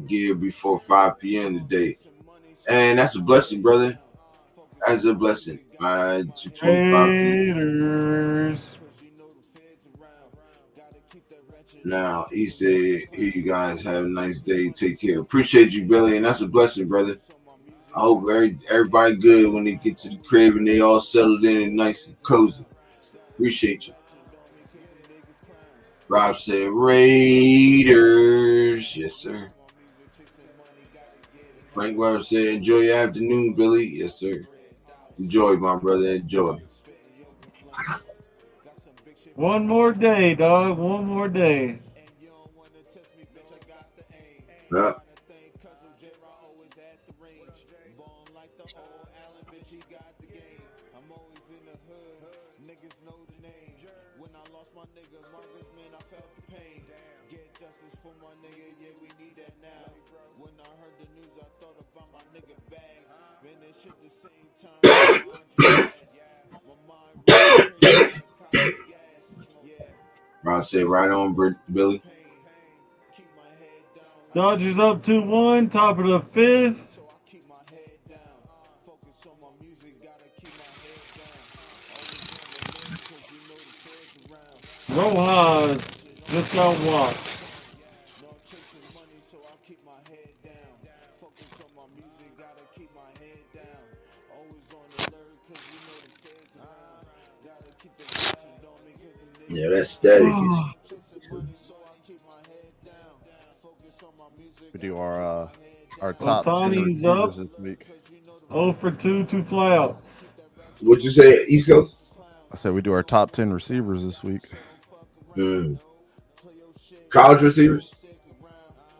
get before 5 p.m. today. And that's a blessing, brother. That's a blessing. 2:25 Raiders. Now, he said, here you guys have a nice day. Take care. Appreciate you, Billy. And that's a blessing, brother. I hope everybody good when they get to the crib and they all settled in and nice and cozy. Appreciate you. Rob said, Raiders. Yes, sir. Frank Weber said, enjoy your afternoon, Billy. Yes, sir. Enjoy, my brother. Enjoy. One more day, dog. One more day. Yeah. Rob said, right on, Billy. Dodgers up 2-1, top of the 5th. Rojas just got walked. Yeah, that's static. We do our top 10 up this week. 0 for 2 flyouts. What'd you say, East Coast? I said we do our top 10 receivers this week. College receivers?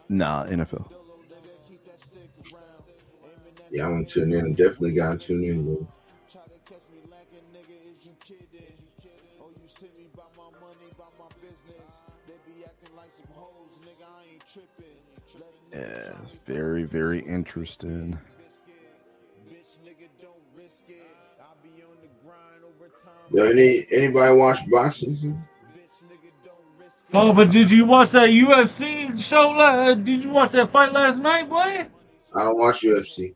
Nah, NFL. Yeah, I'm gonna tune in. Definitely gotta tune in, bro. Yeah, it's very, very interesting. Yo, anybody watch boxing? Oh, but did you watch that UFC the show? Did you watch that fight last night, boy? I don't watch UFC.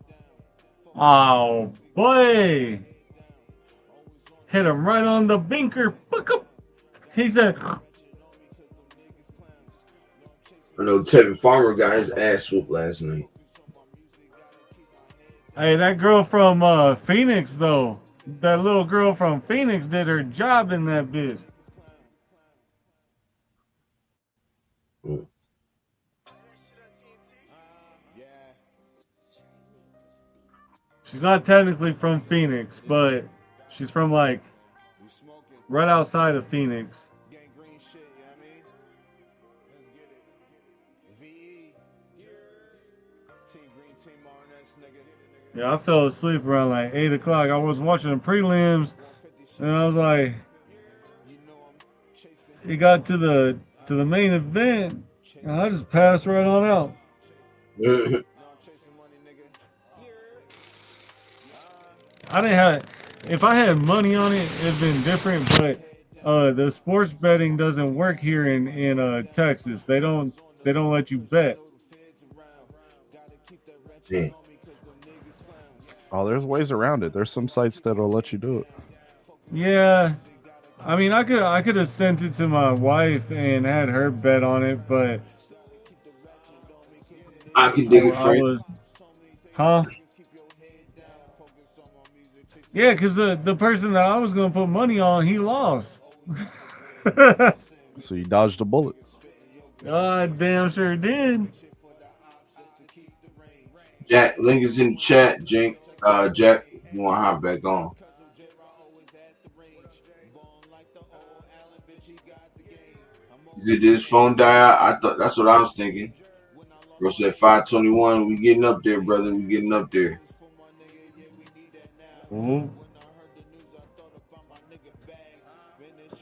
Oh, boy. Hit him right on the binker. He said, I know Tevin Farmer got his ass whooped last night. hey, that girl from Phoenix, though. That little girl from Phoenix did her job in that bitch. Mm. She's not technically from Phoenix, but she's from like right outside of Phoenix. Yeah, I fell asleep around like 8 o'clock. I was watching the prelims, and I was like, it got to the main event, and I just passed right on out. I didn't have. If I had money on it, it'd been different. But the sports betting doesn't work here in Texas. They don't let you bet. Yeah. Oh, there's ways around it. There's some sites that'll let you do it. Yeah, I mean, I could have sent it to my wife and had her bet on it, but I can dig it, Frank. Huh? Yeah, because the person that I was going to put money on, he lost. So you dodged a bullet. Damn sure did. Jack, link is in the chat. Jack, you want to hop back on? Did this phone die out? I thought that's what I was thinking. Bro said 521. We getting up there, brother. We getting up there. Ooh.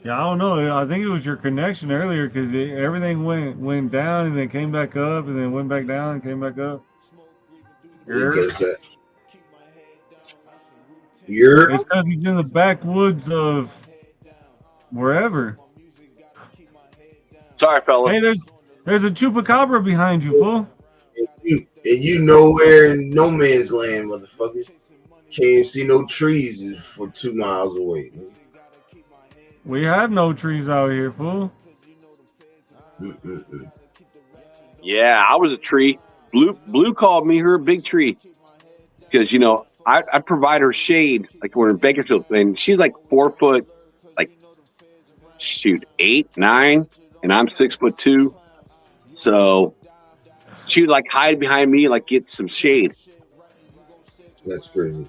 Yeah, I don't know. I think it was your connection earlier because everything went down and then came back up and then went back down and came back up. It's because he's in the backwoods of wherever. Sorry, fella. Hey, there's a chupacabra behind you, fool. And you nowhere in no man's land, motherfucker. Can't see no trees for 2 miles away. We have no trees out here, fool. Yeah, I was a tree. Blue called me her big tree because I provide her shade like we're in Bakersfield, and she's like 4 foot, like 8, 9, and I'm 6'2". So she would like hide behind me, like get some shade. That's crazy.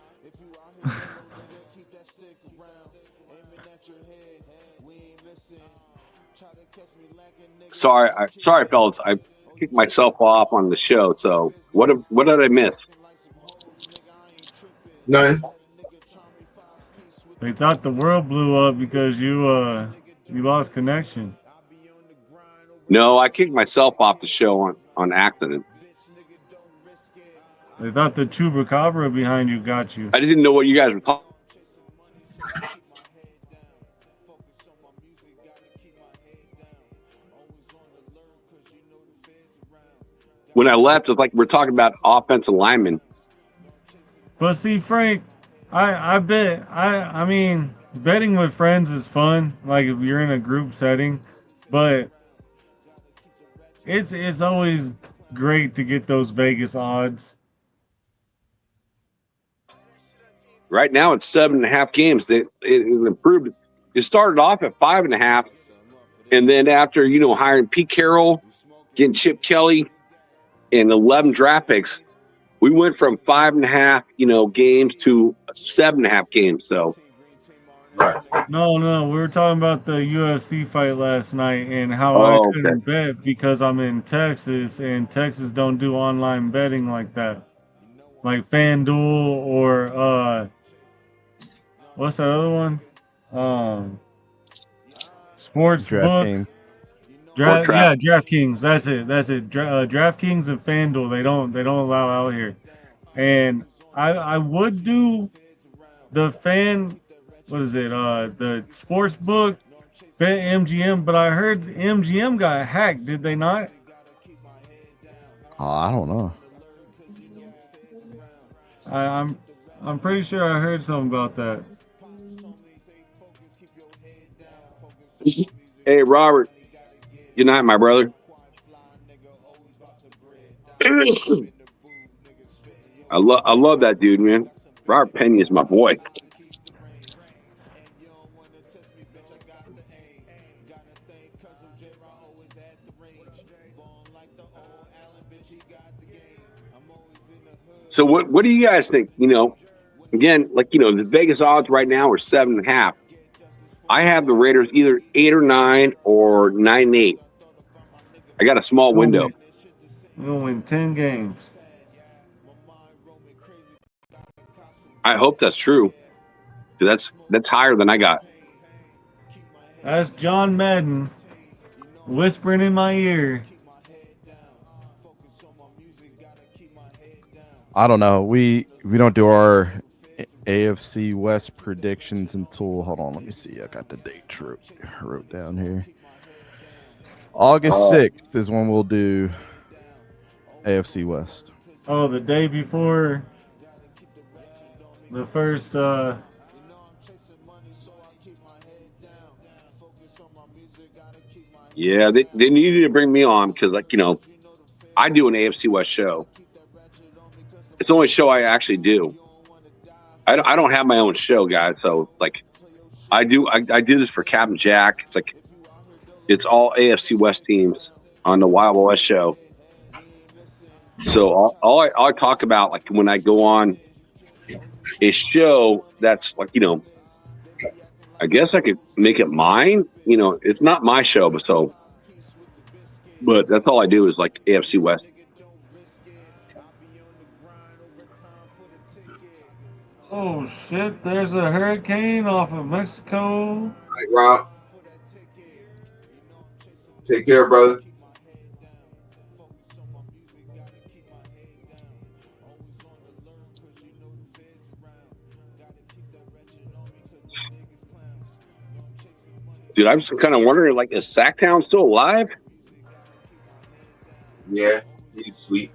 Sorry, fellas. I kicked myself off on the show. So what did I miss? Nothing. They thought the world blew up because you lost connection. No, I kicked myself off the show on accident. They thought the chupacabra behind you got you. I didn't know what you guys were talking. When I left, it was like we're talking about offensive linemen. But see, Frank, I bet I mean betting with friends is fun, like if you're in a group setting, but it's always great to get those Vegas odds. Right now, it's 7.5 games. It improved. It started off at 5.5, and then after hiring Pete Carroll, getting Chip Kelly, and 11 draft picks, we went from 5.5 games to 7.5 games. So, No, we were talking about the UFC fight last night and how I couldn't bet because I'm in Texas and Texas don't do online betting like that, like FanDuel or what's that other one? Sportsbook. DraftKings. That's it. DraftKings and FanDuel. They don't allow out here. And I would do the the sportsbook bet MGM, but I heard MGM got hacked. Did they not? I don't know. I'm pretty sure I heard something about that. Hey, Robert. Good night, my brother. I love that dude, man. Robert Penny is my boy. So what do you guys think? You know, again, like, you know, the Vegas odds right now are 7.5. I have the Raiders either 8 or 9 or 9-8. I got a small window. We're gonna win 10 games. I hope that's true. That's higher than I got. That's John Madden whispering in my ear. I don't know. We don't do our AFC West predictions until, hold on, let me see. I got the date wrote down here. August 6th is when we'll do AFC West. Oh, the day before the first Yeah, they needed to bring me on because, like, you know, I do an AFC West show. It's the only show I actually do. I don't have my own show, guys. So, like, I do this for Captain Jack. It's like, it's all AFC West teams on the Wild West show. So all I talk about, like, when I go on a show that's, like, you know, I guess I could make it mine. You know, it's not my show, but that's all I do is, like, AFC West. Oh shit, there's a hurricane off of Mexico. All right, Rob. Take care, brother. Dude, I'm just kind of wondering, like, is Sacktown still alive? Yeah, he's asleep.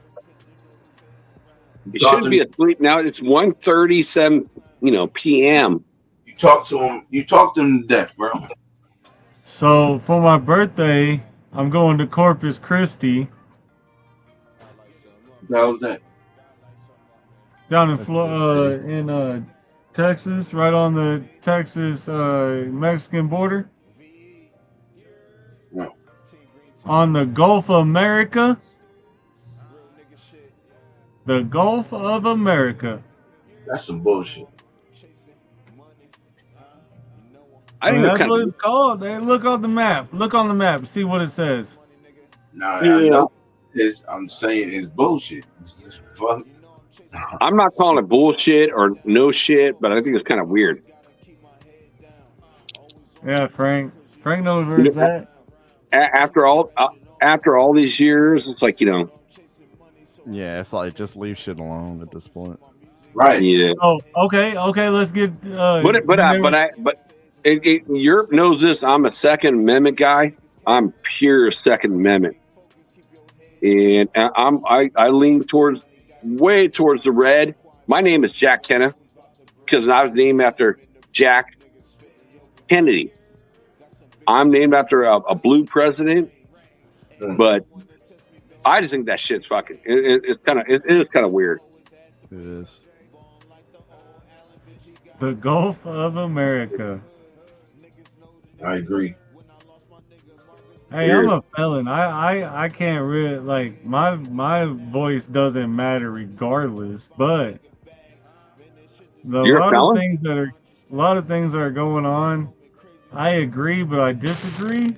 It shouldn't be asleep now. It's 1:37, p.m. You talk to him. You talk to him to death, bro. So for my birthday, I'm going to Corpus Christi. How's that? Down in Texas, right on the Texas Mexican border. No. On the Gulf of America. The Gulf of America. That's some bullshit. That's what it's called. Hey, look on the map. Look on the map. See what it says. Nah, I know I'm saying it's bullshit. I'm not calling it bullshit or no shit, but I think it's kind of weird. Yeah, Frank. Frank knows where it's at. After all these years, it's like, Yeah, it's like just leave shit alone at this point. Right. Yeah. Oh, okay. Let's get. Europe knows this. I'm a Second Amendment guy. I'm pure Second Amendment, and I lean way towards the red. My name is Jack Kenna because I was named after Jack Kennedy. I'm named after a blue president, but I just think that shit's fucking. It is kind of weird. It is. The Gulf of America. I agree. Hey, I'm a felon. I can't really, like, my voice doesn't matter regardless, but You're a felon? a lot of things that are going on, I agree, but I disagree.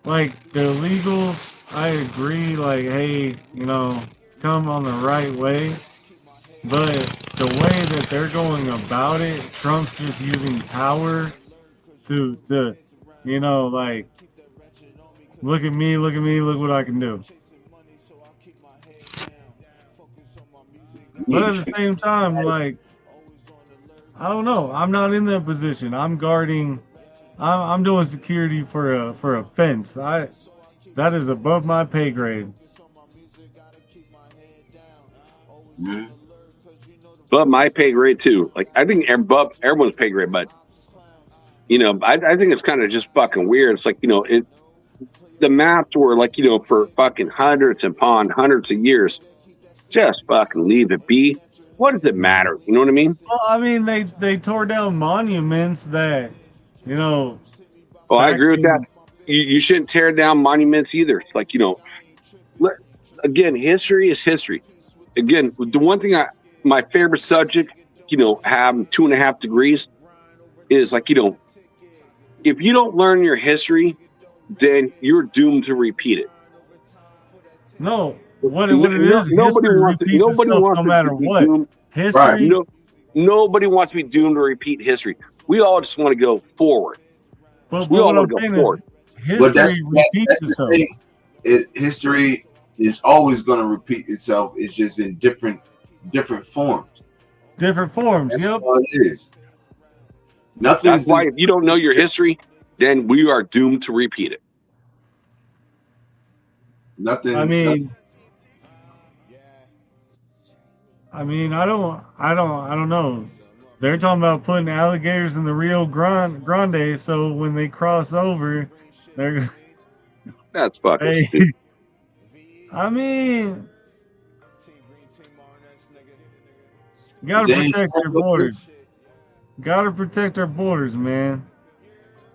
Like the illegals, I agree, like, hey, come on the right way. But the way that they're going about it, Trump's just using power to like, look at me, look what I can do. But at the same time, like, I don't know. I'm not in that position. I'm guarding. I'm doing security for a fence. That is above my pay grade. Mm-hmm. But my pay grade too. Like I think everyone's pay grade, but you know, I think it's kind of just fucking weird. It's like, you know, the maps were like, you know, for fucking hundreds upon hundreds of years. Just fucking leave it be. What does it matter? You know what I mean? Well, I mean, they tore down monuments that, you know. Oh, I agree with that. You shouldn't tear down monuments either. It's like, you know, again, history is history. Again, the one thing my favorite subject, you know, having 2.5 degrees is like, you know, if you don't learn your history, then you're doomed to repeat it. No, what it is, nobody wants no matter what. History. Right. Nobody wants to be doomed to repeat history. We all just want to go forward. But we all want to go forward. History repeats itself. History is always going to repeat itself. It's just in different forms. Different forms. That's yep. all it is. That's why if you don't know your history, then we are doomed to repeat it. Nothing. I mean, I don't know. They're talking about putting alligators in the Rio Grande, so when they cross over, they're. That's fucking stupid. I mean, you gotta protect our borders. Gotta protect our borders, man.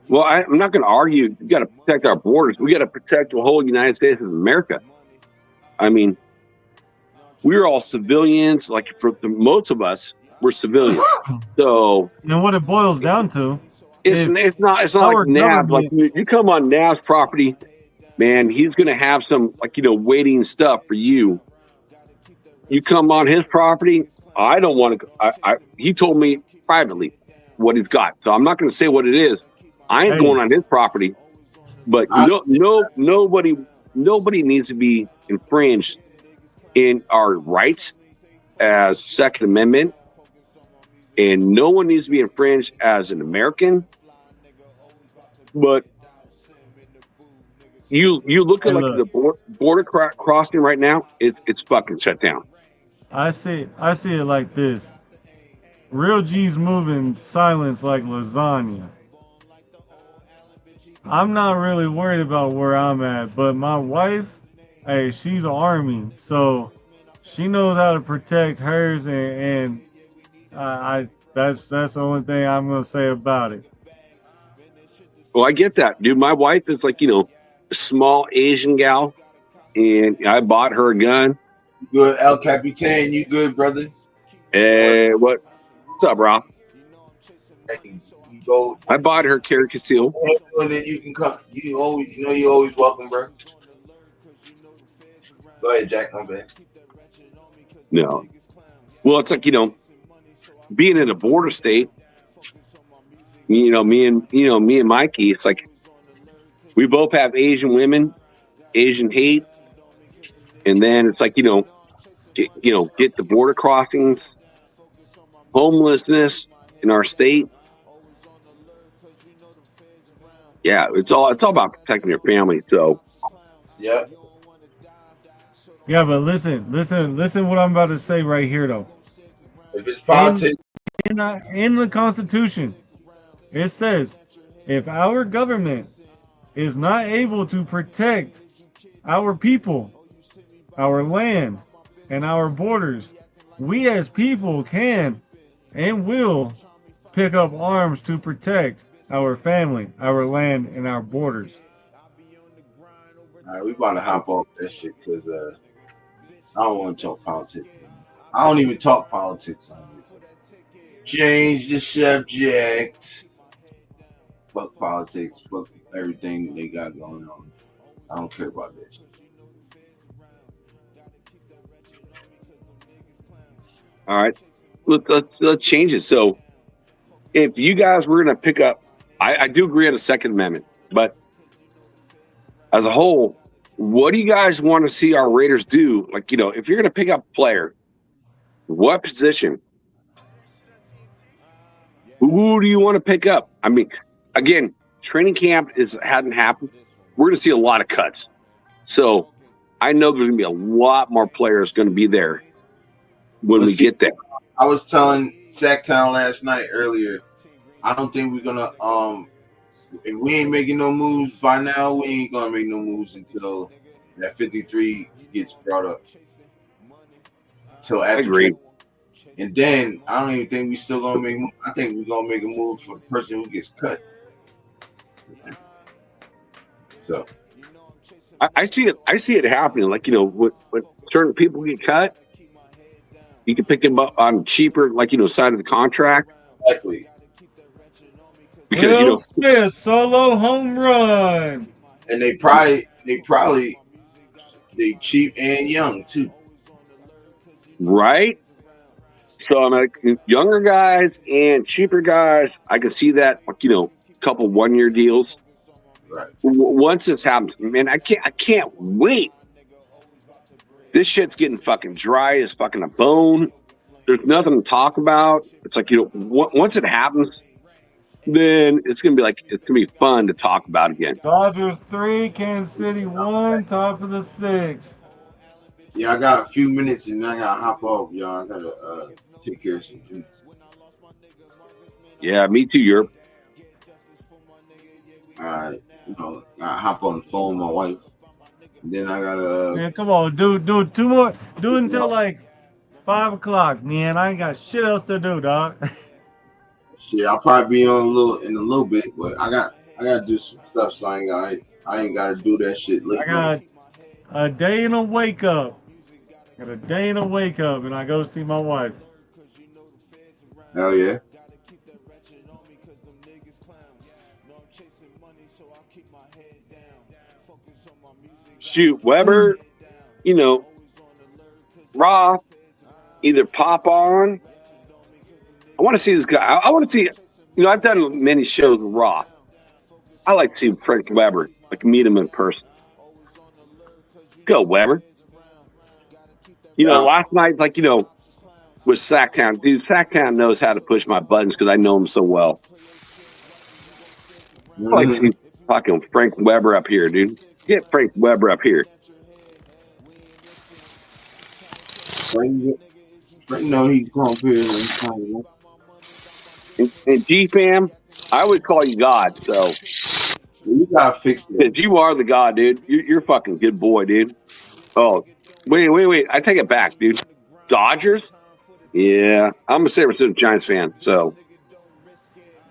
Well, I'm not going to argue. We got to protect our borders. We got to protect the whole United States of America. I mean, we're all civilians. Like for most of us, we're civilians. So, and what it boils down to, it's not like Nav. Like you come on Nav's property, man, he's going to have some like, you know, waiting stuff for you. You come on his property. I don't want to. He told me privately what he's got, so I'm not going to say what it is. I ain't going on his property, but nobody needs to be infringed in our rights as Second Amendment, and no one needs to be infringed as an American. But you look at like the border crossing right now, it's fucking shut down. I see it like this: real G's moving silence like lasagna. I'm not really worried about where I'm at, but my wife, hey, she's an army, so she knows how to protect hers, and that's the only thing I'm gonna say about it. Well, I get that, dude. My wife is like, you know, a small Asian gal, and I bought her a gun. Good, El Capitan. You good, brother? Hey, what's up, Ralph? Hey, you go. I bought her carry conceal. And then you can come. You always welcome, bro. Go ahead, Jack. My bad. No. Well, it's like, you know, being in a border state. You know, me and Mikey. It's like we both have Asian women, Asian hate, and then it's like, you know, get the border crossings, homelessness in our state. Yeah, it's all about protecting your family. So, yeah. Yeah, but listen what I'm about to say right here, though. If it's politics. In the Constitution, it says, if our government is not able to protect our people, our land, and our borders, we as people can and will pick up arms to protect our family, our land, and our borders. All right, we about to hop off that shit because I don't want to talk politics. I don't even talk politics on it. Change the subject. Fuck politics. Fuck everything they got going on. I don't care about that shit. All right, let's change it. So, if you guys were going to pick up, I do agree on the Second Amendment, but as a whole, what do you guys want to see our Raiders do? Like, you know, if you're going to pick up a player, what position? Who do you want to pick up? I mean, again, training camp hadn't happened. We're going to see a lot of cuts. So I know there's going to be a lot more players going to be there when we get there. I was telling Sacktown last night earlier. I don't think we're gonna if we ain't making no moves by now, we ain't gonna make no moves until that 53 gets brought up. Till after. I agree. And then I don't even think we still gonna make. I think we're gonna make a move for the person who gets cut. So I see it. I see it happening. Like, you know, when certain people get cut, you can pick them up on cheaper, like, you know, side of the contract. Exactly. Because Will Smith solo home run. And they cheap and young too. Right. So I'm like younger guys and cheaper guys. I can see that, like, you know, a couple 1-year deals. Right. Once this happens, man, I can't wait. This shit's getting fucking dry as fucking a bone. There's nothing to talk about. It's like, you know, once it happens, then it's gonna be fun to talk about again. Dodgers 3, Kansas City 1, top of the 6th. Yeah, I got a few minutes and I gotta hop off, y'all. I gotta take care of some things. Yeah, me too, Europe. All right, you know, I hop on the phone with my wife. And then I gotta. Man, come on, do 2 more. Do it until like 5 o'clock, man. I ain't got shit else to do, dog. Shit, I'll probably be on in a little bit, but I gotta do some stuff, so I ain't gotta do that shit later. I got a day and a wake up. Got a day and a wake up, and I go see my wife. Hell yeah. Shoot, Weber, you know, Roth, either pop on. I want to see this guy. I want to see, you know, I've done many shows with Roth. I like to see Frank Weber, like meet him in person. Go, Weber. You know, last night, like, you know, with Sacktown. Dude, Sacktown knows how to push my buttons because I know him so well. I like to see fucking Frank Weber up here, dude. Get Frank Weber up here. Frank know he's going here. And G-Fam, I would call you God, so. You gotta fix it. Because you are the God, dude. You're fucking good boy, dude. Oh, wait. I take it back, dude. Dodgers? Yeah. I'm a San Francisco Giants fan, so.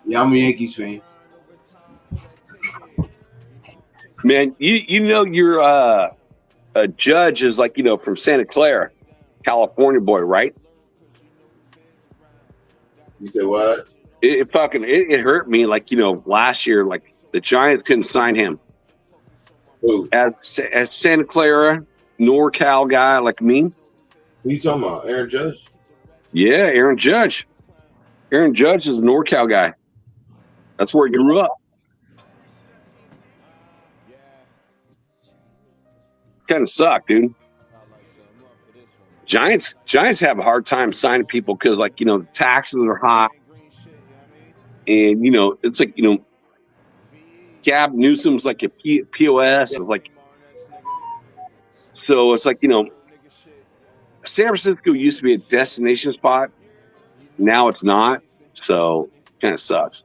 Yeah, I'm a Yankees fan. Man, you know you're a judge is like, you know, from Santa Clara, California boy, right? You said what? It hurt me, like, you know, last year, like the Giants couldn't sign him. Who? As Santa Clara, NorCal guy like me. Who you talking about? Aaron Judge? Yeah, Aaron Judge. Aaron Judge is a NorCal guy. That's where he grew up. Kind of suck, dude. Giants have a hard time signing people because, like, you know, the taxes are high. And, you know, it's like, you know, Gab Newsom's like a POS. Like, so it's like, you know, San Francisco used to be a destination spot. Now it's not. So kind of sucks.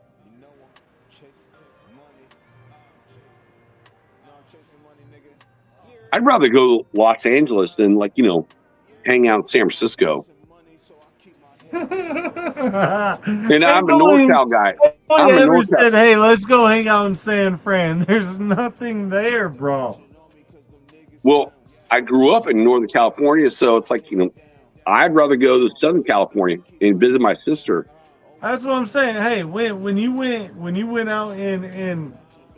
I'd rather go to Los Angeles than, like, you know, hang out in San Francisco. And I'm a NorCal guy. I never said, hey, let's go hang out in San Fran. There's nothing there, bro. Well, I grew up in Northern California, so it's like, you know, I'd rather go to Southern California and visit my sister. That's what I'm saying. Hey, when you went out in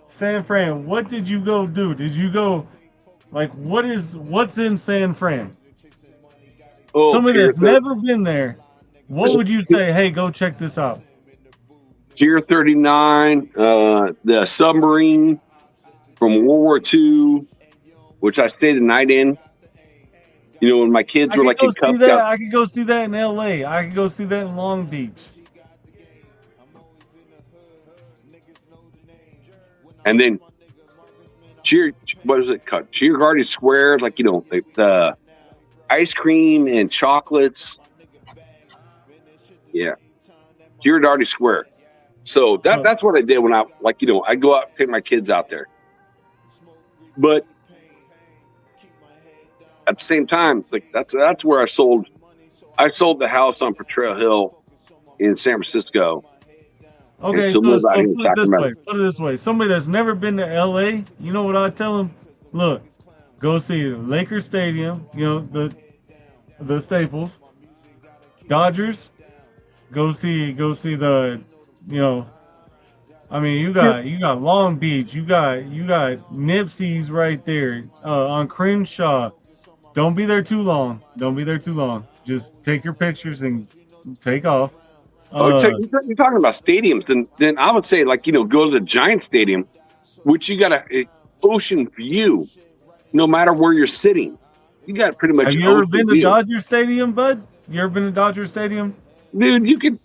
San Fran, what did you go do? Did you go, like, what's in San Fran? Oh, somebody that's never been there, what would you say? Hey, go check this out. Tier 39, the submarine from World War II, which I stayed the night in. You know, when my kids were like in Cub Scouts. I could go see that in LA. I could go see that in Long Beach. And then what is it called? Cheer Garden Square, like, you know, the ice cream and chocolates. Yeah. Girardi Square. So that's what I did when I go out and take my kids out there. But at the same time, like that's where I sold the house on Potrero Hill in San Francisco. Okay, so put it this way. Somebody that's never been to LA, you know what I tell them? Look, go see Lakers Stadium, the Staples. Dodgers, go see the, I mean, you got Long Beach, you got Nipsey's right there on Crenshaw. Don't be there too long. Just take your pictures and take off. You're talking about stadiums, then I would say, like, go to the Giant Stadium, which you got an ocean view, no matter where you're sitting. You got pretty much. Have you ever been to Dodger Stadium, bud? You ever been to Dodger Stadium? Dude,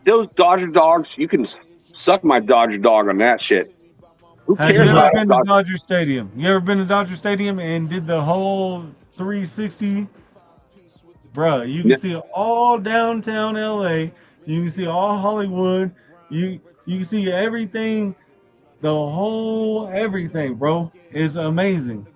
those Dodger dogs, you can suck my Dodger dog on that shit. Who cares? Have you ever been to Dodger Stadium? You ever been to Dodger Stadium and did the whole 360? Bruh, you can see all downtown LA. You can see all Hollywood. You can see everything. The whole everything, bro, is amazing.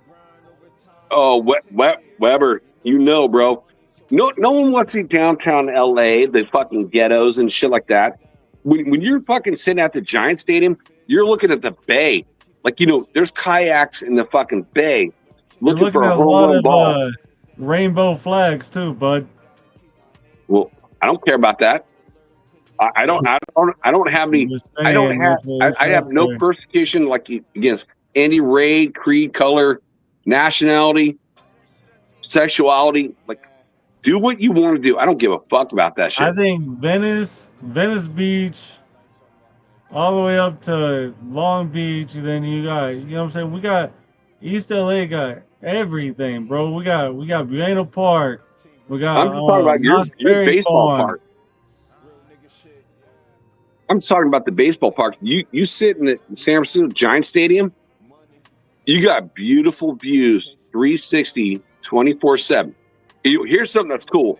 Oh, Weber, bro. No one wants to see downtown LA, the fucking ghettos and shit like that. When you're fucking sitting at the Giant Stadium, you're looking at the bay. Like, there's kayaks in the fucking bay looking for a home run ball. Rainbow flags too, bud. Well, I don't care about that. I don't have any. I have no persecution like against any race, creed, color, nationality, sexuality. Like, do what you want to do. I don't give a fuck about that shit. I think Venice Beach, all the way up to Long Beach, and then you got, what I'm saying? We got East LA, got everything, bro. We got Buena Park. We got. I'm just talking about your baseball park. I'm talking about the baseball park. You sit in the San Francisco Giant Stadium, you got beautiful views, 360, 24/7. Here's something that's cool.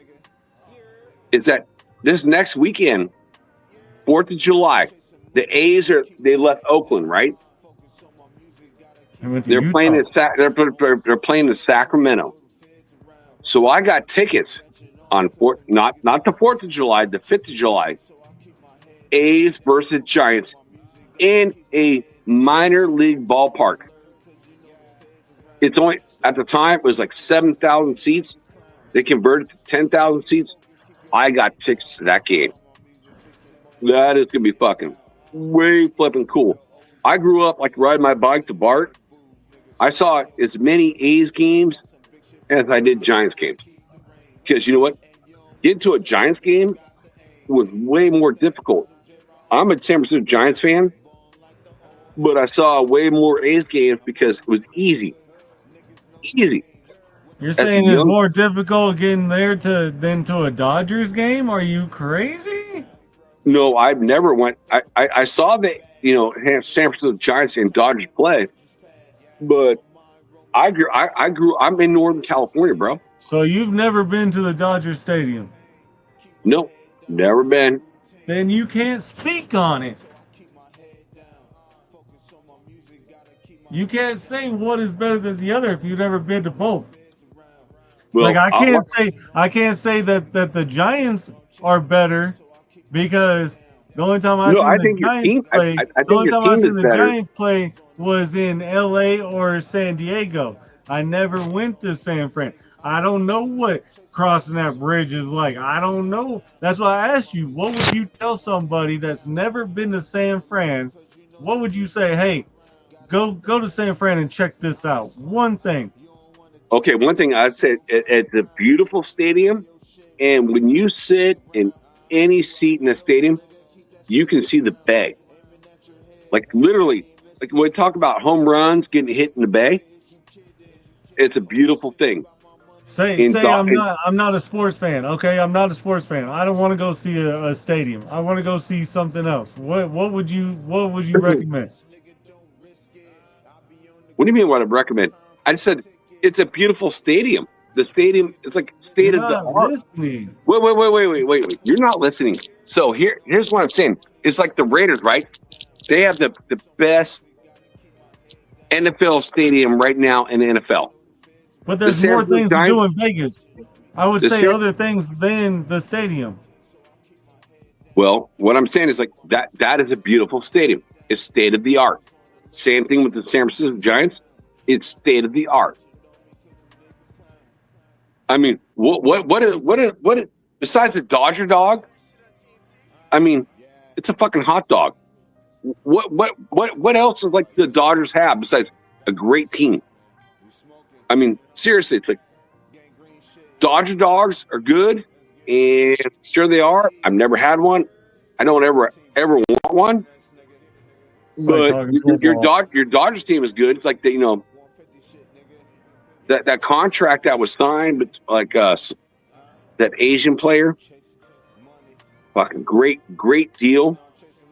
Is that this next weekend, 4th of July, the A's they left Oakland, right? They're playing in Sacramento. So I got tickets on not the 4th of July, the 5th of July. A's versus Giants in a minor league ballpark. It's only, at the time, it was like 7,000 seats. They converted to 10,000 seats. I got tickets to that game. That is going to be fucking way flipping cool. I grew up like riding my bike to Bart. I saw as many A's games as I did Giants games. Because you know what? Getting to a Giants game was way more difficult. I'm a San Francisco Giants fan, but I saw way more A's games because it was easy. Easy. You're saying it's more difficult getting there than to a Dodgers game? Are you crazy? No, I've never went. I saw the San Francisco Giants and Dodgers play, but I'm in Northern California, bro. So you've never been to the Dodger Stadium? No, never been. Then you can't speak on it. You can't say what is better than the other if you've never been to both. Well, like I can't say that the Giants are better because the only time I seen the Giants play was in LA or San Diego. I never went to San Fran. I don't know what crossing that bridge is like. I don't know. That's why I asked you, what would you tell somebody that's never been to San Fran? What would you say? Hey, go to San Fran and check this out. One thing. Okay, one thing I'd say, it's a beautiful stadium, and when you sit in any seat in the stadium, you can see the bay. Like literally, like when we talk about home runs getting hit in the bay, it's a beautiful thing. I'm not a sports fan. Okay, I'm not a sports fan. I don't want to go see a stadium. I want to go see something else. What would you recommend? What do you mean what I'd recommend? I said it's a beautiful stadium. The stadium, it's like state of the art. Listening. Wait. You're not listening. So here's what I'm saying. It's like the Raiders, right? They have the best NFL stadium right now in the NFL. But there's more things to do in Vegas. I would say other things than the stadium. Well, what I'm saying is like that is a beautiful stadium. It's state of the art. Same thing with the San Francisco Giants. It's state of the art. I mean, what besides the Dodger dog? I mean, it's a fucking hot dog. What else is like the Dodgers have besides a great team? I mean, seriously, it's like Dodger dogs are good, and sure they are. I've never had one. I don't ever want one. But your Dodgers team is good. It's like that, that contract that was signed, but like that Asian player, fucking great deal.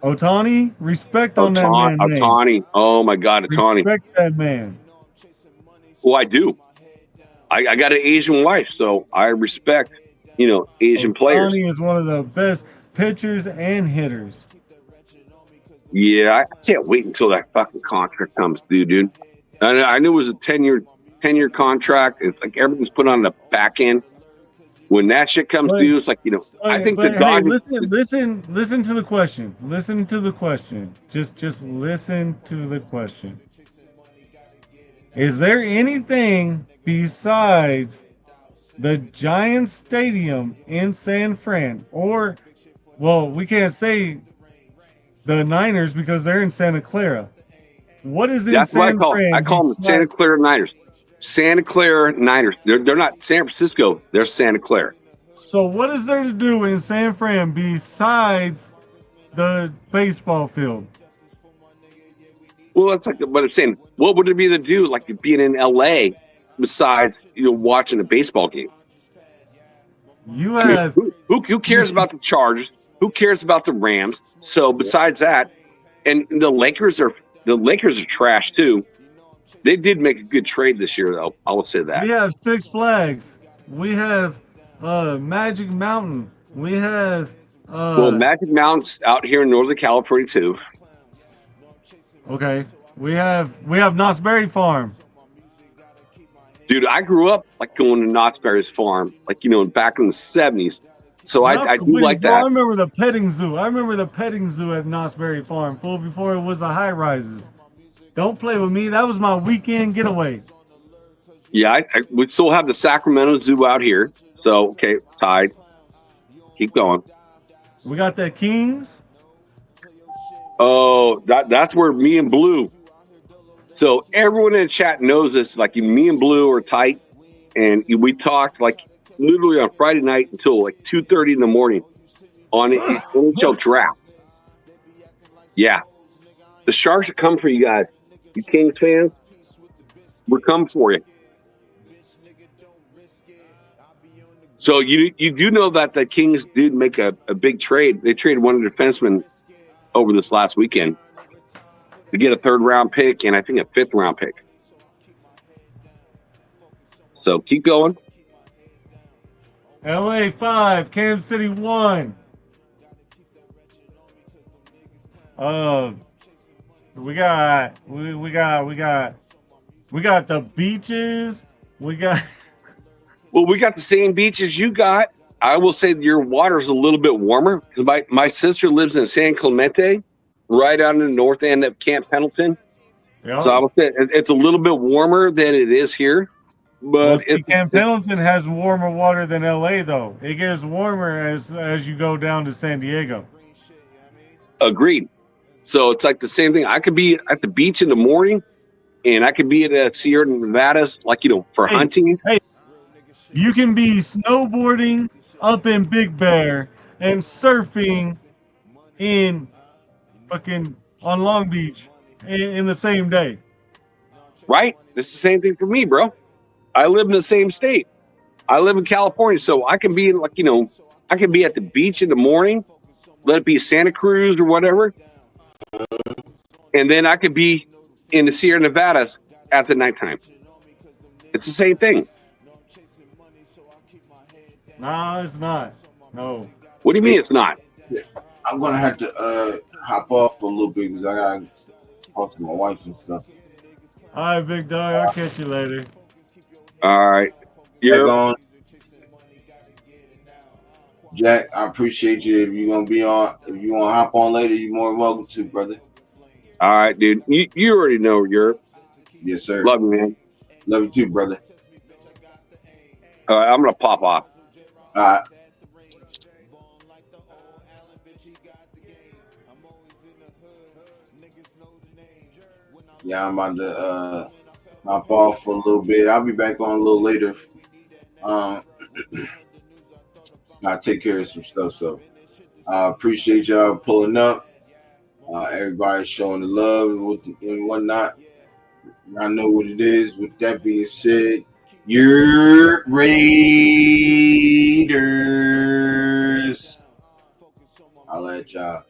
Ohtani, respect on that man. Ohtani, oh my God, Ohtani. Respect that man. Well, I do. I got an Asian wife, so I respect, Asian players. Ohtani is one of the best pitchers and hitters. Yeah, I can't wait until that fucking contract comes due, dude. I knew it was a 10-year contract. It's like everything's put on the back end. When that shit comes due, it's like, I think the Dodgers. Listen to the question. Listen to the question. Just listen to the question. Is there anything besides the Giants Stadium in San Fran, or, well, we can't say the Niners because they're in Santa Clara. What is in San Fran? I call them the Santa Clara Niners. Santa Clara Niners. They're not San Francisco. They're Santa Clara. So what is there to do in San Fran besides the baseball field? Well, that's like what I'm saying. What would it be to do, like being in LA, besides watching a baseball game? You have who cares about the Chargers? Who cares about the Rams? So besides that, and the Lakers are trash too. They did make a good trade this year, though. I will say that. We have Six Flags. We have Magic Mountain. We have Magic Mountain's out here in Northern California too. Okay. We have Knott's Berry Farm. Dude, I grew up like going to Knott's Berry's farm, like back in the 70s. So I do like that. I remember the petting zoo. At Knott's Berry Farm, before it was the high rises. Don't play with me. That was my weekend getaway. Yeah, we still have the Sacramento Zoo out here. So, okay, tied. Keep going. We got the Kings. Oh, that's where me and Blue. So everyone in the chat knows this. Like me and Blue are tight, and we talked like literally on Friday night until like 2:30 in the morning on the NHL draft. Yeah, the Sharks are coming for you guys. You Kings fans, we're coming for you. So you do know that the Kings did make a big trade. They traded one of the defensemen over this last weekend to get a 3rd round pick and I think a 5th round pick. So keep going. LA 5, Kansas City 1. We got the beaches. We got the same beaches you got. I will say your water's a little bit warmer because my sister lives in San Clemente, right out in the north end of Camp Pendleton. Yep. So I would say it's a little bit warmer than it is here. But Camp Pendleton has warmer water than LA, though. It gets warmer as you go down to San Diego. Agreed. So it's like the same thing. I could be at the beach in the morning, and I could be at Sierra Nevadas, for hunting. Hey, you can be snowboarding up in Big Bear and surfing in fucking on Long Beach in the same day. Right? It's the same thing for me, bro. I live in the same state. I live in California, so I can be I can be at the beach in the morning, let it be Santa Cruz or whatever, and then I could be in the Sierra Nevadas at the nighttime. It's the same thing. Nah, it's not. No. What do you mean it's not? I'm gonna have to hop off for a little bit because I gotta talk to my wife and stuff. All right, big dog. I'll catch you later. All right. Back on. Jack, I appreciate you. If you're gonna be on, if you want to hop on later, you're more than welcome to, brother. All right, dude. You already know Europe. Yes, sir. Love you, man. Love you too, brother. All right, I'm gonna pop off. All right. Yeah, I'm about to hop off for a little bit. I'll be back on a little later. Gotta take care of some stuff. So I appreciate y'all pulling up. Everybody showing the love and whatnot. I know what it is. With that being said, your Raiders. I'll let y'all.